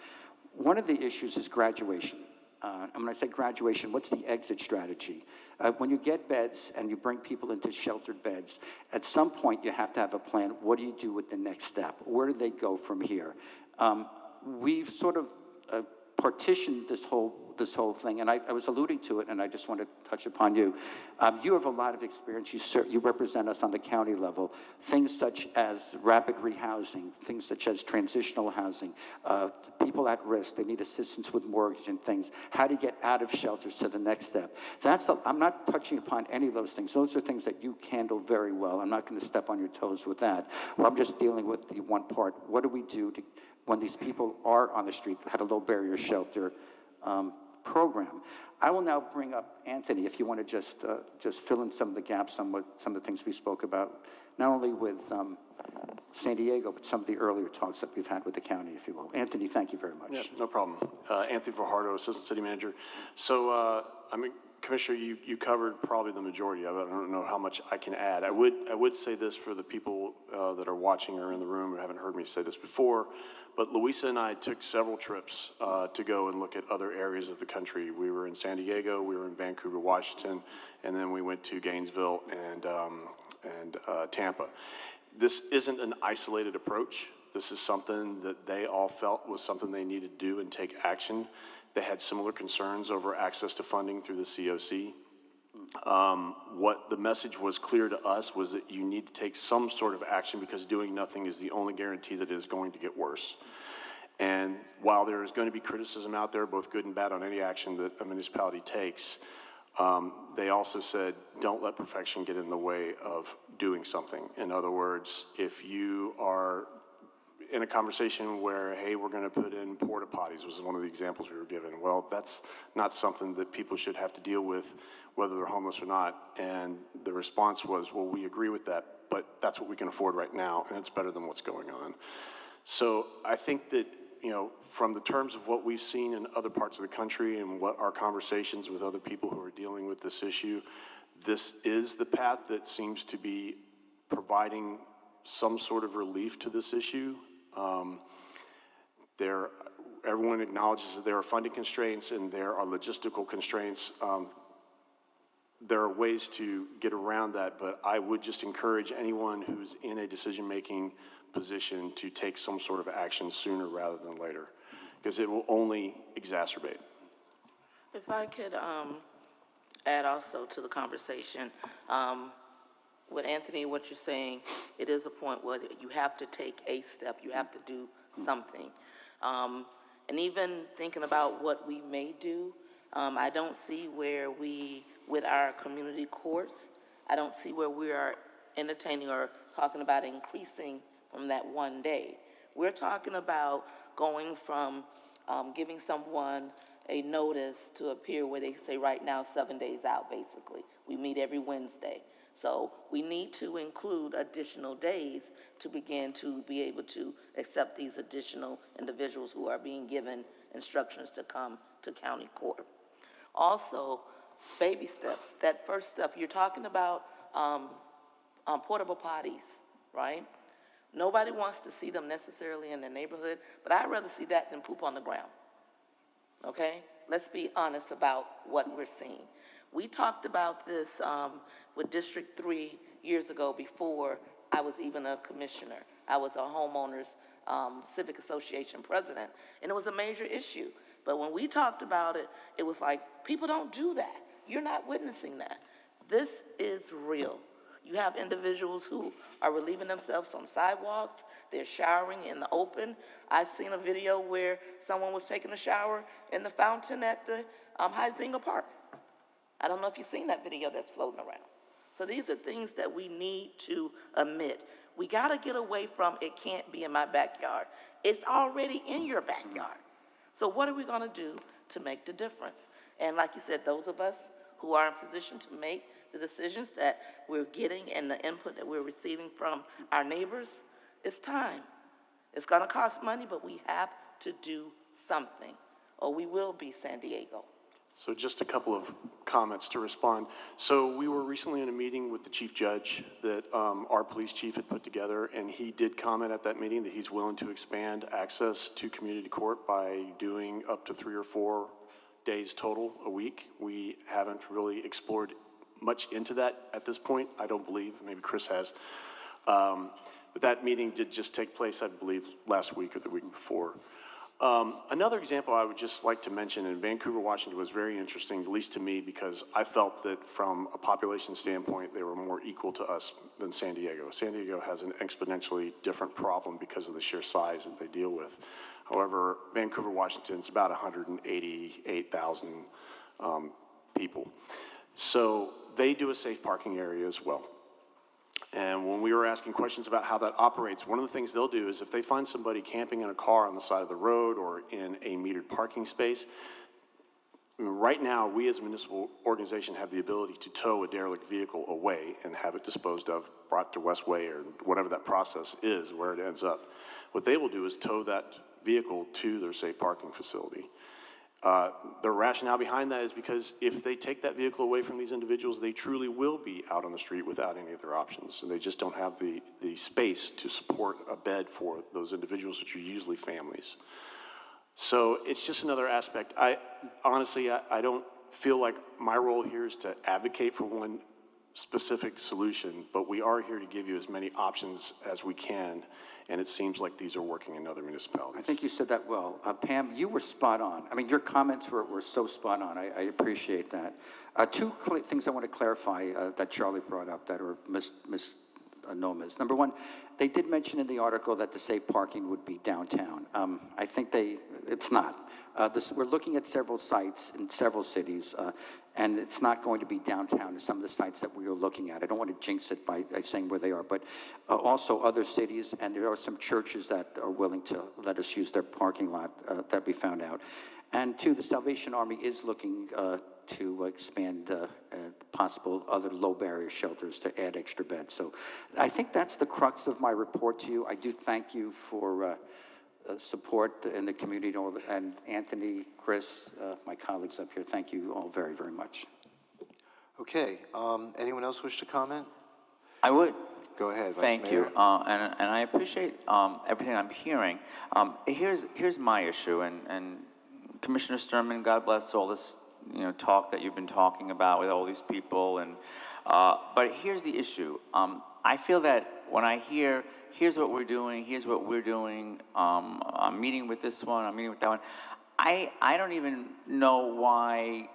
One of the issues is graduation. And when I say graduation, what's the exit strategy? When you get beds and you bring people into sheltered beds, at some point you have to have a plan. What do you do with the next step? Where do they go from here? We've sort of partitioned this whole thing, and I was alluding to it, and I just want to touch upon you. You have a lot of experience. You represent us on the county level. Things such as rapid rehousing, things such as transitional housing, people at risk, they need assistance with mortgage and things. How to get out of shelters to the next step. I'm not touching upon any of those things. Those are things that you handle very well. I'm not going to step on your toes with that. Well, I'm just dealing with the one part. What do we do when these people are on the street, had a low barrier shelter program? I will now bring up Anthony, if you want to just fill in some of the gaps on some of the things we spoke about, not only with San Diego, but some of the earlier talks that we've had with the county, if you will. Anthony, thank you very much. Yeah, no problem. Anthony Fajardo, Assistant City Manager. So, Commissioner, you covered probably the majority of it. I don't know how much I can add. I would say this for the people that are watching or in the room who haven't heard me say this before, but Louisa and I took several trips to go and look at other areas of the country. We were in San Diego, we were in Vancouver, Washington, and then we went to Gainesville and Tampa. This isn't an isolated approach. This is something that they all felt was something they needed to do and take action. They had similar concerns over access to funding through the COC. What the message was clear to us was that you need to take some sort of action because doing nothing is the only guarantee that it is going to get worse. And while there is going to be criticism out there, both good and bad, on any action that a municipality takes, they also said, don't let perfection get in the way of doing something. In other words, if you are in a conversation where, hey, we're going to put in porta potties, was one of the examples we were given. Well, that's not something that people should have to deal with, whether they're homeless or not. And the response was, well, we agree with that, but that's what we can afford right now, and it's better than what's going on. So I think that, from the terms of what we've seen in other parts of the country and what our conversations with other people who are dealing with this issue, this is the path that seems to be providing some sort of relief to this issue. Everyone acknowledges that there are funding constraints and there are logistical constraints. There are ways to get around that, but I would just encourage anyone who's in a decision-making position to take some sort of action sooner rather than later, because it will only exacerbate. If I could add also to the conversation, with Anthony, what you're saying, it is a point where you have to take a step, you have to do something. And even thinking about what we may do, I don't see where with our community courts, I don't see where we are entertaining or talking about increasing from that one day. We're talking about going from giving someone a notice to appear where they say right now 7 days out, basically. We meet every Wednesday. So we need to include additional days to begin to be able to accept these additional individuals who are being given instructions to come to county court. Also, baby steps. That first step, you're talking about portable potties, right? Nobody wants to see them necessarily in the neighborhood, but I'd rather see that than poop on the ground, okay? Let's be honest about what we're seeing. We talked about this with District 3 years ago before I was even a commissioner. I was a homeowners civic association president, and it was a major issue. But when we talked about it, it was like, people don't do that. You're not witnessing that. This is real. You have individuals who are relieving themselves on sidewalks. They're showering in the open. I've seen a video where someone was taking a shower in the fountain at the Huizinga Park. I don't know if you've seen that video that's floating around. So these are things that we need to admit. We got to get away from it can't be in my backyard. It's already in your backyard. So what are we going to do to make the difference? And like you said, those of us who are in position to make the decisions that we're getting and the input that we're receiving from our neighbors, it's time. It's going to cost money, but we have to do something, or we will be San Diego. So just a couple of comments to respond. So we were recently in a meeting with the chief judge that our police chief had put together, and he did comment at that meeting that he's willing to expand access to community court by doing up to 3 or 4 days total a week. We haven't really explored much into that at this point, I don't believe. Maybe Chris has. But that meeting did just take place, I believe, last week or the week before. Another example I would just like to mention in Vancouver, Washington was very interesting, at least to me, because I felt that from a population standpoint, they were more equal to us than San Diego. San Diego has an exponentially different problem because of the sheer size that they deal with. However, Vancouver, Washington is about 188,000 people. So they do a safe parking area as well. And when we were asking questions about how that operates, one of the things they'll do is if they find somebody camping in a car on the side of the road or in a metered parking space, right now, we as a municipal organization have the ability to tow a derelict vehicle away and have it disposed of, brought to Westway or whatever that process is, where it ends up. What they will do is tow that vehicle to their safe parking facility. The rationale behind that is because if they take that vehicle away from these individuals, they truly will be out on the street without any other options. And they just don't have the space to support a bed for those individuals, which are usually families. So it's just another aspect. Honestly, I don't feel like my role here is to advocate for one specific solution, but we are here to give you as many options as we can, and it seems like these are working in other municipalities. I think you said that well. Pam, you were spot on. I mean, your comments were so spot on. I appreciate that. Two things I want to clarify that Charlie brought up that are misnomers. Number one, they did mention in the article that the safe parking would be downtown. I think it's not. We're looking at several sites in several cities, and it's not going to be downtown in some of the sites that we are looking at. I don't want to jinx it by saying where they are, but also other cities, and there are some churches that are willing to let us use their parking lot that we found out. And two, the Salvation Army is looking to expand possible other low barrier shelters to add extra beds. So I think that's the crux of my report to you. I do thank you for support in the community, and Anthony, Chris, my colleagues up here, thank you all very, very much. Okay, anyone else wish to comment? I would. Go ahead, Vice Thank Mayor. you, and I appreciate everything I'm hearing. Here's my issue, and Commissioner Sturman, God bless all this talk that you've been talking about with all these people, and but here's the issue. I feel that when I hear, here's what we're doing, I'm meeting with this one, I'm meeting with that one, I don't even know why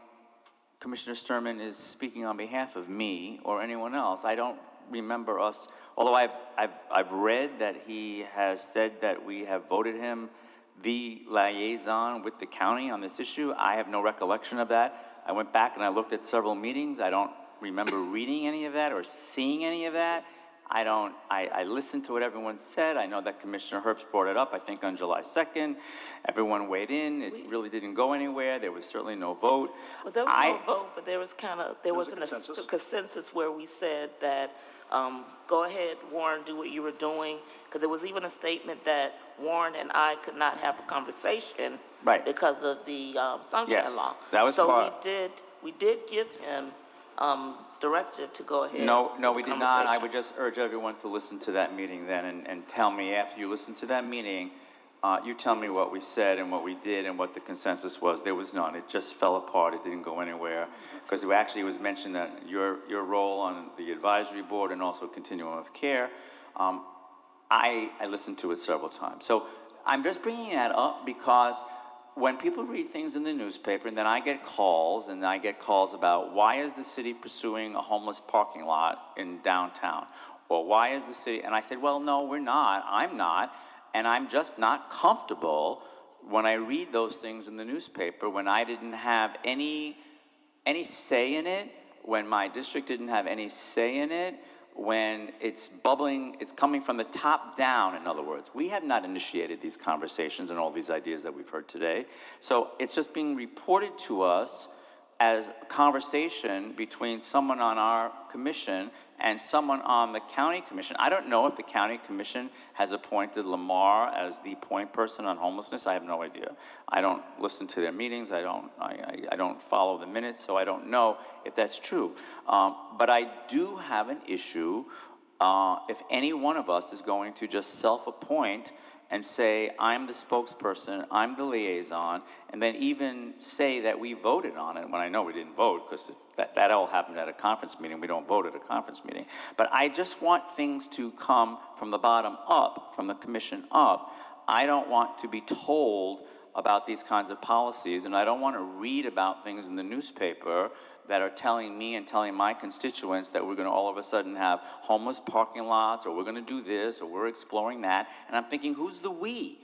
Commissioner Sturman is speaking on behalf of me or anyone else. I don't remember us, although I've read that he has said that we have voted him the liaison with the county on this issue. I have no recollection of that. I went back and I looked at several meetings. I don't remember reading any of that or seeing any of that. I listened to what everyone said. I know that Commissioner Herbst brought it up, I think on July 2nd. Everyone weighed in. It really didn't go anywhere. There was certainly no vote. Well, there was no vote, but there was a consensus where we said that, go ahead, Warren, do what you were doing. Because there was even a statement that Warren and I could not have a conversation because of the sunshine law. That was we did give him directive to go ahead. No, we did not. I would just urge everyone to listen to that meeting then and tell me after you listen to that meeting, you tell me what we said and what we did and what the consensus was. There was none. It just fell apart. It didn't go anywhere. Because it was mentioned that your role on the advisory board and also continuum of care, I listened to it several times. So I'm just bringing that up because when people read things in the newspaper, and then I get calls, about why is the city pursuing a homeless parking lot in downtown? Or why is the city, and I said, well, no, we're not, I'm not, and I'm just not comfortable when I read those things in the newspaper, when I didn't have any say in it, when my district didn't have any say in it, when it's bubbling, it's coming from the top down, in other words. We have not initiated these conversations and all these ideas that we've heard today. So it's just being reported to us as a conversation between someone on our commission and someone on the county commission. I don't know if the county commission has appointed Lamar as the point person on homelessness. I have no idea. I don't listen to their meetings. I don't follow the minutes, so I don't know if that's true. But I do have an issue if any one of us is going to just self-appoint and say, I'm the spokesperson, I'm the liaison, and then even say that we voted on it, when I know we didn't vote, because that all happened at a conference meeting. We don't vote at a conference meeting. But I just want things to come from the bottom up, from the commission up. I don't want to be told about these kinds of policies, and I don't want to read about things in the newspaper that are telling me and telling my constituents that we're going to all of a sudden have homeless parking lots, or we're going to do this, or we're exploring that. And I'm thinking, who's the we?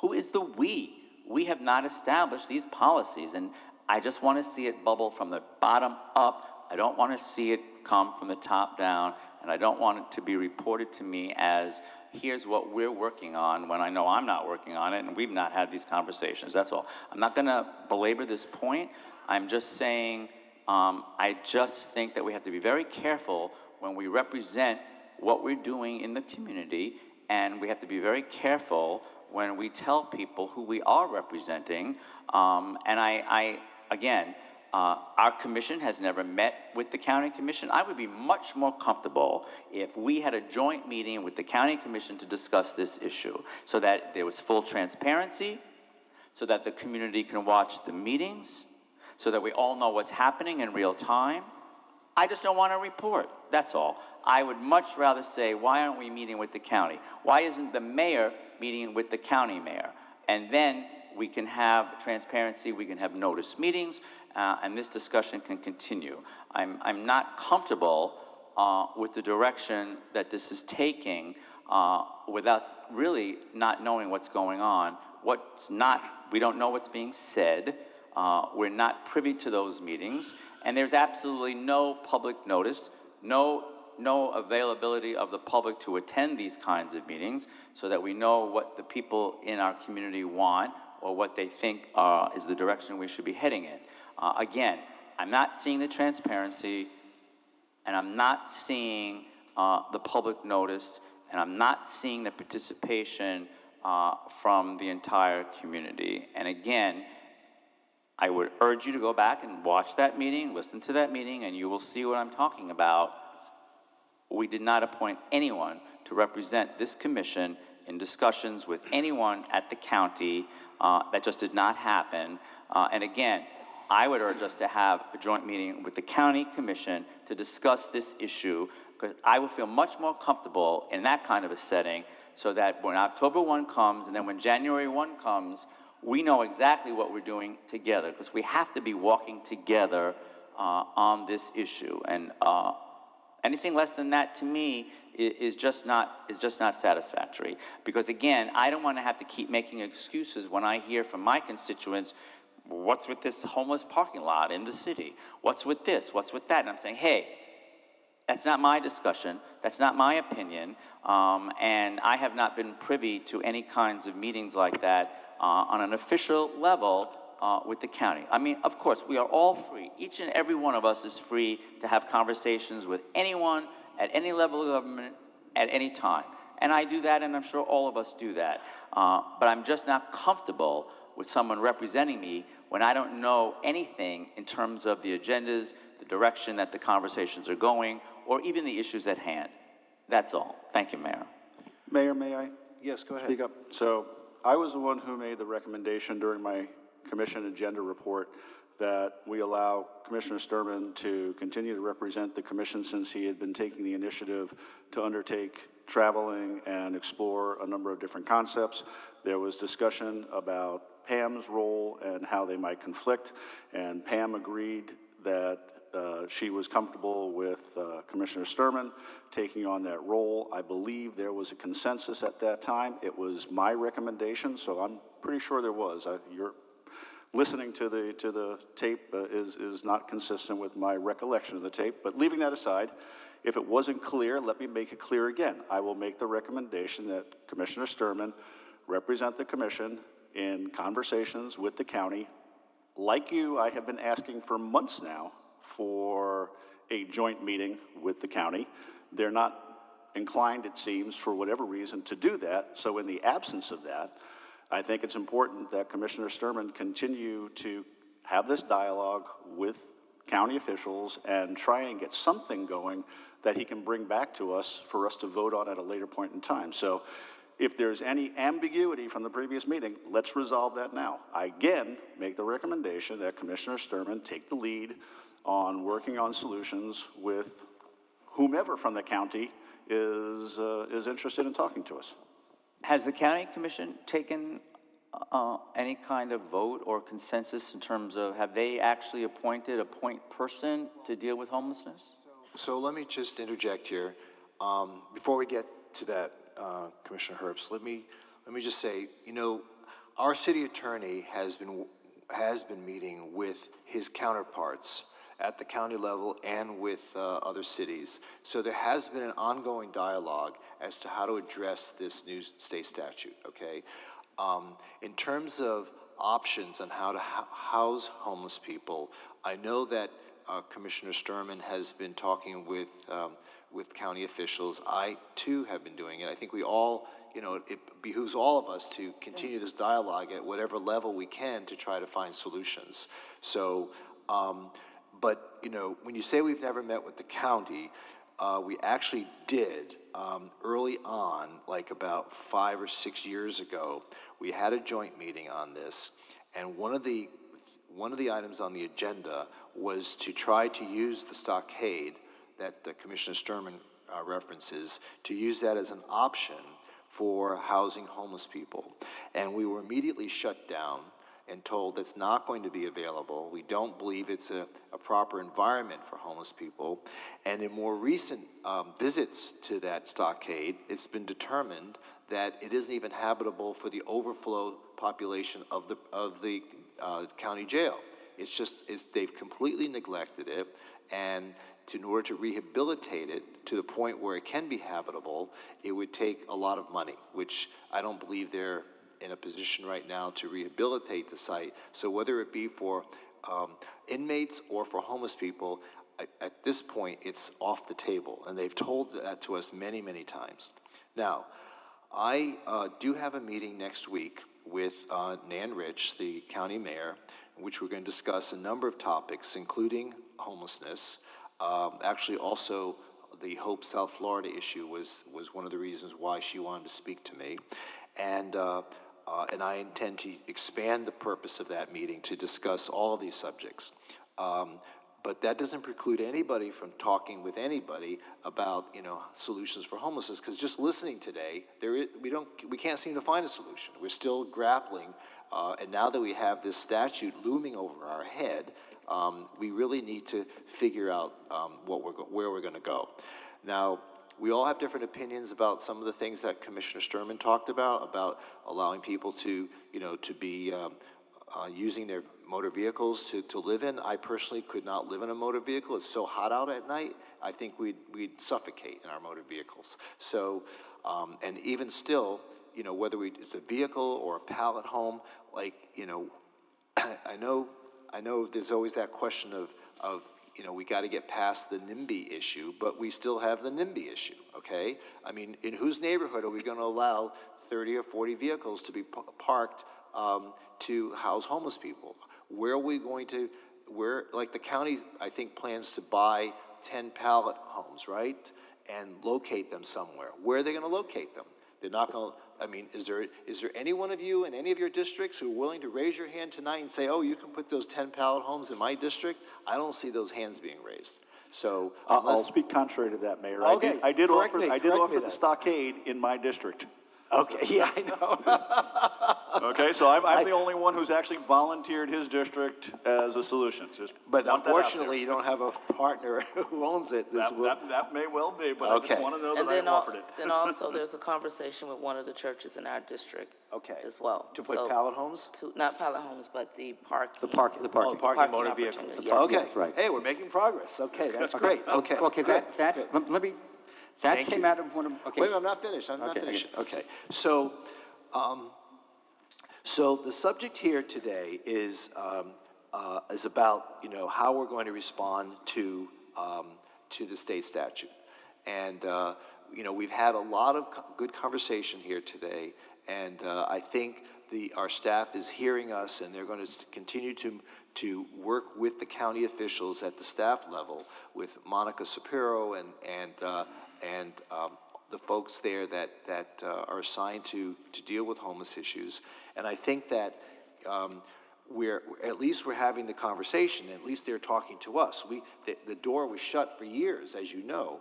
Who is the we? We have not established these policies, and I just want to see it bubble from the bottom up. I don't want to see it come from the top down, and I don't want it to be reported to me as, here's what we're working on, when I know I'm not working on it, and we've not had these conversations. That's all. I'm not going to belabor this point. I'm just saying, I just think that we have to be very careful when we represent what we're doing in the community, and we have to be very careful when we tell people who we are representing. And again, our commission has never met with the county commission. I would be much more comfortable if we had a joint meeting with the county commission to discuss this issue, so that there was full transparency, so that the community can watch the meetings, so that we all know what's happening in real time. I just don't want to report, that's all. I would much rather say, why aren't we meeting with the county? Why isn't the mayor meeting with the county mayor? And then we can have transparency, we can have notice meetings, and this discussion can continue. I'm not comfortable with the direction that this is taking with us really not knowing what's going on. We don't know what's being said. We're not privy to those meetings, and there's absolutely no public notice, no availability of the public to attend these kinds of meetings, so that we know what the people in our community want, or what they think is the direction we should be heading in. Again, I'm not seeing the transparency, and I'm not seeing the public notice, and I'm not seeing the participation from the entire community. And again, I would urge you to go back and watch that meeting, listen to that meeting, and you will see what I'm talking about. We did not appoint anyone to represent this commission in discussions with anyone at the county. That just did not happen. And again, I would urge us to have a joint meeting with the county commission to discuss this issue, because I would feel much more comfortable in that kind of a setting, so that when October 1 comes, and then when January 1 comes, we know exactly what we're doing together, because we have to be walking together on this issue. And anything less than that, to me, is just not satisfactory. Because again, I don't want to have to keep making excuses when I hear from my constituents, what's with this homeless parking lot in the city? What's with this? What's with that? And I'm saying, hey, that's not my discussion. That's not my opinion. And I have not been privy to any kinds of meetings like that on an official level with the county. I mean, of course, we are all free. Each and every one of us is free to have conversations with anyone at any level of government at any time. And I do that, and I'm sure all of us do that. But I'm just not comfortable with someone representing me when I don't know anything in terms of the agendas, the direction that the conversations are going, or even the issues at hand. That's all. Thank you, Mayor. Mayor, may I? Yes, go ahead. Speak up. So I was the one who made the recommendation during my commission agenda report that we allow Commissioner Sturman to continue to represent the commission, since he had been taking the initiative to undertake traveling and explore a number of different concepts. There was discussion about Pam's role and how they might conflict, and Pam agreed that she was comfortable with Commissioner Sturman taking on that role. I believe there was a consensus at that time. It was my recommendation, so I'm pretty sure there was. You're listening to the tape is not consistent with my recollection of the tape, but leaving that aside, if it wasn't clear, let me make it clear again. I will make the recommendation that Commissioner Sturman represent the commission in conversations with the county Like you, I have been asking for months now for a joint meeting with the county. They're not inclined, it seems, for whatever reason, to do that. So in the absence of that, I think it's important that Commissioner Sturman continue to have this dialogue with county officials and try and get something going that he can bring back to us for us to vote on at a later point in time. So if there's any ambiguity from the previous meeting, let's resolve that now. I again make the recommendation that Commissioner Sturman take the lead on working on solutions with whomever from the county is interested in talking to us. Has the county commission taken any kind of vote or consensus in terms of, have they actually appointed a point person to deal with homelessness? So let me just interject here. Before we get to that, Commissioner Herbst, let me just say, you know, our city attorney has been meeting with his counterparts at the county level and with other cities. So there has been an ongoing dialogue as to how to address this new state statute, okay? In terms of options on how to house homeless people, I know that Commissioner Sturman has been talking with county officials. I, too, have been doing it. I think we all, you know, it behooves all of us to continue this dialogue at whatever level we can to try to find solutions. So, but, you know, when you say we've never met with the county, we actually did early on, like about 5 or 6 years ago. We had a joint meeting on this, and one of the items on the agenda was to try to use the stockade that Commissioner Sturman references, to use that as an option for housing homeless people. And we were immediately shut down and told it's not going to be available. We don't believe it's a proper environment for homeless people. And in more recent visits to that stockade, it's been determined that it isn't even habitable for the overflow population of the county jail. They've completely neglected it, and in order to rehabilitate it to the point where it can be habitable, it would take a lot of money, which I don't believe they're in a position right now to rehabilitate the site. So whether it be for inmates or for homeless people, at this point, it's off the table, and they've told that to us many, many times. Now, I do have a meeting next week with Nan Rich, the county mayor, in which we're going to discuss a number of topics, including homelessness. Actually, also, the Hope South Florida issue was one of the reasons why she wanted to speak to me. And I intend to expand the purpose of that meeting to discuss all of these subjects. But that doesn't preclude anybody from talking with anybody about, you know, solutions for homelessness, because just listening today, we can't seem to find a solution. We're still grappling, and now that we have this statute looming over our head, we really need to figure out where we're going to go. Now, we all have different opinions about some of the things that Commissioner Sturman talked about allowing people to, you know, to be using their motor vehicles to live in. I personally could not live in a motor vehicle. It's so hot out at night. I think we'd suffocate in our motor vehicles. So, and even still, you know, whether it's a vehicle or a pallet home, like, you know, I know there's always that question of you know, we got to get past the NIMBY issue, but we still have the NIMBY issue, okay? I mean, in whose neighborhood are we going to allow 30 or 40 vehicles to be parked to house homeless people? Where are we going to, like the county, I think, plans to buy 10 pallet homes, right? And locate them somewhere. Where are they going to locate them? They're not going to, I mean, is there any one of you in any of your districts who are willing to raise your hand tonight and say, oh, you can put those 10 pallet homes in my district? I don't see those hands being raised. So I'll speak contrary to that, Mayor. Okay, I did offer the that. stockade in my district. Okay, yeah, I know. Okay, so I'm the only one who's actually volunteered his district as a solution. But unfortunately, you don't have a partner who owns it. That may well be, but I just want to know that I offered it. Then also, there's a conversation with one of the churches in our district. Okay. As well. To put pallet homes? Not pallet homes, but the parking. The parking motor vehicles. Yes. Okay. That's right. Hey, we're making progress. Okay, that's great. Okay. Okay, that came out of one of, okay. Wait, I'm not finished. I'm not finished. Okay. So, so the subject here today is is about, how we're going to respond to the state statute. And, we've had a lot of good conversation here today, and I think our staff is hearing us, and they're going to continue to work with the county officials at the staff level, with Monica Shapiro and the folks there that are assigned to deal with homeless issues. And I think that we're having the conversation, at least they're talking to us. The door was shut for years, as you know.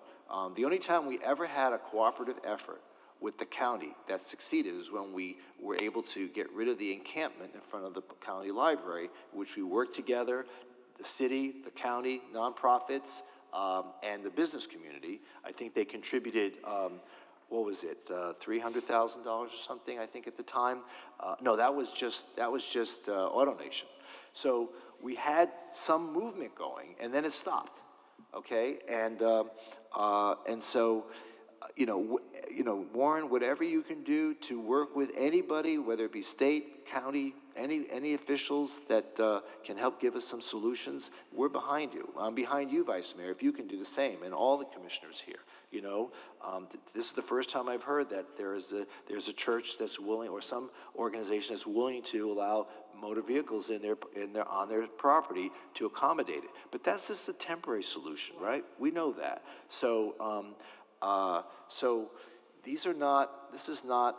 The only time we ever had a cooperative effort with the county that succeeded is when we were able to get rid of the encampment in front of the county library, which we worked together, the city, the county, nonprofits, and the business community. I think they contributed, $300,000 or something, I think, at the time. No, that was just AutoNation. So we had some movement going, and then it stopped. Okay, and so, Warren, whatever you can do to work with anybody, whether it be state, county, any officials that can help give us some solutions, we're behind you. I'm behind you, Vice Mayor, if you can do the same, and all the commissioners here. This is the first time I've heard that there's a church that's willing, or some organization that's willing to allow motor vehicles on their property to accommodate it. But that's just a temporary solution, right? We know that. So this is not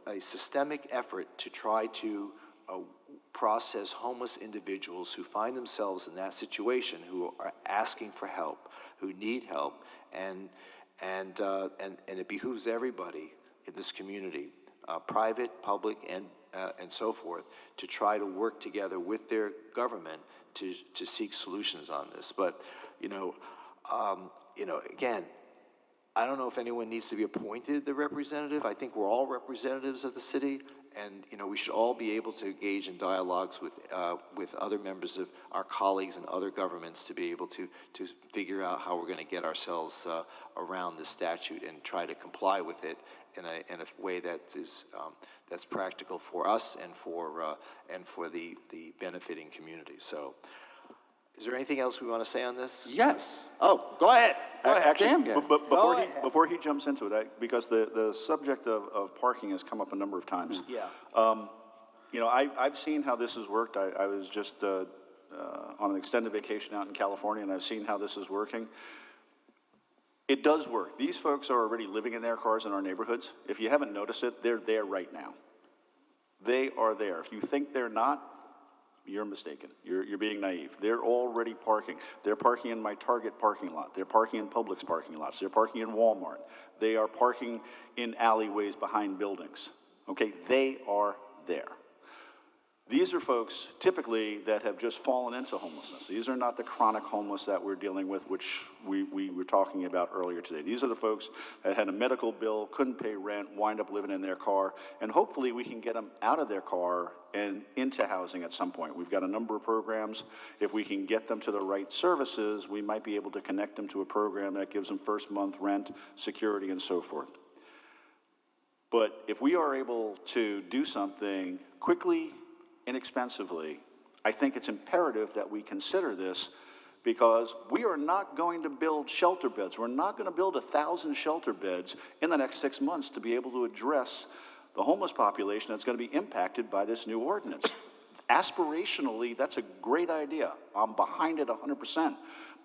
a systemic effort to try to process homeless individuals who find themselves in that situation, who are asking for help, who need help, and it behooves everybody in this community, private, public, and so forth, to try to work together with their government to seek solutions on this. But again, I don't know if anyone needs to be appointed the representative. I think we're all representatives of the city, and we should all be able to engage in dialogues with other members of our colleagues and other governments to be able to figure out how we're going to get ourselves around this statute and try to comply with it in a way that is that's practical for us and for the benefiting community. So. Is there anything else we want to say on this? Yes. Oh, go ahead. Actually, before he jumps into it, because the subject of parking has come up a number of times. Yeah. I've seen how this has worked. I was just on an extended vacation out in California, and I've seen how this is working. It does work. These folks are already living in their cars in our neighborhoods. If you haven't noticed it, they're there right now. They are there. If you think they're not, you're mistaken. You're being naive. They're already parking. They're parking in my Target parking lot. They're parking in Publix parking lots. They're parking in Walmart. They are parking in alleyways behind buildings. Okay, they are there. These are folks typically that have just fallen into homelessness. These are not the chronic homeless that we're dealing with, which we were talking about earlier today. These are the folks that had a medical bill, couldn't pay rent, wind up living in their car, and hopefully we can get them out of their car and into housing at some point. We've got a number of programs. If we can get them to the right services, we might be able to connect them to a program that gives them first month rent, security, and so forth. But if we are able to do something quickly, inexpensively, I think it's imperative that we consider this, because we are not going to build shelter beds. We're not going to build 1,000 shelter beds in the next 6 months to be able to address the homeless population that's going to be impacted by this new ordinance. Aspirationally, that's a great idea. I'm behind it 100%.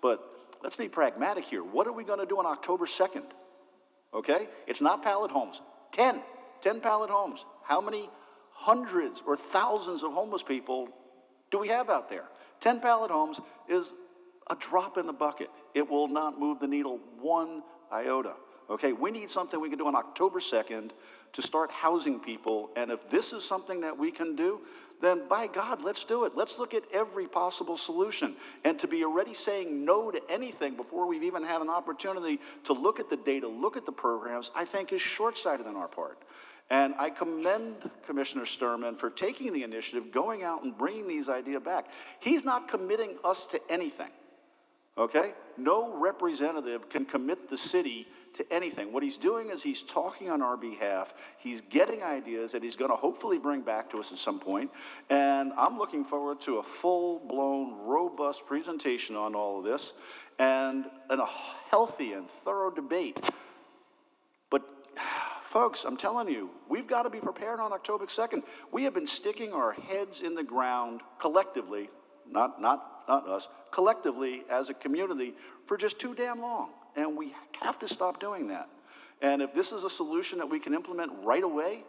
But let's be pragmatic here. What are we going to do on October 2nd? Okay? It's not pallet homes. 10 pallet homes. How many hundreds or thousands of homeless people do we have out there? 10 pallet homes is a drop in the bucket. It will not move the needle one iota. Okay, we need something we can do on October 2nd to start housing people, and if this is something that we can do, then by God, let's do it. Let's look at every possible solution. And to be already saying no to anything before we've even had an opportunity to look at the data, look at the programs, I think is short-sighted on our part. And I commend Commissioner Sturman for taking the initiative, going out and bringing these ideas back. He's not committing us to anything. Okay? No representative can commit the city to anything. What he's doing is he's talking on our behalf. He's getting ideas that he's going to hopefully bring back to us at some point. And I'm looking forward to a full-blown, robust presentation on all of this and a healthy and thorough debate. But folks, I'm telling you, we've got to be prepared on October 2nd. We have been sticking our heads in the ground collectively, not us, collectively as a community for just too damn long. And we have to stop doing that. And if this is a solution that we can implement right away,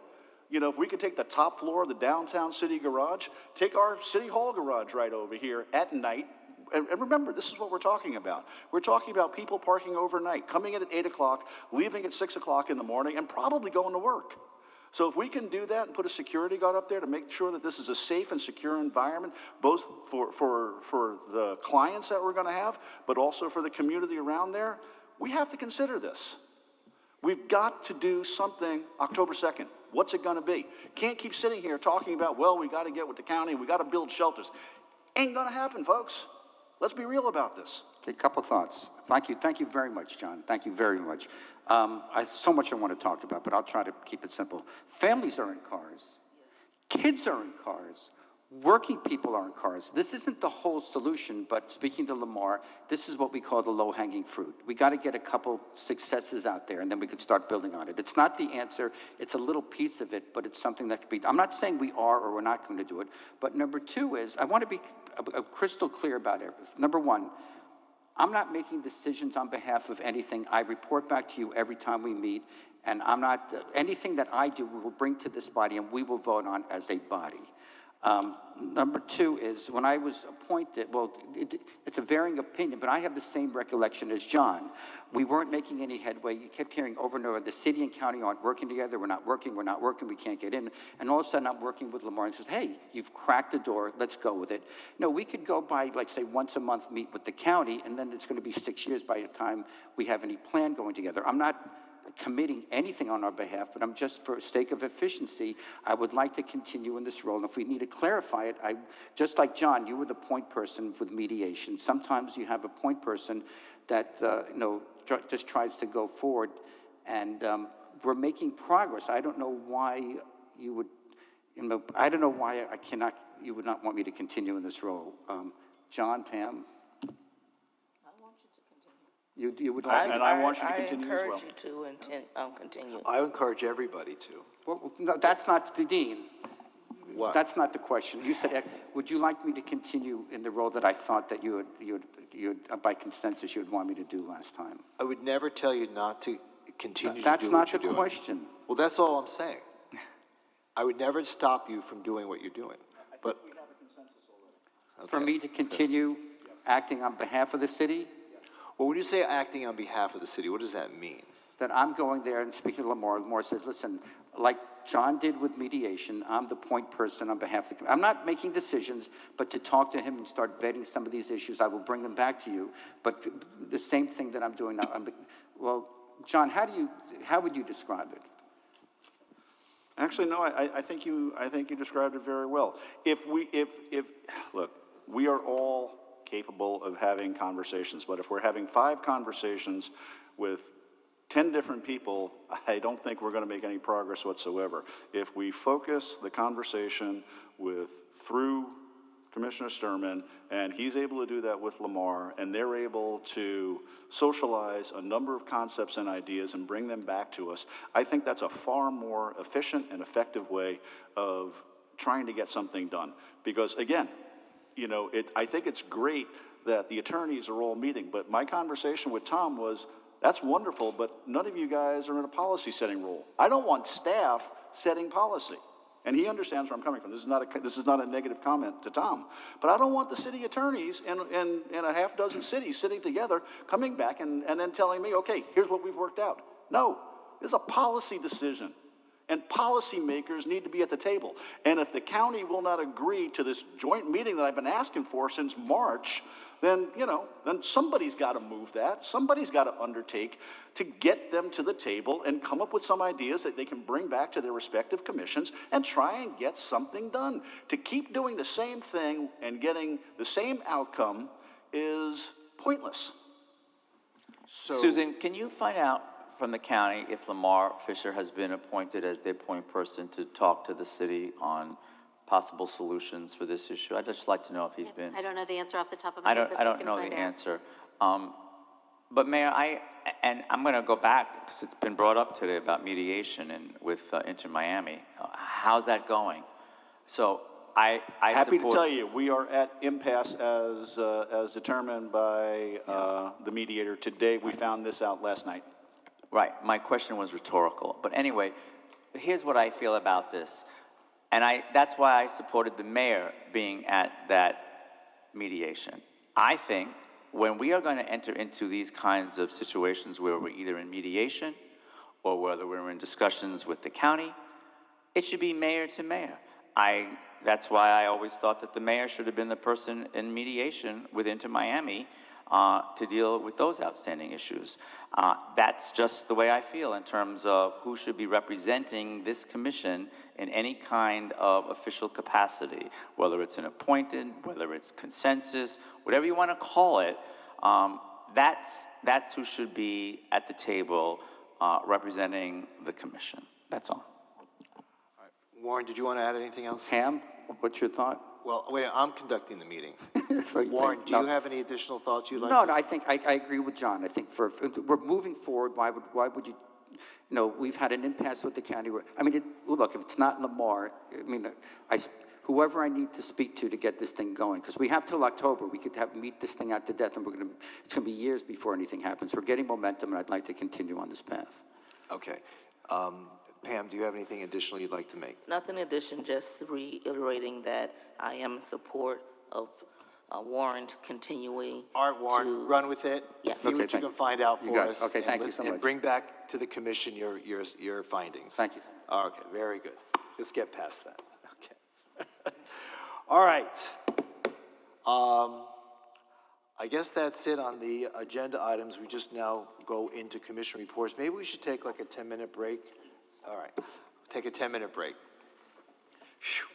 you know, if we could take the top floor of the downtown city garage, take our city hall garage right over here at night, and remember, this is what we're talking about. We're talking about people parking overnight, coming in at 8 o'clock, leaving at 6 o'clock in the morning, and probably going to work. So if we can do that and put a security guard up there to make sure that this is a safe and secure environment, both for the clients that we're going to have, but also for the community around there, we have to consider this. We've got to do something October 2nd. What's it going to be? Can't keep sitting here talking about, well, we got to get with the county, we got to build shelters. Ain't going to happen, folks. Let's be real about this. Okay, a couple thoughts. Thank you very much, John. Thank you very much. So much I want to talk about, but I'll try to keep it simple. Families are in cars. Kids are in cars. Working people are in cars. This isn't the whole solution, but speaking to Lamar, this is what we call the low-hanging fruit. We got to get a couple successes out there, and then we could start building on it. It's not the answer. It's a little piece of it, but it's something that could be. I'm not saying we are or we're not going to do it, but number two is I want to be crystal clear about everything. Number one, I'm not making decisions on behalf of anything. I report back to you every time we meet, and I'm not, anything that I do, we will bring to this body, and we will vote on as a body. Number two is, when I was appointed, well, it's a varying opinion, but I have the same recollection as John. We weren't making any headway. You kept hearing over and over, the city and county aren't working together, we're not working, we can't get in. And all of a sudden, I'm working with Lamar and says, hey, you've cracked the door, let's go with it. No, we could go by, like, say, once a month, meet with the county, and then it's going to be 6 years by the time we have any plan going together. I'm not committing anything on our behalf, but I'm just, for sake of efficiency, I would like to continue in this role. And if we need to clarify it, just like John, you were the point person with mediation. Sometimes you have a point person that just tries to go forward, and we're making progress. I don't know why you would, I don't know why you would not want me to continue in this role. John, Pam? You would like me to? And I want you to continue as well. I encourage you to continue. I encourage everybody to. Well, no, that's not the dean. What? That's not the question. You said, would you like me to continue in the role that I thought that you by consensus, you would want me to do last time? I would never tell you not to continue to do what you're doing. That's not the question. Well, that's all I'm saying. I would never stop you from doing what you're doing. But we have a consensus already. For me to continue acting on behalf of the city? Well, when you say acting on behalf of the city, what does that mean? That I'm going there and speaking to Lamar. Lamar says, listen, like John did with mediation, I'm the point person on behalf of the community. I'm not making decisions, but to talk to him and start vetting some of these issues, I will bring them back to you. But the same thing that I'm doing now. Well, John, how would you describe it? Actually, no, I think you described it very well. Look, we are all capable of having conversations, but if we're having 5 conversations with 10 different people, I don't think we're going to make any progress whatsoever. If we focus the conversation through Commissioner Sturman, and he's able to do that with Lamar, and they're able to socialize a number of concepts and ideas and bring them back to us, I think that's a far more efficient and effective way of trying to get something done. Because again, I think it's great that the attorneys are all meeting, but my conversation with Tom was, that's wonderful, but none of you guys are in a policy setting role. I don't want staff setting policy. And he understands where I'm coming from. This is not a negative comment to Tom. But I don't want the city attorneys in a half dozen cities sitting together, coming back and then telling me, okay, here's what we've worked out. No, it's a policy decision. And policymakers need to be at the table. And if the county will not agree to this joint meeting that I've been asking for since March, then somebody's got to move that. Somebody's got to undertake to get them to the table and come up with some ideas that they can bring back to their respective commissions and try and get something done. To keep doing the same thing and getting the same outcome is pointless. So, Susan, can you find out from the county if Lamar Fisher has been appointed as their point person to talk to the city on possible solutions for this issue? I'd just like to know if he's been. I don't know the answer off the top of my head, but I we don't can know find the out. answer. But Mayor, I'm going to go back, because it's been brought up today about mediation and with Inter-Miami. How's that going? So I happy to support- tell you, we are at impasse as determined by the mediator today. We found this out last night. Right, my question was rhetorical. But anyway, here's what I feel about this. And that's why I supported the mayor being at that mediation. I think when we are going to enter into these kinds of situations where we're either in mediation or whether we're in discussions with the county, it should be mayor to mayor. That's why I always thought that the mayor should have been the person in mediation with Inter-Miami to deal with those outstanding issues. That's just the way I feel in terms of who should be representing this commission in any kind of official capacity, whether it's an appointed, whether it's consensus, whatever you want to call it. That's who should be at the table representing the commission. That's all. Warren, did you want to add anything else? Pam, what's your thought? Well, wait, I'm conducting the meeting. Like, Warren, do no. you have any additional thoughts you'd like No, to? no, I think, I agree with John. I think we're moving forward, why would you, we've had an impasse with the county. I mean, well, look, if it's not Lamar, I mean, whoever I need to speak to get this thing going, because we have till October, we could meet this thing out to death, and it's gonna be years before anything happens. We're getting momentum, and I'd like to continue on this path. Okay. Pam, do you have anything additional you'd like to make? Nothing in addition, just reiterating that I am in support of Warren continuing. All right, Warren, run with it. Yes. See what you can find out You for got it. us. Okay, and thank you let's- so And much. bring back to the commission your findings. Thank you. Okay, very good. Let's get past that. Okay. All right. I guess that's it on the agenda items. We just now go into commission reports. Maybe we should take like a 10-minute break. All right, take a 10-minute break. Phew.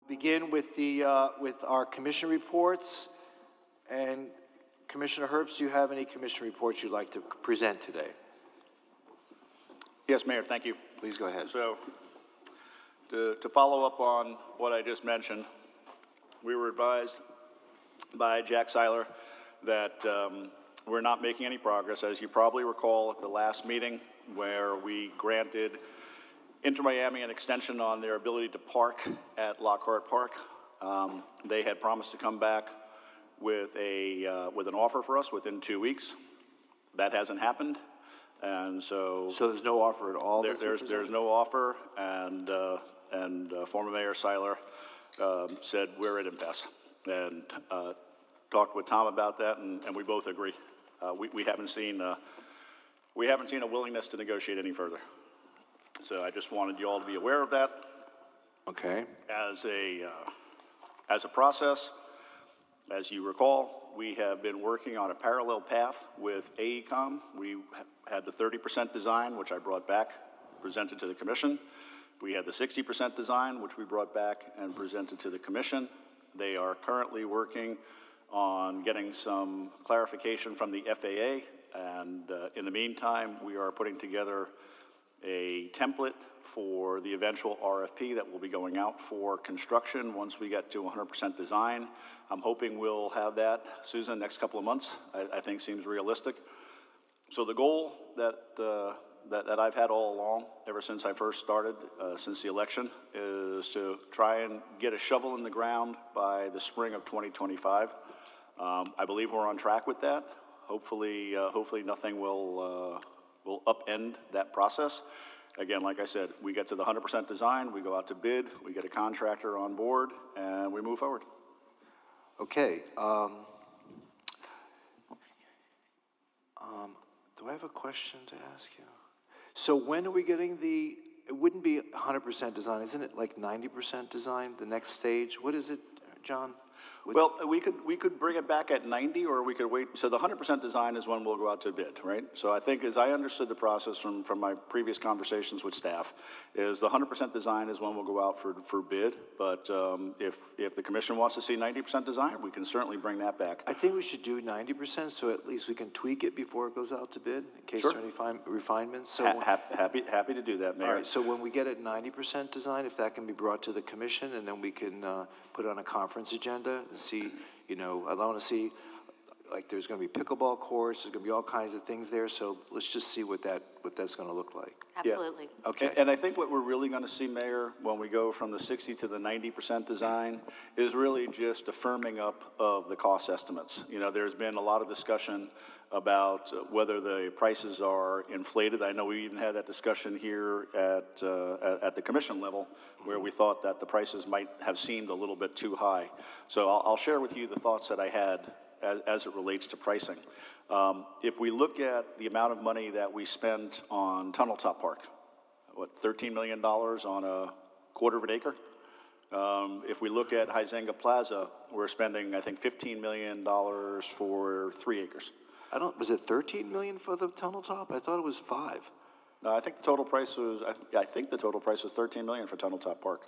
Begin with with our commission reports. And Commissioner Herbst, do you have any commission reports you'd like to present today? Yes, Mayor, thank you. Please go ahead. So, to follow up on what I just mentioned, we were advised by Jack Seiler that we're not making any progress. As you probably recall at the last meeting where we granted Inter-Miami an extension on their ability to park at Lockhart Park, they had promised to come back with an offer for us within 2 weeks. That hasn't happened, and so there's no offer at all. There's no offer, and former Mayor Seiler said we're at impasse, and talked with Tom about that, and we both agree. We haven't seen a willingness to negotiate any further. So I just wanted you all to be aware of that. Okay. As a process, as you recall, we have been working on a parallel path with AECom. We had the 30% design, which I brought back, presented to the commission. We had the 60% design, which we brought back and presented to the commission. They are currently working on getting some clarification from the FAA, and in the meantime, we are putting together a template for the eventual RFP that will be going out for construction once we get to 100% design. I'm hoping we'll have that, Susan, next couple of months. I think seems realistic. So the goal that I've had all along, ever since I first started, since the election, is to try and get a shovel in the ground by the spring of 2025. I believe we're on track with that. Hopefully nothing will upend that process. Again, like I said, we get to the 100% design, we go out to bid, we get a contractor on board, and we move forward. Okay. Do I have a question to ask you? So when are we getting it wouldn't be 100% design, isn't it like 90% design, the next stage? What is it, John? Well, we could bring it back at 90, or we could wait. So the 100% design is when we'll go out to bid, right? So I think, as I understood the process from my previous conversations with staff, is the 100% design is when we'll go out for bid. But if the commission wants to see 90% design, we can certainly bring that back. I think we should do 90%, so at least we can tweak it before it goes out to bid, in case Sure. there are any refinements. So happy to do that, Mayor. All right, so when we get at 90% design, if that can be brought to the commission, and then we can put it on a conference agenda and see, I want to see, like, there's going to be pickleball courts, there's going to be all kinds of things there, so let's just see what that's going to look like. Absolutely. Yeah. Okay. And I think what we're really going to see, Mayor, when we go from the 60 to the 90% design, is really just a firming up of the cost estimates. There's been a lot of discussion about whether the prices are inflated. I know we even had that discussion here at the commission level, where we thought that the prices might have seemed a little bit too high. So I'll share with you the thoughts that I had as it relates to pricing. If we look at the amount of money that we spent on Tunnel Top Park, $13 million on a quarter of an acre? If we look at Huizenga Plaza, we're spending, I think, $15 million for 3 acres. Was it 13 million for the tunnel top? I thought it was 5. No, I think the total price was, I think the total price was 13 million for Tunnel Top Park.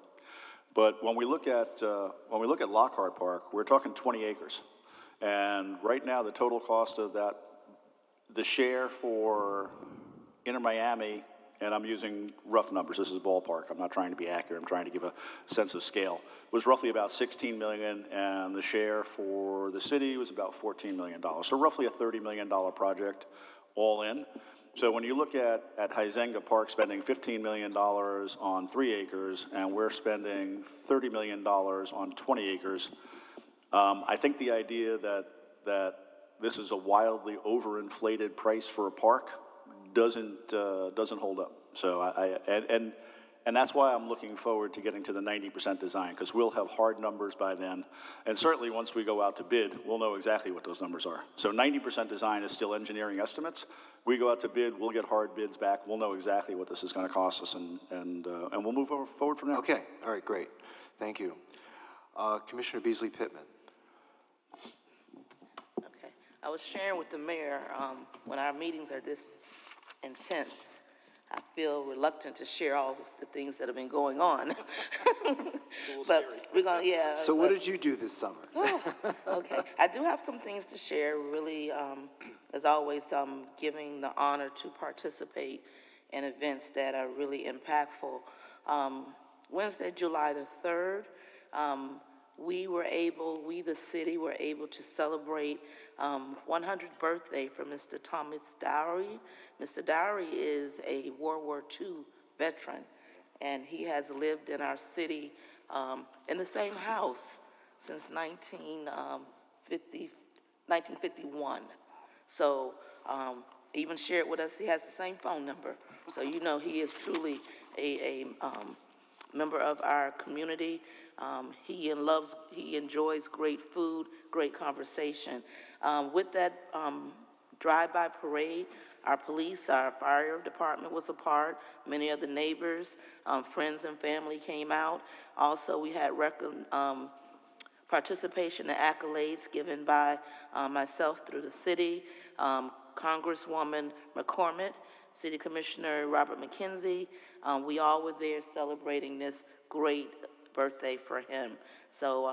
But when we look at Lockhart Park, we're talking 20 acres. And right now, the total cost of that, the share for Inter-Miami, and I'm using rough numbers, this is ballpark, I'm not trying to be accurate, I'm trying to give a sense of scale, was roughly about 16 million, and the share for the city was about $14 million. So roughly a $30 million project all in. So when you look at Huizenga Park spending $15 million on 3 acres, and we're spending $30 million on 20 acres, I think the idea that this is a wildly overinflated price for a park doesn't hold up. So and that's why I'm looking forward to getting to the 90% design, because we'll have hard numbers by then. And certainly once we go out to bid, we'll know exactly what those numbers are. So 90% design is still engineering estimates. We go out to bid, we'll get hard bids back, we'll know exactly what this is going to cost us, and we'll move forward from there. Okay, all right, great. Thank you. Commissioner Beasley Pittman. Okay. I was sharing with the mayor, when our meetings are this intense, I feel reluctant to share all of the things that have been going on. But we're gonna, yeah. So what did you do this summer? Oh, okay. I do have some things to share, really, as always, giving the honor to participate in events that are really impactful. Wednesday, July the 3rd, we the city were able to celebrate 100th birthday for Mr. Thomas Dowry. Mr. Dowry is a World War II veteran, and he has lived in our city in the same house since 1951. So even shared with us, he has the same phone number. So you know he is truly a member of our community. He enjoys great food, great conversation. With that drive-by parade, our police, our fire department was a part. Many of the neighbors, friends and family came out. Also, we had participation and accolades given by myself through the city, Congresswoman McCormick, City Commissioner Robert McKenzie. We all were there celebrating this great birthday for him. So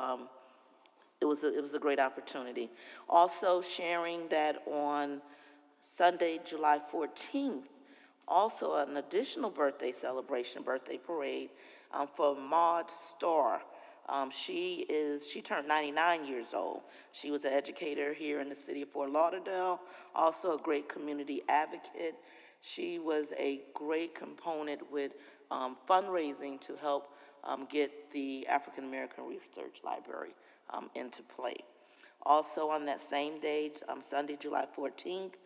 it was a great opportunity. Also sharing that on Sunday, July 14th, also an additional birthday celebration, birthday parade for Maud Starr. She turned 99 years old. She was an educator here in the city of Fort Lauderdale, also a great community advocate. She was a great component with fundraising to help get the African American Research Library into play. Also on that same day, Sunday, July 14th,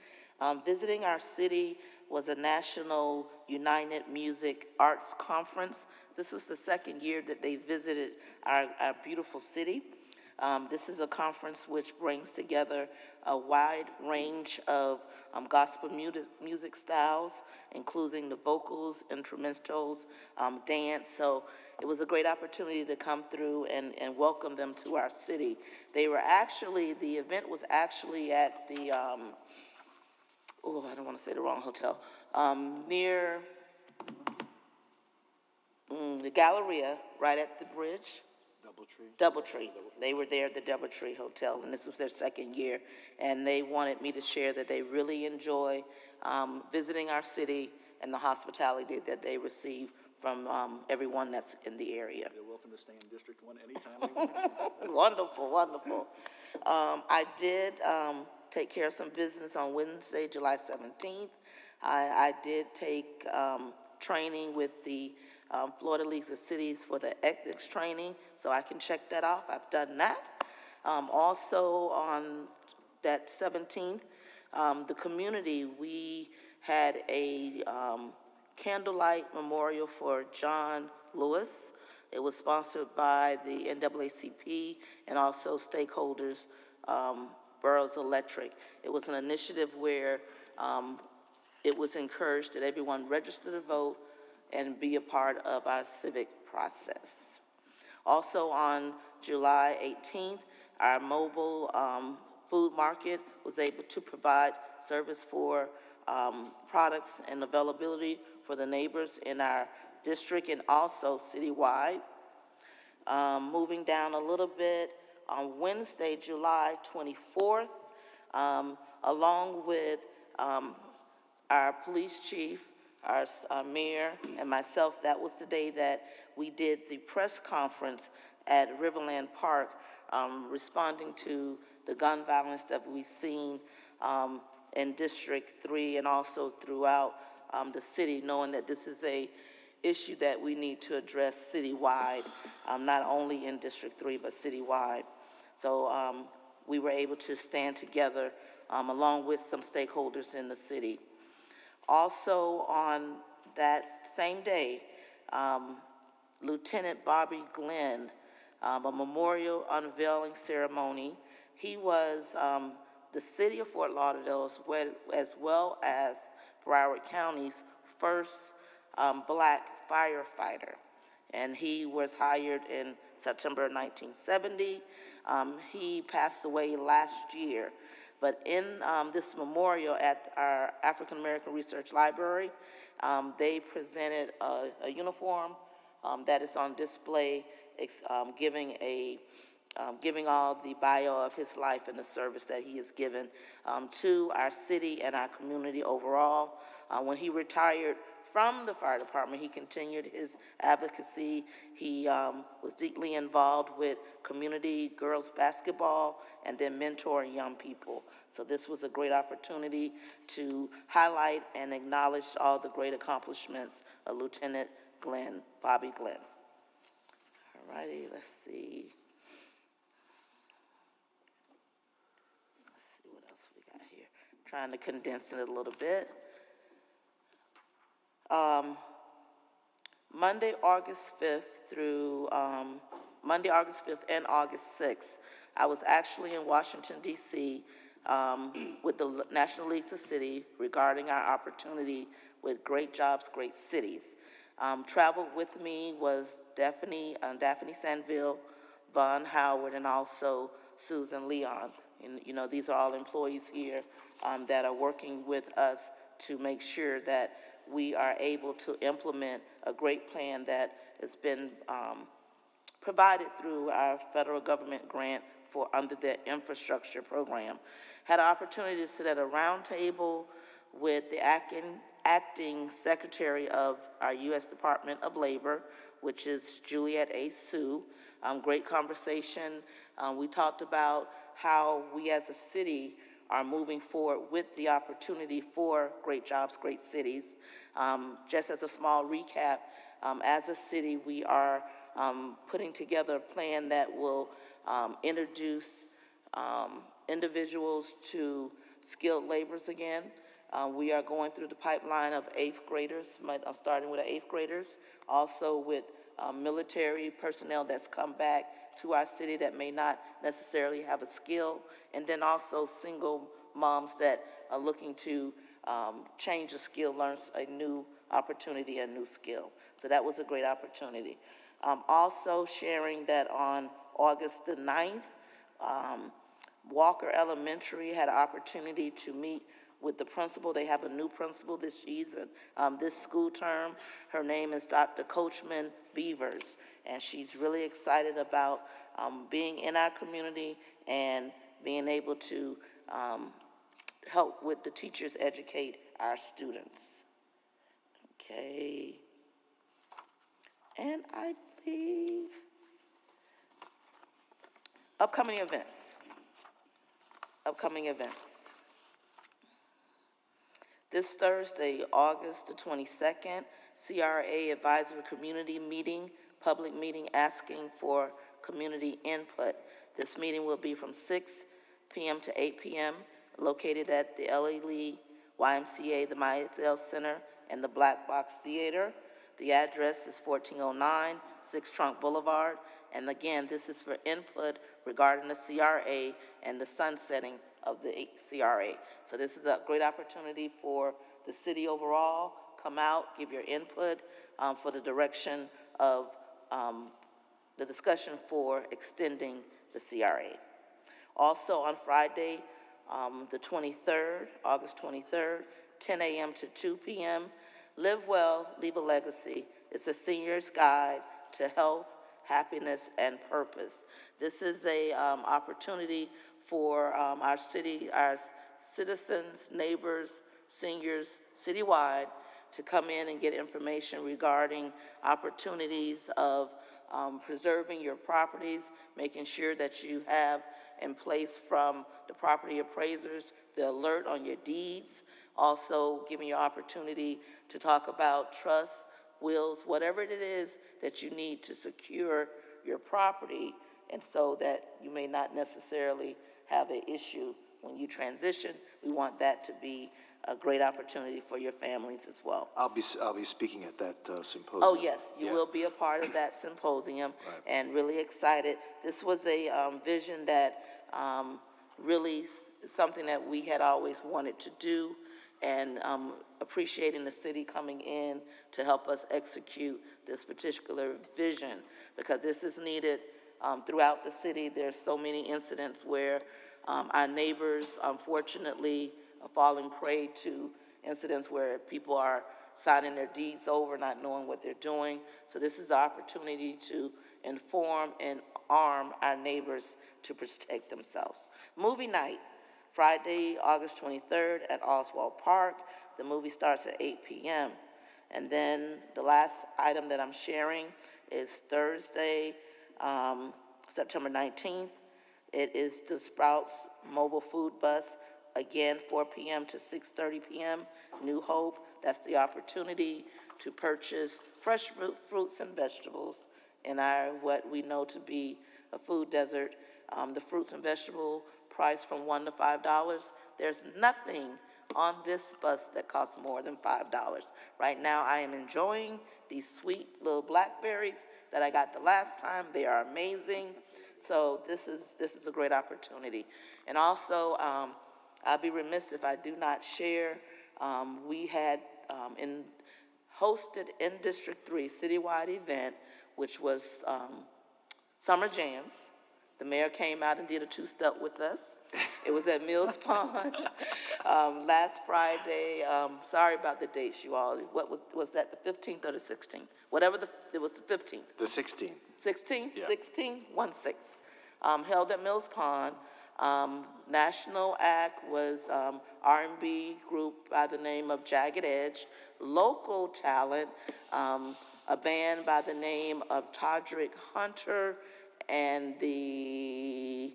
visiting our city was a National United Music Arts Conference. This was the second year that they visited our beautiful city. This is a conference which brings together a wide range of gospel music styles, including the vocals, instrumentals, dance. So it was a great opportunity to come through and welcome them to our city. The event was actually at the, I don't want to say the wrong hotel, near the Galleria, right at the bridge. Doubletree. They were there at the Doubletree Hotel, and this was their second year. And they wanted me to share that they really enjoy visiting our city and the hospitality that they receive from everyone that's in the area. They're welcome to stay in District 1 anytime they want. Wonderful, wonderful. I did take care of some business on Wednesday, July 17th. I did take training with the Florida Leagues of Cities for the ethics training, so I can check that off. I've done that. Also on that 17th, the community, we had a candlelight memorial for John Lewis. It was sponsored by the NAACP and also stakeholders, Boroughs Electric. It was an initiative where it was encouraged that everyone register to vote and be a part of our civic process. Also on July 18th, our mobile food market was able to provide service for products and availability for the neighbors in our district and also citywide. Moving down a little bit, on Wednesday, July 24th, along with our police chief, our mayor, and myself, that was the day that we did the press conference at Riverland Park, responding to the gun violence that we've seen in District 3 and also throughout the city, knowing that this is a issue that we need to address citywide, not only in District 3, but citywide. So we were able to stand together along with some stakeholders in the city. Also on that same day, Lieutenant Bobby Glenn, a memorial unveiling ceremony. He was the city of Fort Lauderdale, as well as Broward County's first black firefighter. And he was hired in September 1970. He passed away last year. But in this memorial at our African American Research Library, they presented a uniform that is on display giving all the bio of his life and the service that he has given to our city and our community overall. When he retired from the fire department, he continued his advocacy. He was deeply involved with community girls basketball and then mentoring young people. So this was a great opportunity to highlight and acknowledge all the great accomplishments of Lieutenant Bobby Glenn. All righty, let's see. Let's see what else we got here. Trying to condense it a little bit. Monday, August 5th through Monday, August 5th and August 6th, I was actually in Washington, D.C. With the National League to City regarding our opportunity with Great Jobs, Great Cities. Traveled with me was Daphne Sanville, Vaughn Howard, and also Susan Leon. And, you know, these are all employees here that are working with us to make sure that we are able to implement a great plan that has been provided through our federal government grant for under the infrastructure program. Had an opportunity to sit at a round table with the acting secretary of our U.S. Department of Labor, which is Juliet A. Sue. Great conversation. We talked about how we as a city are moving forward with the opportunity for Great Jobs, Great Cities. Just as a small recap, as a city, we are putting together a plan that will introduce individuals to skilled laborers again. We are going through the pipeline of 8th graders, starting with the 8th graders, also with military personnel that's come back to our city that may not necessarily have a skill, and then also single moms that are looking to change a skill, learn a new opportunity, a new skill. So that was a great opportunity. Also sharing that on August the 9th, Walker Elementary had an opportunity to meet with the principal. They have a new principal this season, this school term. Her name is Dr. Coachman Beavers, and she's really excited about being in our community and being able to help with the teachers educate our students. Okay. And I believe upcoming events. This Thursday, August the 22nd, CRA Advisory Community Meeting, public meeting asking for community input. This meeting will be from 6 p.m. to 8 p.m., located at the L.A. Lee YMCA, the Mydale Center, and the Black Box Theater. The address is 1409 6 Trunk Boulevard. And again, this is for input regarding the CRA and the sunsetting of the CRA. So this is a great opportunity for the city overall. Come out, give your input for the direction of the discussion for extending the CRA. Also on Friday, the 23rd, August 23rd, 10 a.m. to 2 p.m., Live Well, Leave a Legacy. It's a senior's guide to health, happiness, and purpose. This is a opportunity for our city, our citizens, neighbors, seniors, citywide, to come in and get information regarding opportunities of preserving your properties, making sure that you have in place from the property appraisers the alert on your deeds, also giving you opportunity to talk about trusts, wills, whatever it is that you need to secure your property, and so that you may not necessarily have an issue when you transition. We want that to be a great opportunity for your families as well. I'll be speaking at that symposium. Oh, yes, you will be a part of that symposium, Right. And really excited. This was a vision that really is something that we had always wanted to do, and appreciating the city coming in to help us execute this particular vision, because this is needed throughout the city. There's so many incidents where our neighbors, unfortunately, are falling prey to incidents where people are signing their deeds over, not knowing what they're doing. So this is an opportunity to inform and arm our neighbors to protect themselves. Movie night, Friday, August 23rd at Oswald Park. The movie starts at 8 p.m. And then the last item that I'm sharing is Thursday, September 19th. It is the Sprouts Mobile Food Bus, again, 4 p.m. to 6:30 p.m. New Hope. That's the opportunity to purchase fresh fruits and vegetables in our, what we know to be a food desert. The fruits and vegetable price from $1 to $5. There's nothing on this bus that costs more than $5. Right now, I am enjoying these sweet little blackberries that I got the last time. They are amazing. So this is a great opportunity. And also, I'll be remiss if I do not share, we had hosted in District 3 citywide event, which was Summer Jams. The mayor came out and did a two-step with us. It was at Mills Pond last Friday. Sorry about the dates, you all. What was that, the 15th or the 16th? Whatever, it was the 15th. The 16th. 16th? Yeah. 16? 1-6. Held at Mills Pond. National act was R&B group by the name of Jagged Edge. Local talent, a band by the name of Todrick Hunter and the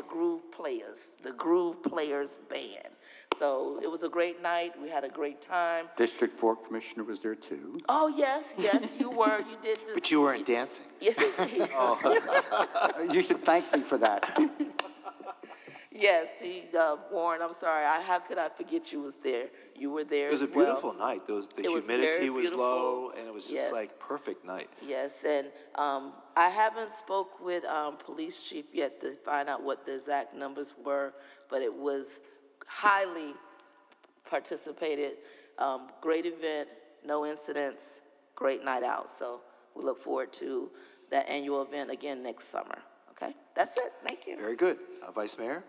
Groove Players Band. So it was a great night. We had a great time. District 4 Commissioner was there too. Oh, yes, you were. You did. But you weren't dancing. Yes, You should thank me for that. Yes, Warren, I'm sorry. How could I forget you was there? You were there It was a as well. beautiful night. The It was humidity very was beautiful. low, and it was just Yes. like perfect night. Yes, and I haven't spoke with police chief yet to find out what the exact numbers were, but it was highly participated. Great event, no incidents, great night out. So we look forward to that annual event again next summer. Okay, that's it. Thank you. Very good. Vice Mayor?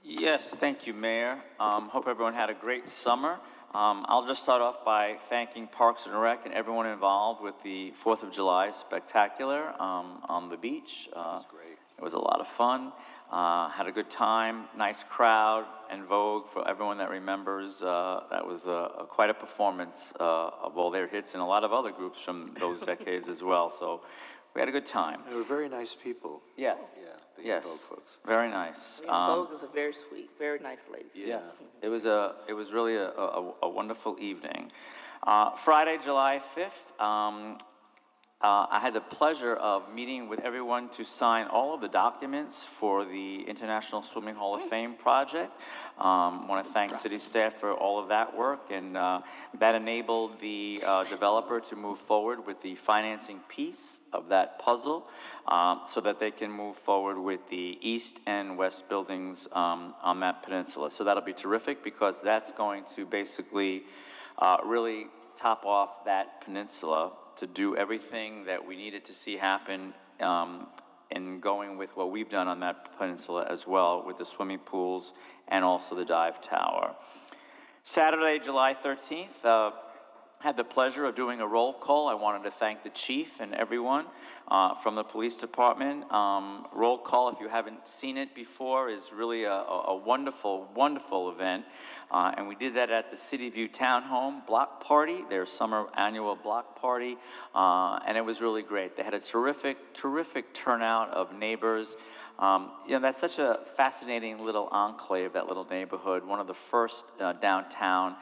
Yes, thank you, Mayor. Hope everyone had a great summer. I'll just start off by thanking Parks and Rec and everyone involved with the 4th of July spectacular on the beach. That was great. It was a lot of fun. Had a good time, nice crowd, and Vogue, for everyone that remembers, that was quite a performance of all their hits and a lot of other groups from those decades as well. So we had a good time. They were very nice people. Yes. Yeah, the Yes. Vogue folks. Very nice. Vogue is a very sweet, very nice lady. Yes, it was really a wonderful evening. Friday, July 5th, I had the pleasure of meeting with everyone to sign all of the documents for the International Swimming Hall of Fame project. Want to thank city staff for all of that work, and that enabled the developer to move forward with the financing piece of that puzzle, so that they can move forward with the east and west buildings on that peninsula. So that'll be terrific, because that's going to basically really top off that peninsula to do everything that we needed to see happen in going with what we've done on that peninsula as well, with the swimming pools and also the dive tower. Saturday, July 13th, had the pleasure of doing a roll call. I wanted to thank the chief and everyone from the police department. Roll call, if you haven't seen it before, is really a wonderful, wonderful event. And we did that at the City View Townhome block party, their summer annual block party, and it was really great. They had a terrific, terrific turnout of neighbors. That's such a fascinating little enclave, that little neighborhood, one of the first downtown.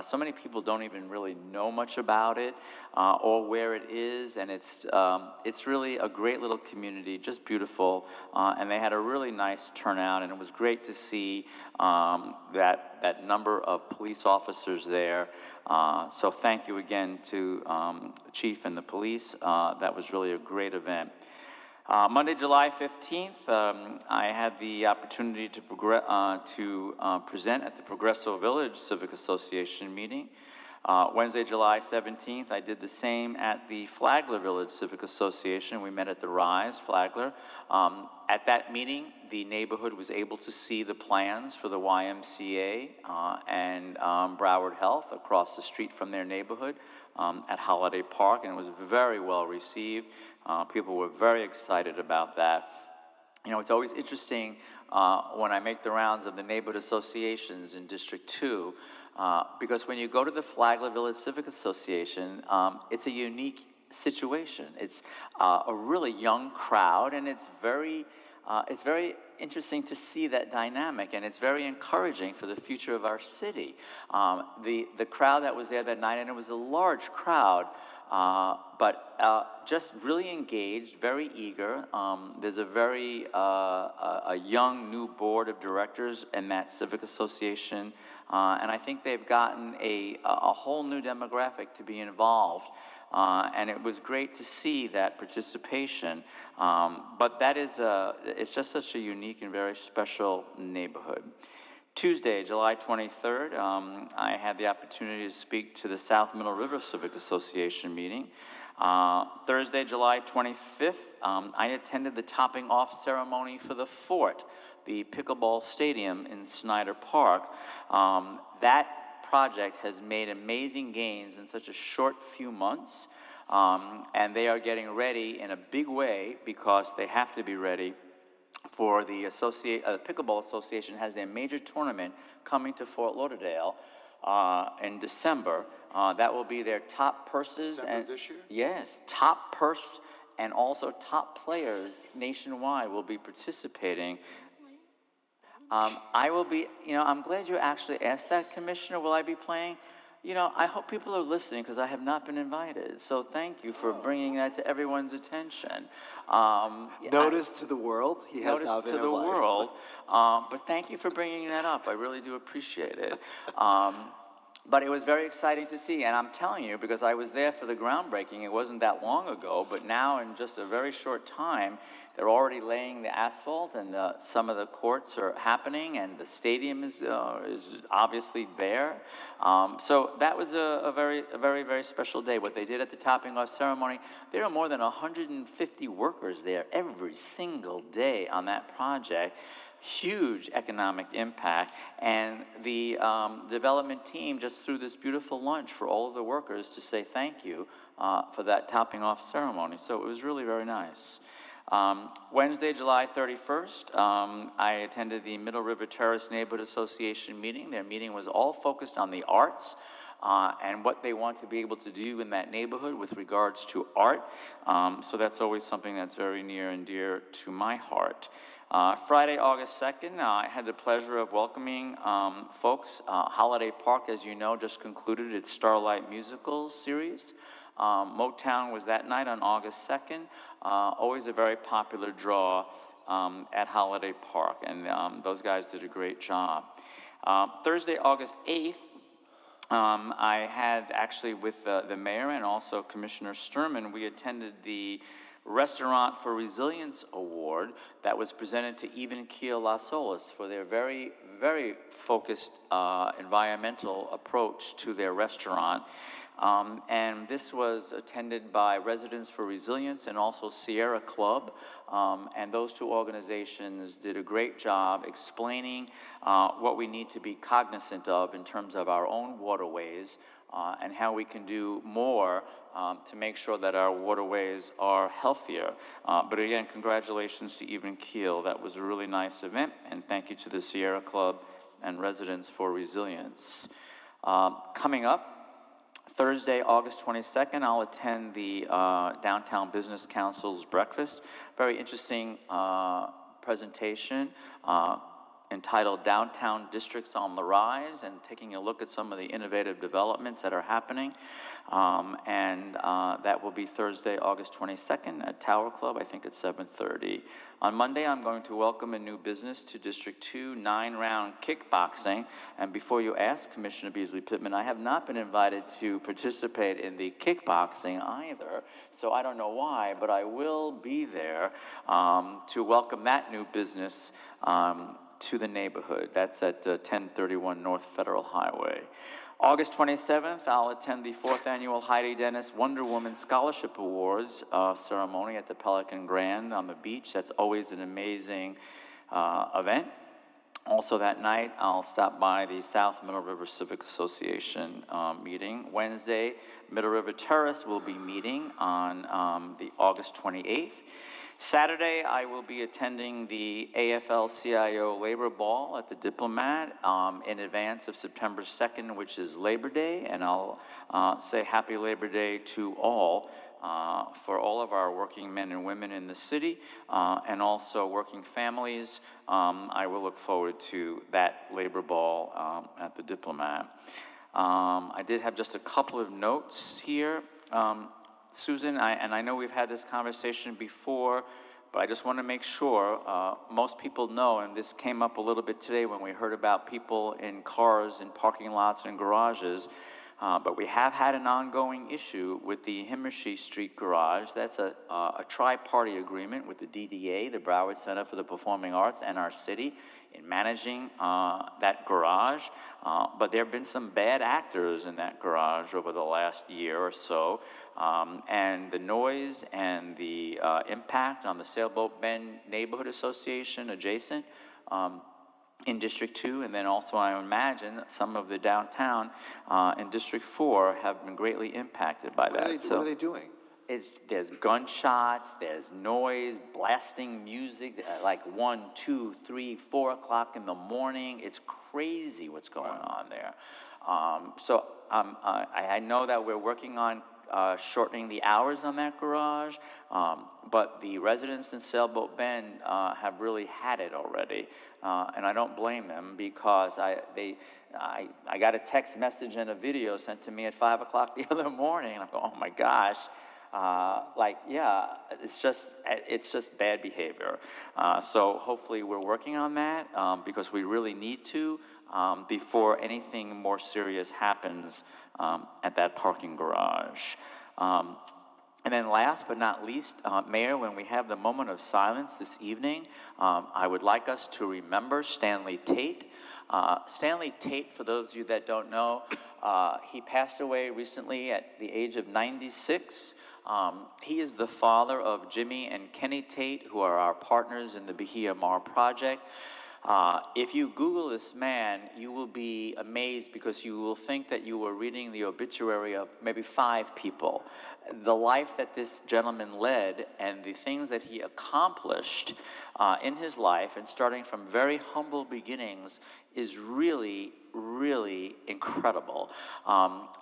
So many people don't even really know much about it or where it is, and it's really a great little community, just beautiful, and they had a really nice turnout, and it was great to see that number of police officers there. So thank you again to the chief and the police. That was really a great event. Monday, July 15th, I had the opportunity to present at the Progresso Village Civic Association meeting. Wednesday, July 17th, I did the same at the Flagler Village Civic Association. We met at the Rise, Flagler. At that meeting, the neighborhood was able to see the plans for the YMCA and Broward Health across the street from their neighborhood at Holiday Park, and it was very well received. People were very excited about that. You know, it's always interesting when I make the rounds of the neighborhood associations in District 2, because when you go to the Flagler Village Civic Association, it's a unique situation. It's a really young crowd, and it's very interesting to see that dynamic, and it's very encouraging for the future of our city. The crowd that was there that night, and it was a large crowd, but just really engaged, very eager. There's a very a young new board of directors in that civic association, and I think they've gotten a whole new demographic to be involved. And it was great to see that participation. But that is it's just such a unique and very special neighborhood. Tuesday, July 23rd, I had the opportunity to speak to the South Middle River Civic Association meeting. Thursday, July 25th, I attended the topping off ceremony for the Fort, the pickleball stadium in Snyder Park. That project has made amazing gains in such a short few months, and they are getting ready in a big way because they have to be ready for the Pickleball Association has their major tournament coming to Fort Lauderdale in December. That will be their top purses. December this year? Yes, top purse and also top players nationwide will be participating. I will be, you know, I'm glad you actually asked that, Commissioner. Will I be playing? You know, I hope people are listening because I have not been invited. So thank you for bringing that to everyone's attention. Notice to the world, he has not been invited. Notice to the world. But thank you for bringing that up. I really do appreciate it. But it was very exciting to see, and I'm telling you, because I was there for the groundbreaking, it wasn't that long ago, but now in just a very short time, they're already laying the asphalt, and some of the courts are happening, and the stadium is obviously there. So that was a very special day. What they did at the topping off ceremony, there are more than 150 workers there every single day on that project. Huge economic impact, and the development team just threw this beautiful lunch for all of the workers to say thank you for that topping off ceremony. So it was really very nice. Wednesday, July 31st, I attended the Middle River Terrace Neighborhood Association meeting. Their meeting was all focused on the arts and what they want to be able to do in that neighborhood with regards to art. So that's always something that's very near and dear to my heart. Friday, August 2nd, I had the pleasure of welcoming folks. Holiday Park, as you know, just concluded its Starlight Musical series. Motown was that night on August 2nd. Always a very popular draw at Holiday Park, and those guys did a great job. Thursday, August 8th, I had actually with the mayor and also Commissioner Sturman, we attended the Restaurant for Resilience Award that was presented to Even Keel Las Olas for their very focused environmental approach to their restaurant. And this was attended by Residents for Resilience and also Sierra Club. And those two organizations did a great job explaining what we need to be cognizant of in terms of our own waterways and how we can do more to make sure that our waterways are healthier. But again, congratulations to Even Keel. That was a really nice event, and thank you to the Sierra Club and Residents for Resilience. Coming up, Thursday, August 22nd, I'll attend the Downtown Business Council's breakfast. Very interesting presentation entitled Downtown Districts on the Rise, and taking a look at some of the innovative developments that are happening. That will be Thursday, August 22nd at Tower Club, I think at 7:30. On Monday, I'm going to welcome a new business to District 2, 9-round kickboxing. And before you ask, Commissioner Beasley-Pittman, I have not been invited to participate in the kickboxing either, so I don't know why, but I will be there to welcome that new business to the neighborhood. That's at 1031 North Federal Highway. August 27th, I'll attend the 4th Annual Heidi Dennis Wonder Woman Scholarship Awards ceremony at the Pelican Grand on the beach. That's always an amazing event. Also that night, I'll stop by the South Middle River Civic Association meeting. Wednesday, Middle River Terrace will be meeting on the August 28th. Saturday, I will be attending the AFL-CIO Labor Ball at the Diplomat in advance of September 2nd, which is Labor Day, and I'll say Happy Labor Day to all. For all of our working men and women in the city, and also working families. I will look forward to that labor ball at the Diplomat. I did have just a couple of notes here. Susan, and I know we've had this conversation before, but I just want to make sure most people know, and this came up a little bit today when we heard about people in cars in parking lots and garages, but we have had an ongoing issue with the Himmershey Street garage. That's a tri-party agreement with the DDA, the Broward Center for the Performing Arts, and our city in managing that garage. But there have been some bad actors in that garage over the last year or so. And the noise and the impact on the Sailboat Bend Neighborhood Association adjacent in District 2, and then also I imagine some of the downtown in District 4 have been greatly impacted by that. What are they doing? There's gunshots, there's noise, blasting music, like 1, 2, 3, 4 o'clock in the morning. It's crazy what's going on there. So I know that we're working on shortening the hours on that garage, but the residents in Sailboat Bend have really had it already, and I don't blame them because I got a text message and a video sent to me at 5 o'clock the other morning, and I'm going, oh my gosh. It's just bad behavior. So hopefully we're working on that because we really need to before anything more serious happens at that parking garage. And then last but not least, Mayor, when we have the moment of silence this evening, I would like us to remember Stanley Tate. Stanley Tate, for those of you that don't know, he passed away recently at the age of 96. He is the father of Jimmy and Kenny Tate, who are our partners in the Bahia Mar project. If you Google this man, you will be amazed because you will think that you were reading the obituary of maybe 5 people. The life that this gentleman led and the things that he accomplished in his life, and starting from very humble beginnings, is really, really incredible.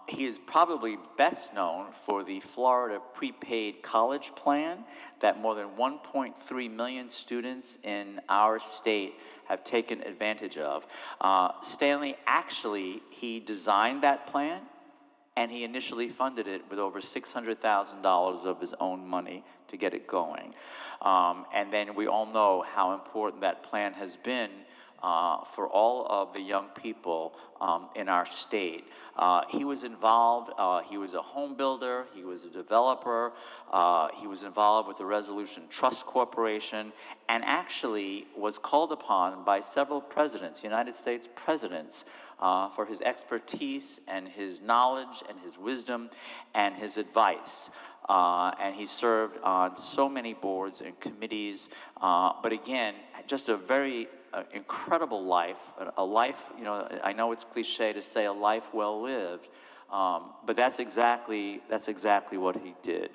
He is probably best known for the Florida prepaid college plan that more than 1.3 million students in our state have taken advantage of. Stanley, actually, he designed that plan, and he initially funded it with over $600,000 of his own money to get it going. And then we all know how important that plan has been for all of the young people in our state. He was involved, he was a home builder, he was a developer, he was involved with the Resolution Trust Corporation, and actually was called upon by several presidents, United States presidents, for his expertise and his knowledge and his wisdom and his advice. And he served on so many boards and committees, but again, just a very incredible life, a life, you know, I know it's cliche to say a life well lived, but that's exactly what he did.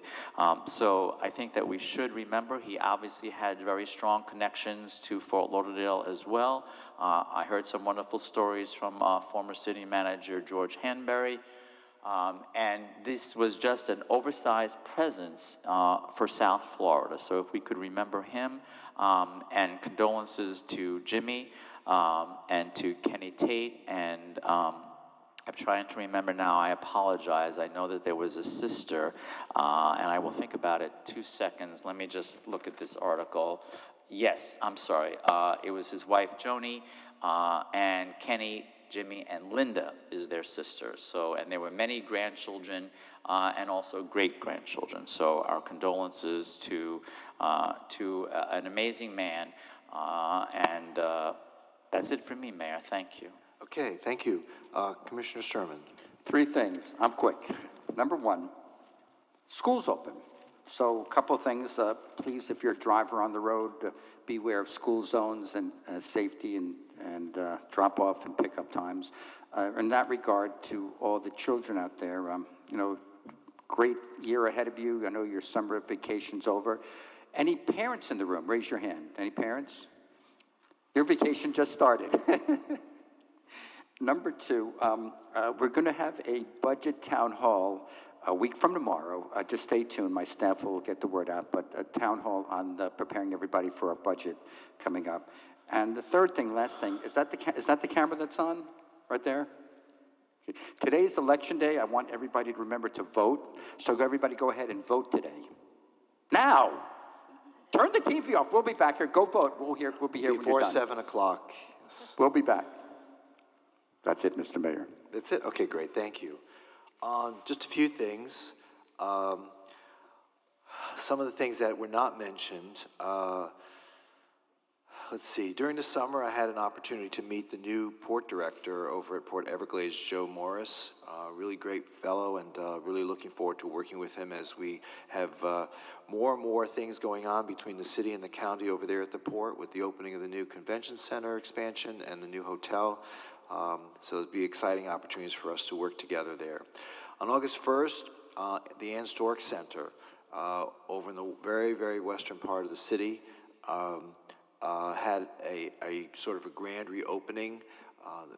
So I think that we should remember he obviously had very strong connections to Fort Lauderdale as well. I heard some wonderful stories from former city manager George Hanbury. And this was just an oversized presence for South Florida. So if we could remember him, and condolences to Jimmy and to Kenny Tate, and I'm trying to remember now, I apologize. I know that there was a sister, and I will think about it 2 seconds. Let me just look at this article. Yes, I'm sorry. It was his wife, Joni, and Kenny, Jimmy, and Linda is their sister. So, and there were many grandchildren and also great-grandchildren. So our condolences to an amazing man. And that's it for me, Mayor. Thank you. Okay, thank you. Commissioner Sturman. 3 things. I'm quick. Number 1, school's open. So a couple of things. Please, if you're a driver on the road, beware of school zones and safety and drop-off and pickup times. In that regard, to all the children out there, great year ahead of you. I know your summer vacation's over. Any parents in the room? Raise your hand. Any parents? Your vacation just started. Number 2, we're going to have a budget town hall a week from tomorrow. Just stay tuned. My staff will get the word out, but a town hall on preparing everybody for our budget coming up. And the third thing, last thing, is that the camera that's on right there? Okay. Today's election day. I want everybody to remember to vote. So everybody go ahead and vote today. Now! Turn the TV off. We'll be back here. Go vote. We'll be here Before when you're done. 7 o'clock. Yes. We'll be back. That's it, Mr. Mayor. That's it? Okay, great, thank you. Just a few things. Some of the things that were not mentioned. Let's see, during the summer I had an opportunity to meet the new port director over at Port Everglades, Joe Morris. Really great fellow, and really looking forward to working with him as we have more and more things going on between the city and the county over there at the port with the opening of the new convention center expansion and the new hotel. So it'll be exciting opportunities for us to work together there. On August 1st, the Ann Stork Center over in the very, very western part of the city had a sort of a grand reopening.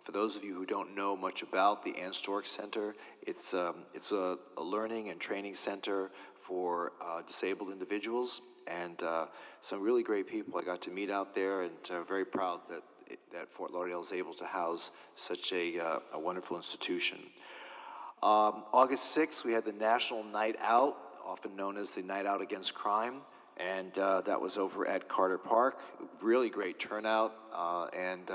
For those of you who don't know much about the Ann Stork Center, it's a learning and training center for disabled individuals, and some really great people I got to meet out there, and very proud that Fort Lauderdale is able to house such a wonderful institution. August 6th, we had the National Night Out, often known as the Night Out Against Crime, and that was over at Carter Park. Really great turnout, and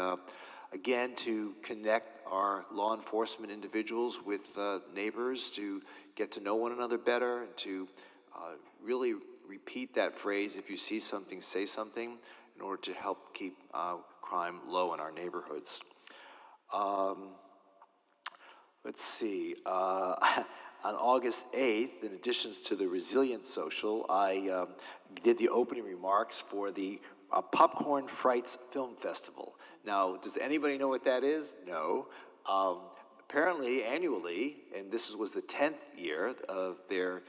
again, to connect our law enforcement individuals with neighbors to get to know one another better, and to really repeat that phrase, if you see something, say something, in order to help keep crime low in our neighborhoods. Let's see, on August 8th, in addition to the Resilience Social, I did the opening remarks for the Popcorn Frights Film Festival. Now, does anybody know what that is? No. Apparently, annually, and this was the 10th year of their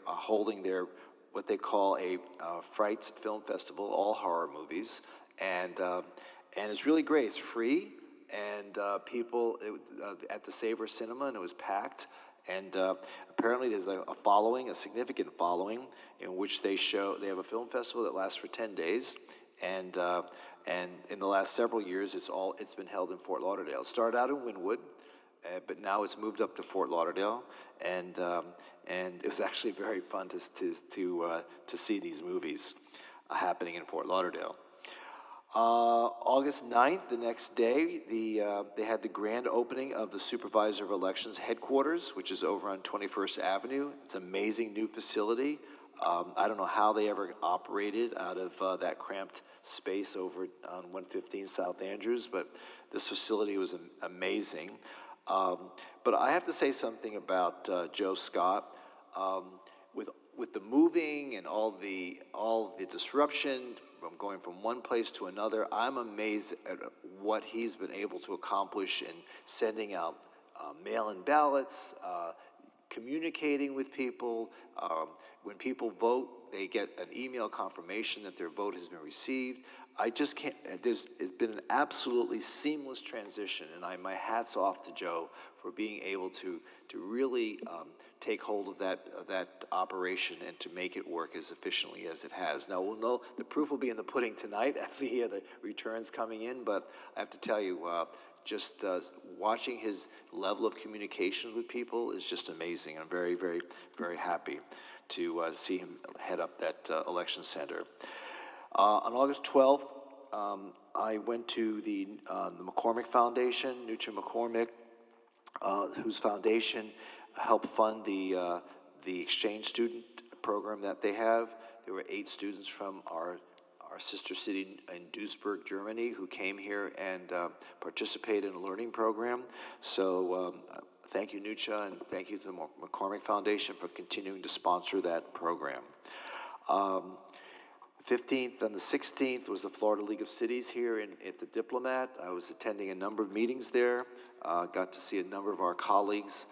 holding their what they call a Frights Film Festival, all horror movies, and it's really great. It's free, and people at the Savor Cinema, and it was packed. And apparently, there's a following, a significant following, in which they have a film festival that lasts for 10 days, and in the last several years, it's been held in Fort Lauderdale. It started out in Wynwood, but now it's moved up to Fort Lauderdale, and it was actually very fun to see these movies happening in Fort Lauderdale. August 9th, the next day, they had the grand opening of the Supervisor of Elections headquarters, which is over on 21st Avenue. It's an amazing new facility. I don't know how they ever operated out of that cramped space over on 115 South Andrews, but this facility was amazing. But I have to say something about Joe Scott. With the moving and all the disruption, from going from one place to another, I'm amazed at what he's been able to accomplish in sending out mail-in ballots, communicating with people. When people vote, they get an email confirmation that their vote has been received. I just can't, it's been an absolutely seamless transition, and my hat's off to Joe for being able to really take hold of that operation and to make it work as efficiently as it has. Now, we'll know, the proof will be in the pudding tonight as we hear the returns coming in, but I have to tell you, just watching his level of communication with people is just amazing. I'm very, very, very happy to see him head up that election center. On August 12th, I went to the McCormick Foundation, Nutra McCormick, whose foundation helped fund the exchange student program that they have. There were 8 students from our our sister city in Duisburg, Germany, who came here and participated in a learning program. So thank you, Nucha, and thank you to the McCormick Foundation for continuing to sponsor that program. 15th and the 16th was the Florida League of Cities here at the Diplomat. I was attending a number of meetings there, got to see a number of our colleagues,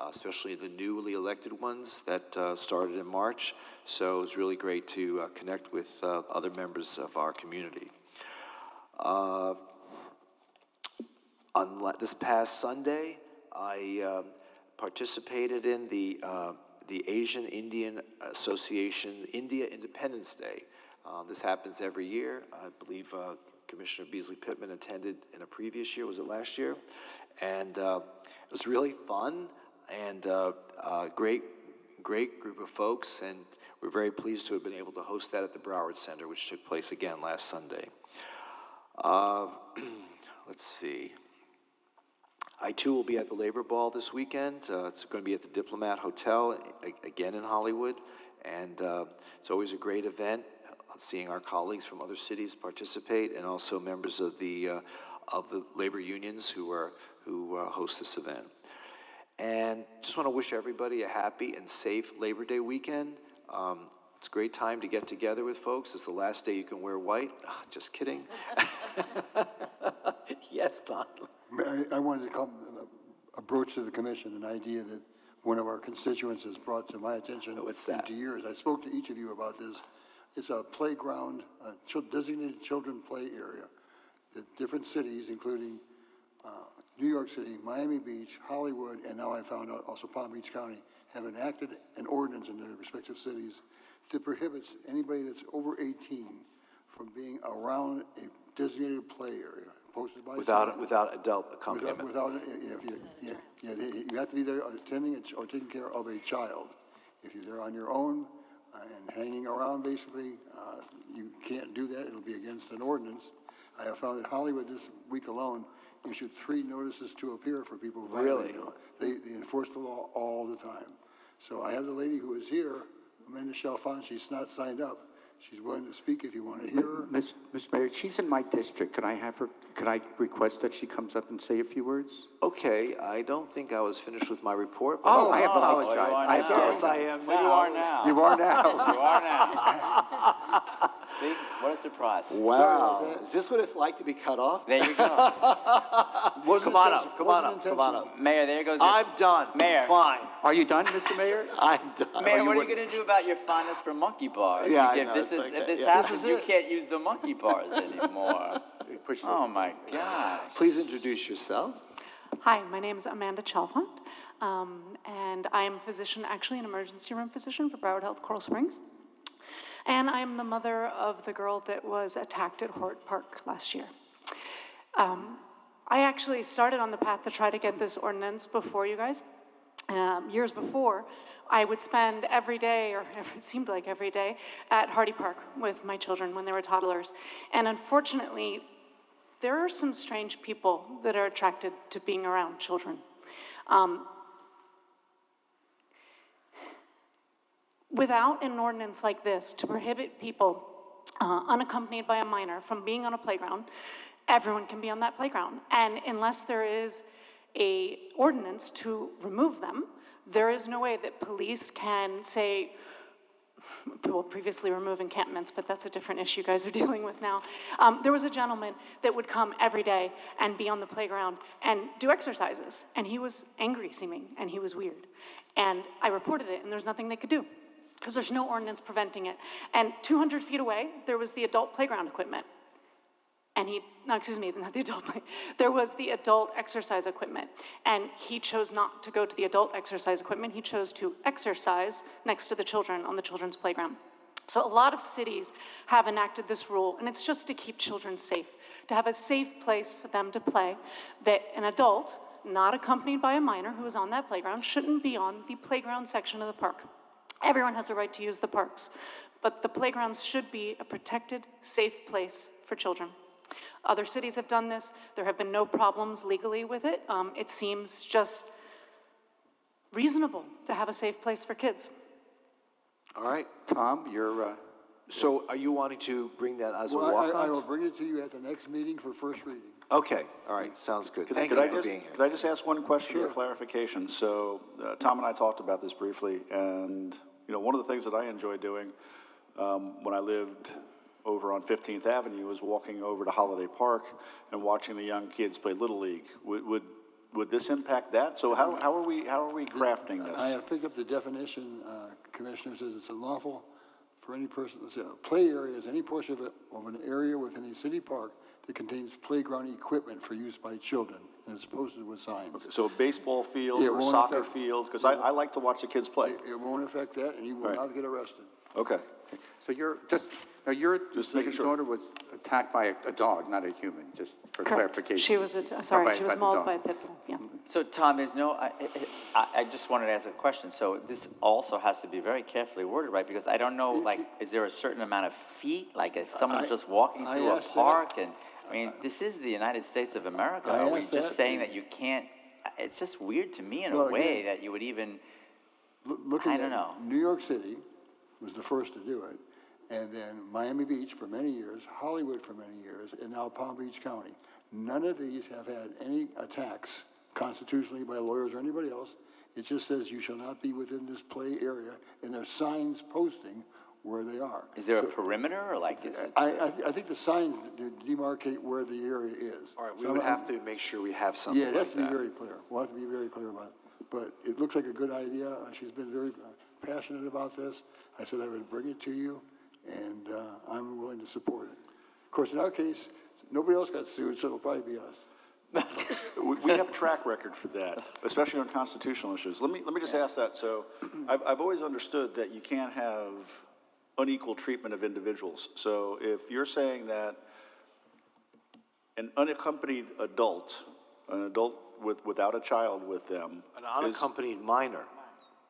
especially the newly elected ones that started in March. So it was really great to connect with other members of our community. This past Sunday, I participated in the Asian Indian Association India Independence Day. This happens every year. I believe Commissioner Beasley Pittman attended in a previous year. Was it last year? And it was really fun and great group of folks. And we're very pleased to have been able to host that at the Broward Center, which took place again last Sunday. Let's see. I too will be at the Labor Ball this weekend. It's going to be at the Diplomat Hotel, again in Hollywood. And it's always a great event, seeing our colleagues from other cities participate, and also members of the labor unions who host this event. And just want to wish everybody a happy and safe Labor Day weekend. It's a great time to get together with folks. It's the last day you can wear white. Just kidding. Yes, Don. I wanted to come approach to the commission an idea that one of our constituents has brought to my attention. What's that? For years. I spoke to each of you about this. It's a playground, designated children play area that different cities, including New York City, Miami Beach, Hollywood, and now I found out also Palm Beach County, have enacted an ordinance in their respective cities that prohibits anybody that's over 18 from being around a designated play area posted by without adult accompaniment. You have to be there attending or taking care of a child. If you're there on your own and hanging around, basically, you can't do that. It'll be against an ordinance. I have found that Hollywood this week alone issued 3 notices to appear for people who violate the law. They enforce the law all the time. So I have the lady who is here, Amanda Chalfant. She's not signed up. She's willing to speak if you want to hear her. Mr. Mayor, she's in my district. Could I request that she comes up and say a few words? Okay, I don't think I was finished with my report. Oh, I apologize. Yes, I am now. You are now. You are now. You are now. See, what a surprise. Wow. Is this what it's like to be cut off? There you go. Come on up. Mayor, there goes I'm done. Mayor. Fine. Are you done, Mr. Mayor? I'm done. Mayor, what are you going to do about your fondness for monkey bars? Yeah, If this happens, you can't use the monkey bars anymore. Oh, my gosh. Please introduce yourself. Hi, my name is Amanda Chalfant, and I am a physician, actually an emergency room physician for Broward Health Coral Springs. And I'm the mother of the girl that was attacked at Hort Park last year. I actually started on the path to try to get this ordinance before you guys. Years before, I would spend every day, or it seemed like every day, at Hardy Park with my children when they were toddlers. And unfortunately, there are some strange people that are attracted to being around children. Without an ordinance like this to prohibit people unaccompanied by a minor from being on a playground, everyone can be on that playground. And unless there is an ordinance to remove them, there is no way that police can say, well, previously remove encampments, but that's a different issue you guys are dealing with now. There was a gentleman that would come every day and be on the playground and do exercises, and he was angry seeming, and he was weird. And I reported it, and there's nothing they could do, because there's no ordinance preventing it. And 200 feet away, there was the adult playground equipment. And there was the adult exercise equipment. And he chose not to go to the adult exercise equipment. He chose to exercise next to the children on the children's playground. So a lot of cities have enacted this rule, and it's just to keep children safe, to have a safe place for them to play, that an adult, not accompanied by a minor who is on that playground, shouldn't be on the playground section of the park. Everyone has a right to use the parks, but the playgrounds should be a protected, safe place for children. Other cities have done this. There have been no problems legally with it. It seems just reasonable to have a safe place for kids. All right, Tom, you're So are you wanting to bring that as a Well, I walk-on? will bring it to you at the next meeting for first reading. Okay, all right, sounds good. Thank you for being here. Could I just ask one question for clarification? So, Tom and I talked about this briefly, and, you know, one of the things that I enjoy doing, when I lived over on 15th Avenue was walking over to Holiday Park and watching the young kids play Little League. Would this impact that? So how are we crafting this? I have picked up the definition, Commissioner says it's unlawful for any person, play area is any portion of an area within a city park that contains playground equipment for use by children, and it's posted with signs. Okay, so a baseball field or soccer field, because I like to watch the kids play. It won't affect that, and you will not get arrested. Okay. So your daughter was attacked by a dog, not a human, just for clarification. She was, she was mauled by a pit bull, yeah. So, Tom, there's no, I just wanted to ask a question. So this also has to be very carefully worded, right? Because I don't know, like, is there a certain amount of feet? Like, if someone's just walking through a park and, I mean, this is the United States of America. Are we just saying that you can't, it's just weird to me in a way that you would even, I don't know. New York City was the first to do it, and then Miami Beach for many years, Hollywood for many years, and now Palm Beach County. None of these have had any attacks constitutionally by lawyers or anybody else. It just says you shall not be within this play area, and there's signs posting where they are. Is there a perimeter, or like, is it? I think the signs demarcate where the area is. All right, we would have to make sure we have something like that. Yeah, it has to be very clear. We'll have to be very clear about it. But it looks like a good idea. She's been very passionate about this. I said I would bring it to you, and I'm willing to support it. Of course, in our case, nobody else got sued, so it'll probably be us. We have a track record for that, especially on constitutional issues. Let me just ask that. So I've always understood that you can't have unequal treatment of individuals. So if you're saying that an unaccompanied adult, an adult without a child with them, an unaccompanied minor.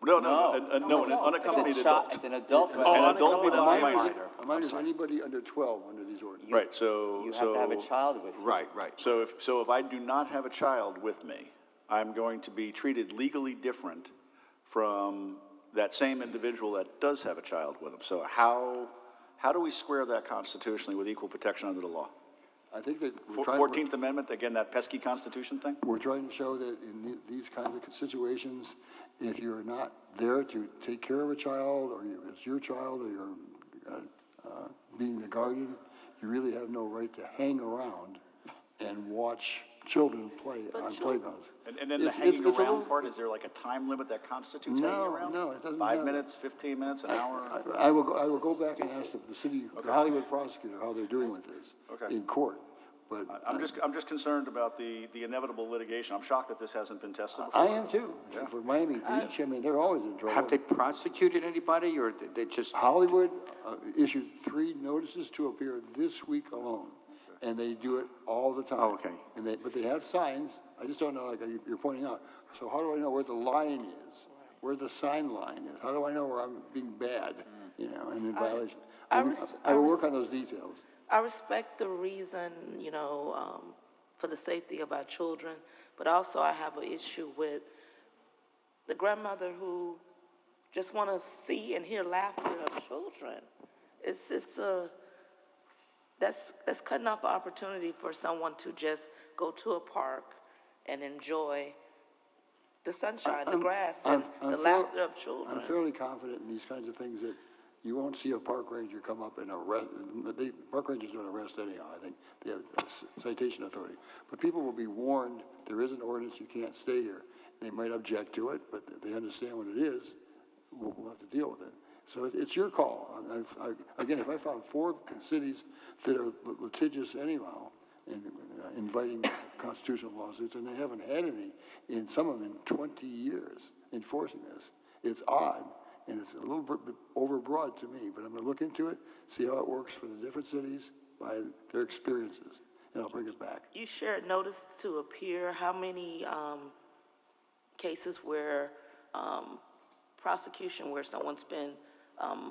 No, an unaccompanied adult. It's an adult. An adult without a minor. A minor is anybody under 12 under these ordinances. Right. So you have to have a child with you. Right. So if I do not have a child with me, I'm going to be treated legally different from that same individual that does have a child with them. So how do we square that constitutionally with equal protection under the law? I think that 14th Amendment, again, that pesky Constitution thing? We're trying to show that in these kinds of situations, if you're not there to take care of a child, or it's your child, or you're being the guardian, you really have no right to hang around and watch children play on playgrounds. And then the hanging around part, is there like a time limit that constitutes hanging around? No, it doesn't. 5 minutes, 15 minutes, an hour? I will go back and ask the Hollywood prosecutor how they're doing with this in court. But I'm just concerned about the inevitable litigation. I'm shocked that this hasn't been tested before. I am too. Yeah. For Miami Beach, I mean, they're always in trouble. Have they prosecuted anybody, or they just? Hollywood issued 3 notices to appear this week alone, and they do it all the time. Oh, okay. But they have signs. I just don't know, like you're pointing out. So how do I know where the line is, where the sign line is? How do I know where I'm being bad, and in violation? I will work on those details. I respect the reason, for the safety of our children, but also I have an issue with the grandmother who just want to see and hear laughter of children. That's cutting off an opportunity for someone to just go to a park and enjoy the sunshine, the grass, and the laughter of children. I'm fairly confident in these kinds of things that you won't see a park ranger come up and arrest. Park rangers don't arrest anyhow. I think they have a citation authority. But people will be warned there is an ordinance, you can't stay here. They might object to it, but they understand what it is. We'll have to deal with it. So it's your call. Again, if I found 4 cities that are litigious anyhow, and inviting constitutional lawsuits, and they haven't had any, in some of them in 20 years, enforcing this, it's odd. And it's a little bit overbroad to me, but I'm going to look into it, see how it works for the different cities by their experiences, and I'll bring it back. You shared notice to appear. How many cases where prosecution where someone's been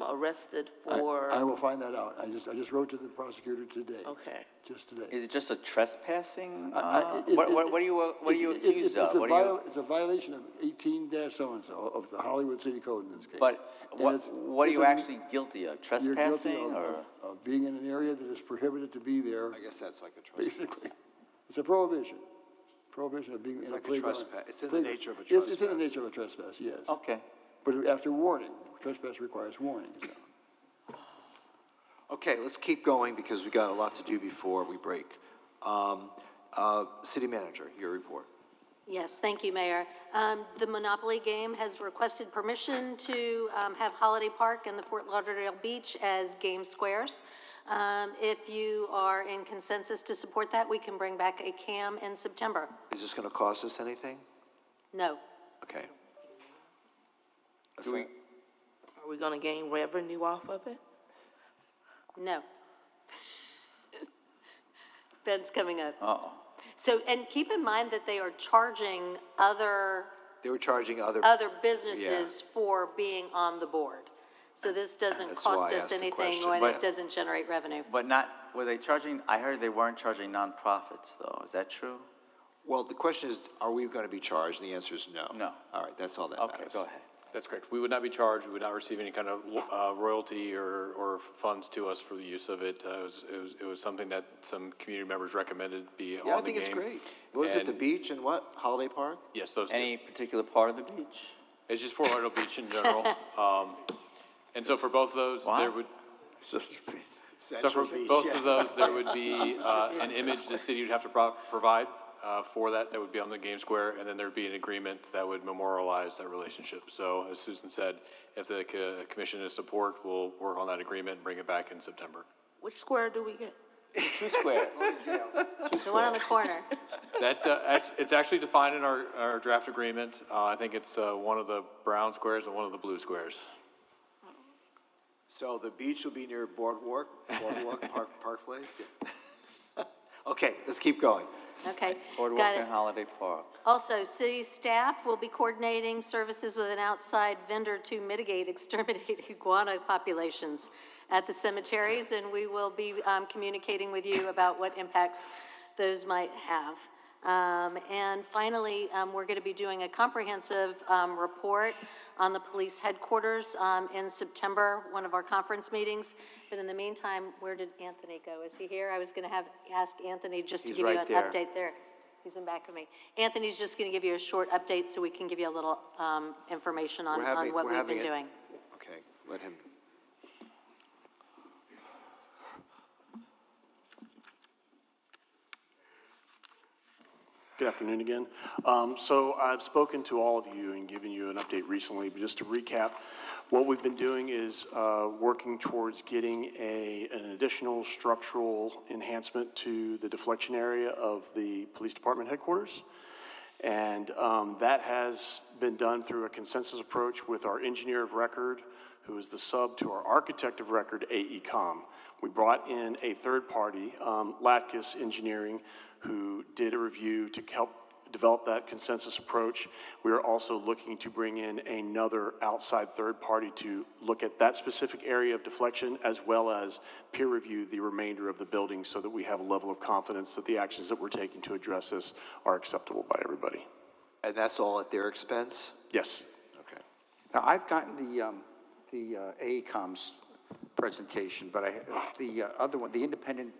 arrested for? I will find that out. I just wrote to the prosecutor today. Okay. just today. Is it just a trespassing? What What are you accused of? What are you? It's a violation of 18-so-and-so of the Hollywood City Code in this case. But And what are it's you a- actually guilty of? You're guilty Trespassing or? of being in an area that is prohibited to be there. I guess that's like a trespass. Basically, it's a prohibition. Prohibition of being It's in like a a playground. trespass. It's in the nature of a It's in the trespass. nature of a trespass, yes. Okay. But after warning, trespass requires warning, so. Okay, let's keep going because we got a lot to do before we break. City Manager, your report. Yes, thank you, Mayor. The Monopoly game has requested permission to have Holiday Park and the Fort Lauderdale Beach as game squares. If you are in consensus to support that, we can bring back a CAM in September. Is this going to cost us anything? No. Okay. Are we gonna gain revenue off of it? No. Ben's coming up. Uh-oh. So, and keep in mind that they are charging other They were charging other businesses for being on the board. So this doesn't That's why cost I us asked the anything question. when But- it doesn't generate revenue. But not, were they charging, I heard they weren't charging nonprofits though, is that true? Well, the question is, are we going to be charged? And the answer is no. No. All right, that's all that Okay, matters. go ahead. That's correct. We would not be charged, we would not receive any kind of royalty or funds to us for the use of it. It was something that some community members recommended be Yeah, I on the think game. it's great. What is it, the And- beach and what? Holiday Park? Yes, those two. Any particular part of the beach? It's just Fort Lauderdale Beach in general. And so for both of those, there would, so for Central Beach, both yeah. of those, there would be an image the city would have to provide for that would be on the game square, and then there'd be an agreement that would memorialize that relationship. So as Susan said, if the commission is support, we'll work on that agreement and bring it back in September. Which square do we get? Two square. The one on the corner. That, it's actually defined in our draft agreement. I think it's one of the brown squares and one of the blue squares. So the beach will be near Boardwalk, Park Place? Yeah. Okay, let's keep going. Okay, Boardwalk got it. and Holiday Park. Also, city staff will be coordinating services with an outside vendor to mitigate exterminated iguana populations at the cemeteries, and we will be communicating with you about what impacts those might have. And finally, we're going to be doing a comprehensive report on the police headquarters in September, one of our conference meetings. But in the meantime, where did Anthony go? Is he here? I was going to ask Anthony just to He's give you right an there. update there. He's in back of me. Anthony's just going to give you a short update so we can give you a little information on what we've been doing. Okay, let him. Good afternoon again. So I've spoken to all of you and given you an update recently, but just to recap, what we've been doing is working towards getting an additional structural enhancement to the deflection area of the police department headquarters. And that has been done through a consensus approach with our engineer of record, who is the sub to our architect of record, AECom. We brought in a third party, Latkus Engineering, who did a review to help develop that consensus approach. We are also looking to bring in another outside third party to look at that specific area of deflection, as well as peer review the remainder of the building so that we have a level of confidence that the actions that we're taking to address this are acceptable by everybody. And that's all at their expense? Yes. Okay. Now, I've gotten the AECOM's presentation, but the other one, the independent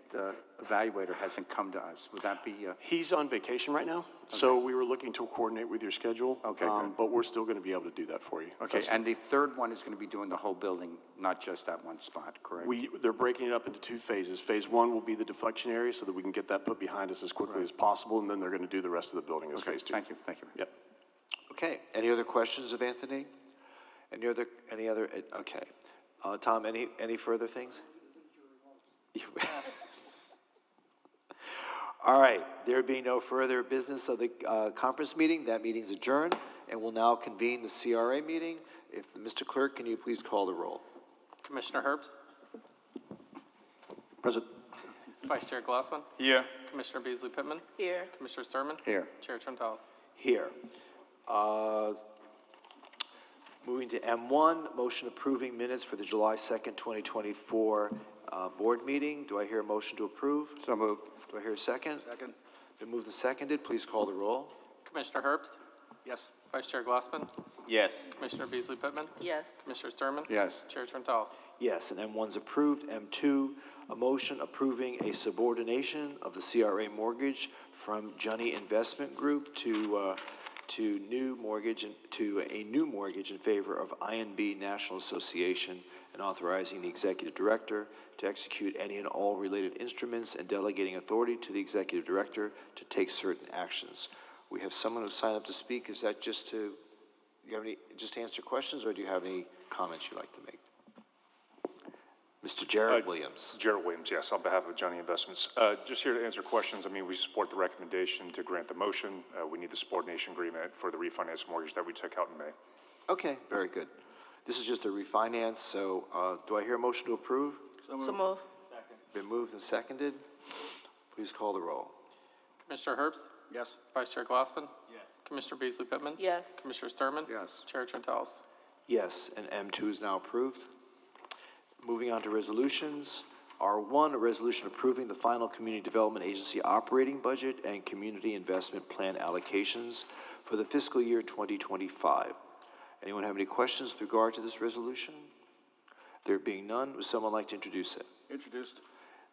evaluator hasn't come to us. Would that be? He's on vacation right now, so we were looking to coordinate with your schedule. Okay, good. But we're still going to be able to do that for you. Okay, and the third one is going to be doing the whole building, not just that one spot, correct? They're breaking it up into two phases. Phase one will be the deflection area so that we can get that put behind us as quickly as possible, and then they're going to do the rest of the building as phase two. Thank you. Yep. Okay, any other questions of Anthony? Any other, okay. Tom, any further things? All right, there being no further business of the conference meeting, that meeting's adjourned, and we'll now convene the CRA meeting. If, Mr. Clerk, can you please call the roll? Commissioner Herbst? Present. Vice Chair Glassman? Here. Commissioner Beasley Pittman? Here. Commissioner Sturman? Here. Chair Trentalis? Here. Moving to M1, motion approving minutes for the July 2nd, 2024 board meeting. Do I hear a motion to approve? So moved. Do I hear a second? Second. Been moved and seconded. Please call the roll. Commissioner Herbst? Yes. Vice Chair Glassman? Yes. Commissioner Beasley Pittman? Yes. Commissioner Sturman? Yes. Chair Trentalis. Yes, and M1's approved. M2, a motion approving a subordination of the CRA mortgage from Johnny Investment Group to a new mortgage in favor of INB National Association, and authorizing the executive director to execute any and all related instruments and delegating authority to the executive director to take certain actions. We have someone who signed up to speak. Is that just to answer questions, or do you have any comments you'd like to make? Mr. Jared Williams. Jared Williams, yes, on behalf of Johnny Investments. Just here to answer questions. I mean, we support the recommendation to grant the motion. We need the subordination agreement for the refinance mortgage that we took out in May. Okay, very good. This is just a refinance, so do I hear a motion to approve? So move. Second. Been moved and seconded. Please call the roll. Commissioner Herbst? Yes. Vice Chair Glassman? Yes. Commissioner Beasley Pittman? Yes. Commissioner Sturman? Yes. Chair Trentalis. Yes, and M2 is now approved. Moving on to resolutions. R1, a resolution approving the final Community Development Agency operating budget and community investment plan allocations for the fiscal year 2025. Anyone have any questions with regard to this resolution? There being none, would someone like to introduce it? Introduced.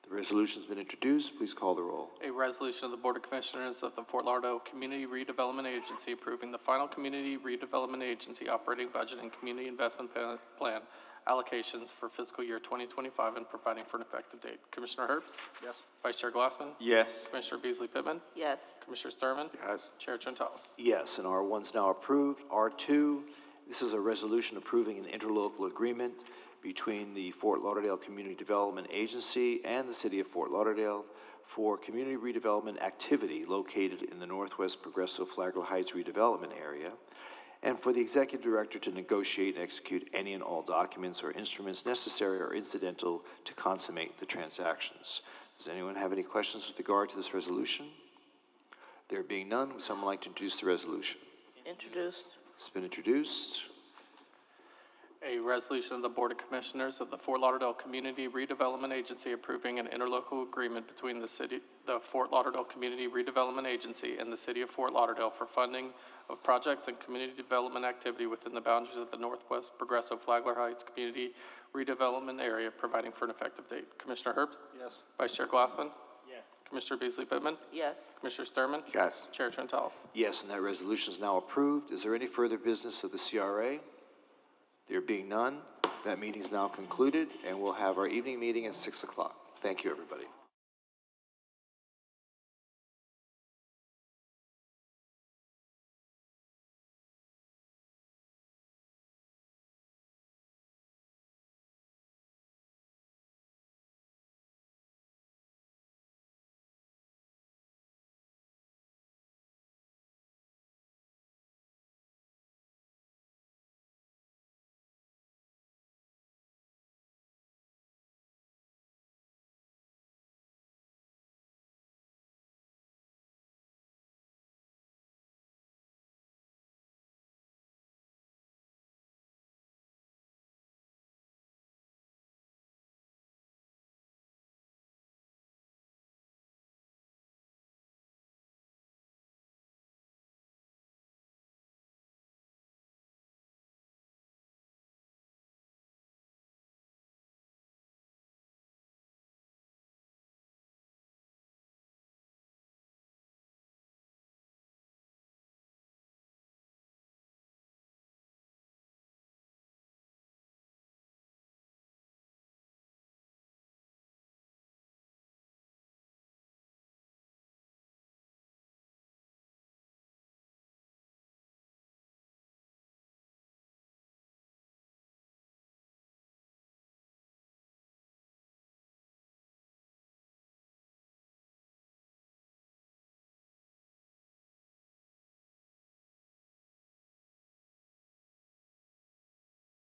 The resolution's been introduced. Please call the roll. A resolution of the Board of Commissioners of the Fort Lauderdale Community Redevelopment Agency approving the final Community Redevelopment Agency operating budget and community investment plan allocations for fiscal year 2025 and providing for an effective date. Commissioner Herbst? Yes. Vice Chair Glassman? Yes. Commissioner Beasley Pittman? Yes. Commissioner Sturman? Yes. Chair Trentalis. Yes, and R1's now approved. R2, this is a resolution approving an interlocal agreement between the Fort Lauderdale Community Development Agency and the City of Fort Lauderdale for community redevelopment activity located in the Northwest Progresso Flagler Heights redevelopment area, and for the executive director to negotiate and execute any and all documents or instruments necessary or incidental to consummate the transactions. Does anyone have any questions with regard to this resolution? There being none, would someone like to introduce the resolution? Introduced. It's been introduced. A resolution of the Board of Commissioners of the Fort Lauderdale Community Redevelopment Agency approving an interlocal agreement between the Fort Lauderdale Community Redevelopment Agency and the City of Fort Lauderdale for funding of projects and community development activity within the boundaries of the Northwest Progresso Flagler Heights Community Redevelopment Area, providing for an effective date. Commissioner Herbst? Yes. Vice Chair Glassman? Yes. Commissioner Beasley Pittman? Yes. Commissioner Sturman? Yes. Chair Trentalis. Yes, and that resolution is now approved. Is there any further business of the CRA? There being none, that meeting is now concluded, and we'll have our evening meeting at 6 o'clock. Thank you, everybody.